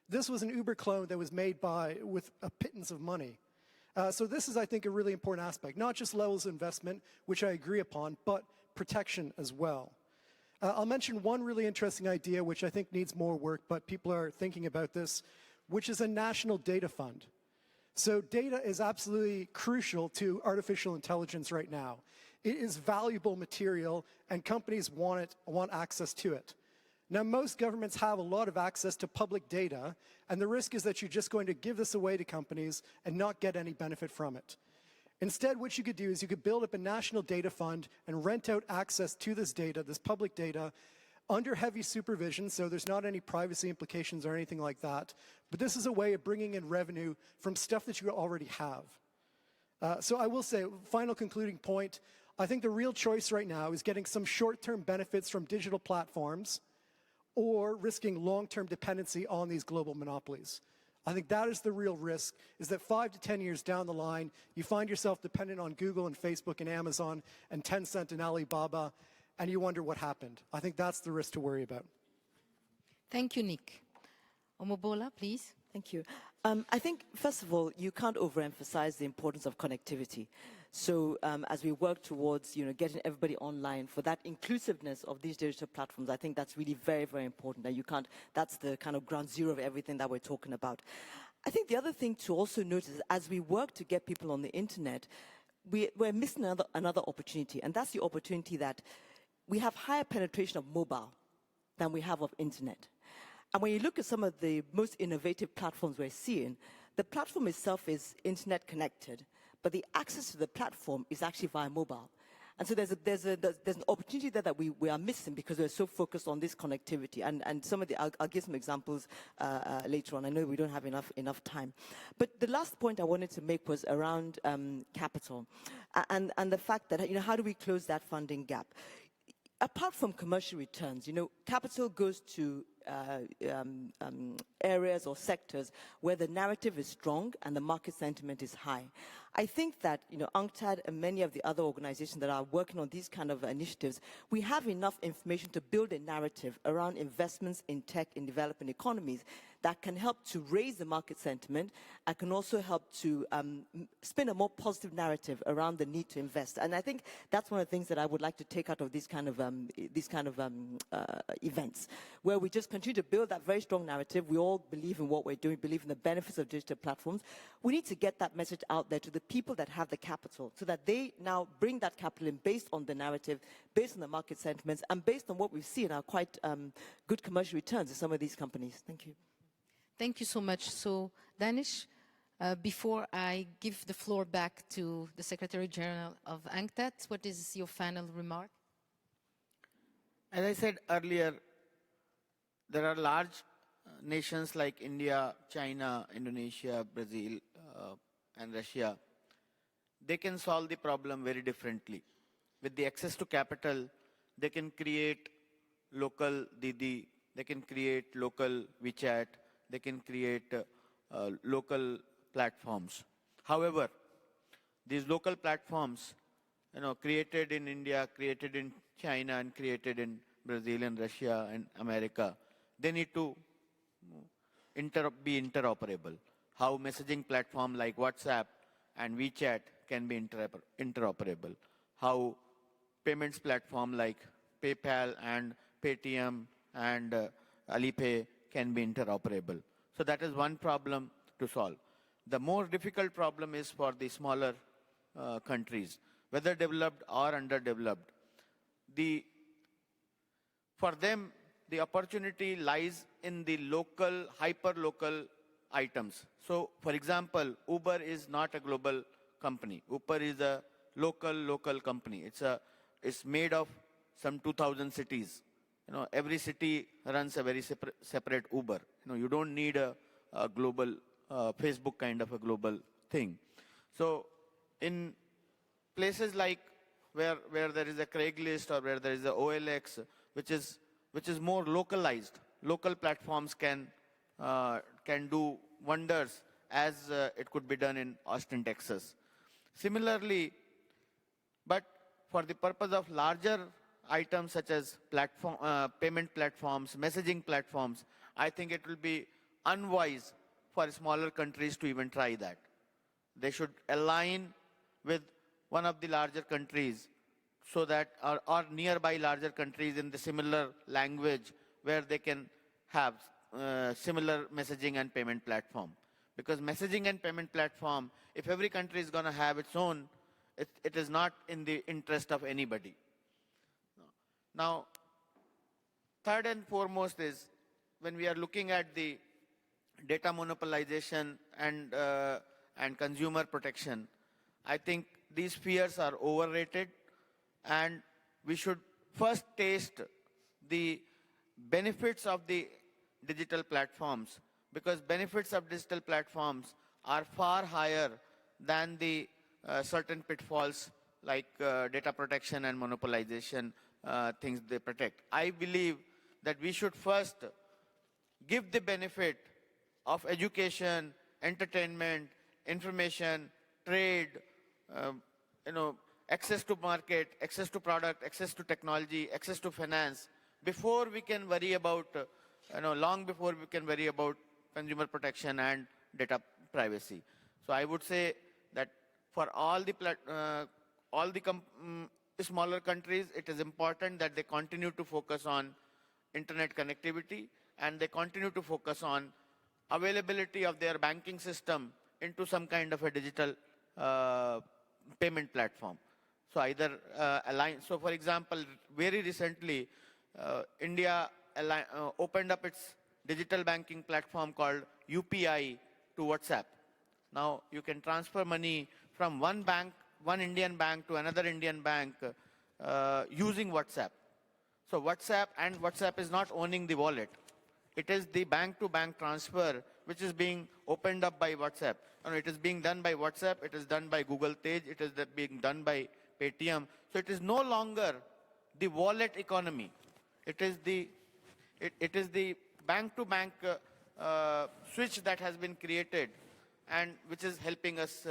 This was an Uber clone that was made with a pittance of money. So this is, I think, a really important aspect, not just levels of investment, which I agree upon, but protection as well. I'll mention one really interesting idea, which I think needs more work, but people are thinking about this, which is a national data fund. So data is absolutely crucial to artificial intelligence right now. It is valuable material, and companies want access to it. Now, most governments have a lot of access to public data, and the risk is that you're just going to give this away to companies and not get any benefit from it. Instead, what you could do is you could build up a national data fund and rent out access to this data, this public data, under heavy supervision, so there's not any privacy implications or anything like that. But this is a way of bringing in revenue from stuff that you already have. So I will say, final concluding point, I think the real choice right now is getting some short-term benefits from digital platforms or risking long-term dependency on these global monopolies. I think that is the real risk, is that 5 to 10 years down the line, you find yourself dependent on Google and Facebook and Amazon and Tencent and Alibaba, and you wonder what happened. I think that's the risk to worry about. Thank you, Nick. Omobola, please. Thank you. I think, first of all, you can't overemphasize the importance of connectivity. So as we work towards, getting everybody online for that inclusiveness of these digital platforms, I think that's really very, very important. That that's the kind of ground zero of everything that we're talking about. I think the other thing to also notice is as we work to get people on the internet, we're missing another opportunity, and that's the opportunity that we have higher penetration of mobile than we have of internet. And when you look at some of the most innovative platforms we're seeing, the platform itself is internet connected, but the access to the platform is actually via mobile. And so there's an opportunity there that we are missing because we're so focused on this connectivity. And some of I'll give some examples later on. I know we don't have enough time. But the last point I wanted to make was around capital and the fact that, how do we close that funding gap? Apart from commercial returns, capital goes to areas or sectors where the narrative is strong and the market sentiment is high. I think that, UNCTAD and many of the other organizations that are working on these kind of initiatives, we have enough information to build a narrative around investments in tech in developing economies that can help to raise the market sentiment and can also help to spin a more positive narrative around the need to invest. And I think that's one of the things that I would like to take out of these kind of events, where we just continue to build that very strong narrative. We all believe in what we're doing, believe in the benefits of digital platforms. We need to get that message out there to the people that have the capital so that they now bring that capital in based on the narrative, based on the market sentiments, and based on what we've seen are quite good commercial returns in some of these companies. Thank you. Thank you so much. So, Danish, before I give the floor back to the Secretary General of UNCTAD, what is your final remark? As I said earlier, there are large nations like India, China, Indonesia, Brazil, and Russia. They can solve the problem very differently. With the access to capital, they can create local Didi, they can create local WeChat, they can create local platforms. However, these local platforms created in India, created in China, and created in Brazil and Russia and America, they need to be interoperable. How messaging platform like WhatsApp and WeChat can be interoperable. How payments platform like PayPal and Paytm and Alipay can be interoperable. So that is one problem to solve. The more difficult problem is for the smaller countries, whether developed or underdeveloped. For them, the opportunity lies in the local, hyper-local items. So, for example, Uber is not a global company. Uber is a local company. It's made of some 2,000 cities. Every city runs a very separate Uber. You don't need a global Facebook kind of a global thing. So, in places like where there is a Craigslist or where there is a OLX, which is more localized, local platforms can do wonders as it could be done in Austin, Texas. Similarly, but for the purpose of larger items such as payment platforms, messaging platforms, I think it will be unwise for smaller countries to even try that. They should align with one of the larger countries so that, or nearby larger countries in the similar language where they can have similar messaging and payment platform. Because messaging and payment platform, if every country is going to have its own, it is not in the interest of anybody. Now, third and foremost is when we are looking at the data monopolization and consumer protection, I think these fears are overrated, and we should first taste the benefits of the digital platforms, because benefits of digital platforms are far higher than the certain pitfalls like data protection and monopolization things they protect. I believe that we should first give the benefit of education, entertainment, information, trade, access to market, access to product, access to technology, access to finance, before we can worry about, long before we can worry about consumer protection and data privacy. So I would say that for all the smaller countries, it is important that they continue to focus on internet connectivity, and they continue to focus on availability of their banking system into some kind of a digital payment platform. So either align. So for example, very recently, India opened up its digital banking platform called UPI to WhatsApp. Now you can transfer money from one bank, one Indian bank to another Indian bank using WhatsApp. So WhatsApp is not owning the wallet. It is the bank-to-bank transfer which is being opened up by WhatsApp. It is being done by WhatsApp, it is done by Google Pay, it is being done by Paytm. So it is no longer the wallet economy. It is the bank-to-bank switch that has been created, and which is helping us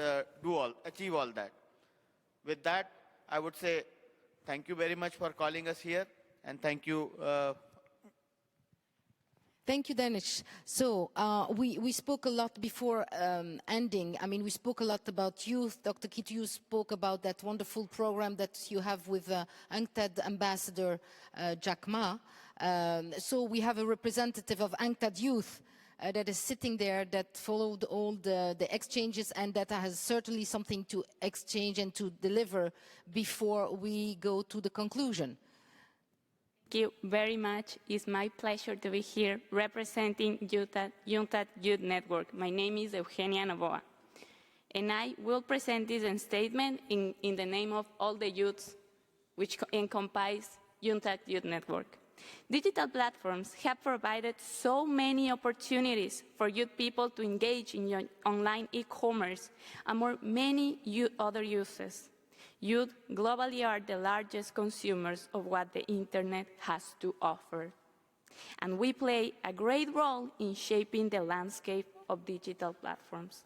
achieve all that. With that, I would say thank you very much for calling us here, and thank you. Thank you, Danish. So we spoke a lot before ending. I mean, we spoke a lot about youth. Dr. Kit, you spoke about that wonderful program that you have with UNCTAD Ambassador Jack Ma. So we have a representative of UNCTAD Youth that is sitting there, that followed all the exchanges, and that has certainly something to exchange and to deliver before we go to the conclusion. Thank you very much. It's my pleasure to be here representing UNCTAD Youth Network. My name is Eugenia Novoa, and I will present this statement in the name of all the youths which encompass UNCTAD Youth Network. Digital platforms have provided so many opportunities for youth people to engage in online e-commerce and many other uses. Youth globally are the largest consumers of what the internet has to offer. And we play a great role in shaping the landscape of digital platforms.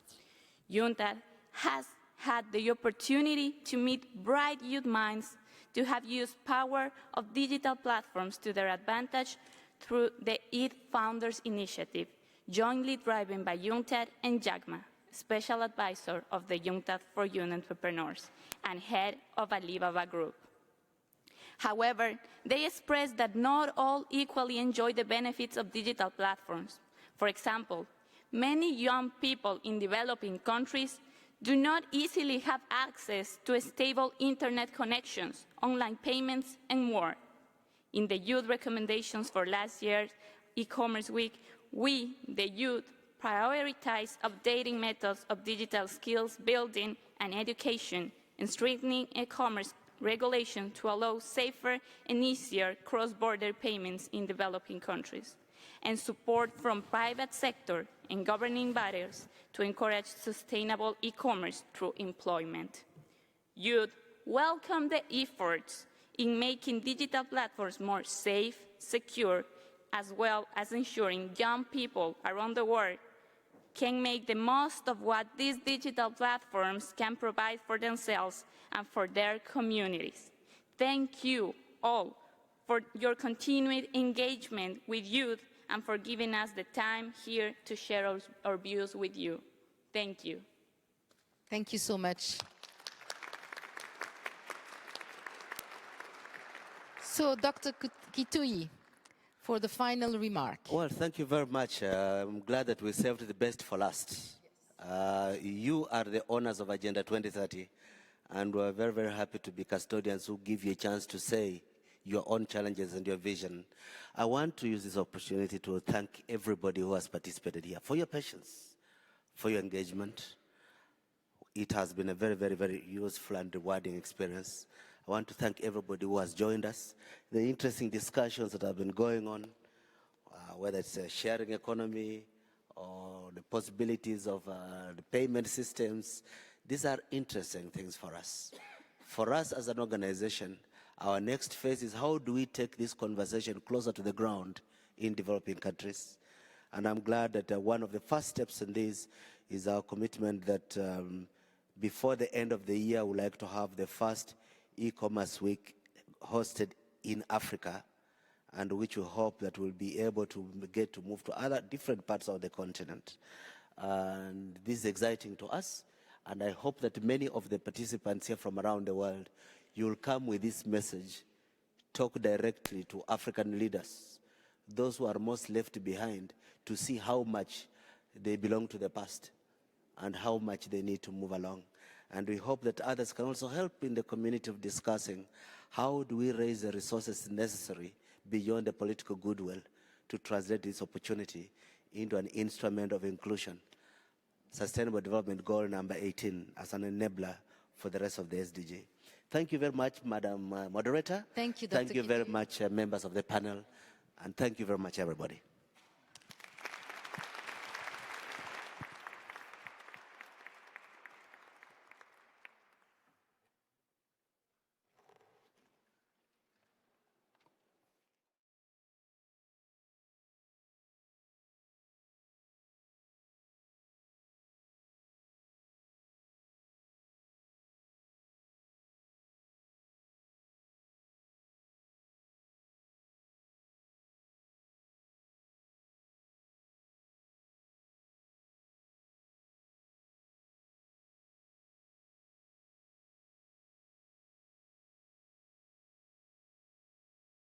UNCTAD has had the opportunity to meet bright youth minds to have used power of digital platforms to their advantage through the ETH Founders Initiative, jointly driven by UNTAD and JAGMA, special advisor of the UNTAD for Young Entrepreneurs and head of Alibaba Group. However, they expressed that not all equally enjoy the benefits of digital platforms. For example, many young people in developing countries do not easily have access to stable internet connections, online payments, and more. In the youth recommendations for last year's e-commerce week, we, the youth, prioritize updating methods of digital skills building and education and strengthening e-commerce regulation to allow safer and easier cross-border payments in developing countries, and support from private sector and governing bodies to encourage sustainable e-commerce through employment. Youth welcome the efforts in making digital platforms more safe, secure, as well as ensuring young people around the world can make the most of what these digital platforms can provide for themselves and for their communities. Thank you all for your continued engagement with youth and for giving us the time here to share our views with you. Thank you. Thank you so much. So, Dr. Kitui, for the final remark. Well, thank you very much. I'm glad that we saved the best for last. You are the owners of Agenda 2030, and we're very, very happy to be custodians who give you a chance to say your own challenges and your vision. I want to use this opportunity to thank everybody who has participated here for your patience, for your engagement. It has been a very, very, very useful and rewarding experience. I want to thank everybody who has joined us. The interesting discussions that have been going on, whether it's a sharing economy or the possibilities of the payment systems, these are interesting things for us. For us as an organization, our next phase is how do we take this conversation closer to the ground in developing countries? And I'm glad that one of the first steps in this is our commitment that before the end of the year, we'd like to have the first e-commerce week hosted in Africa, and which we hope that we'll be able to get to move to other different parts of the continent. And this is exciting to us, and I hope that many of the participants here from around the world, you'll come with this message, talk directly to African leaders, those who are most left behind, to see how much they belong to the past and how much they need to move along. And we hope that others can also help in the community of discussing how do we raise the resources necessary beyond the political goodwill to translate this opportunity into an instrument of inclusion. Sustainable Development Goal number 18 as an enabler for the rest of the SDG. Thank you very much, Madam Moderator. Thank you, Dr. Thank you very much, members of the panel. And thank you very much, everybody.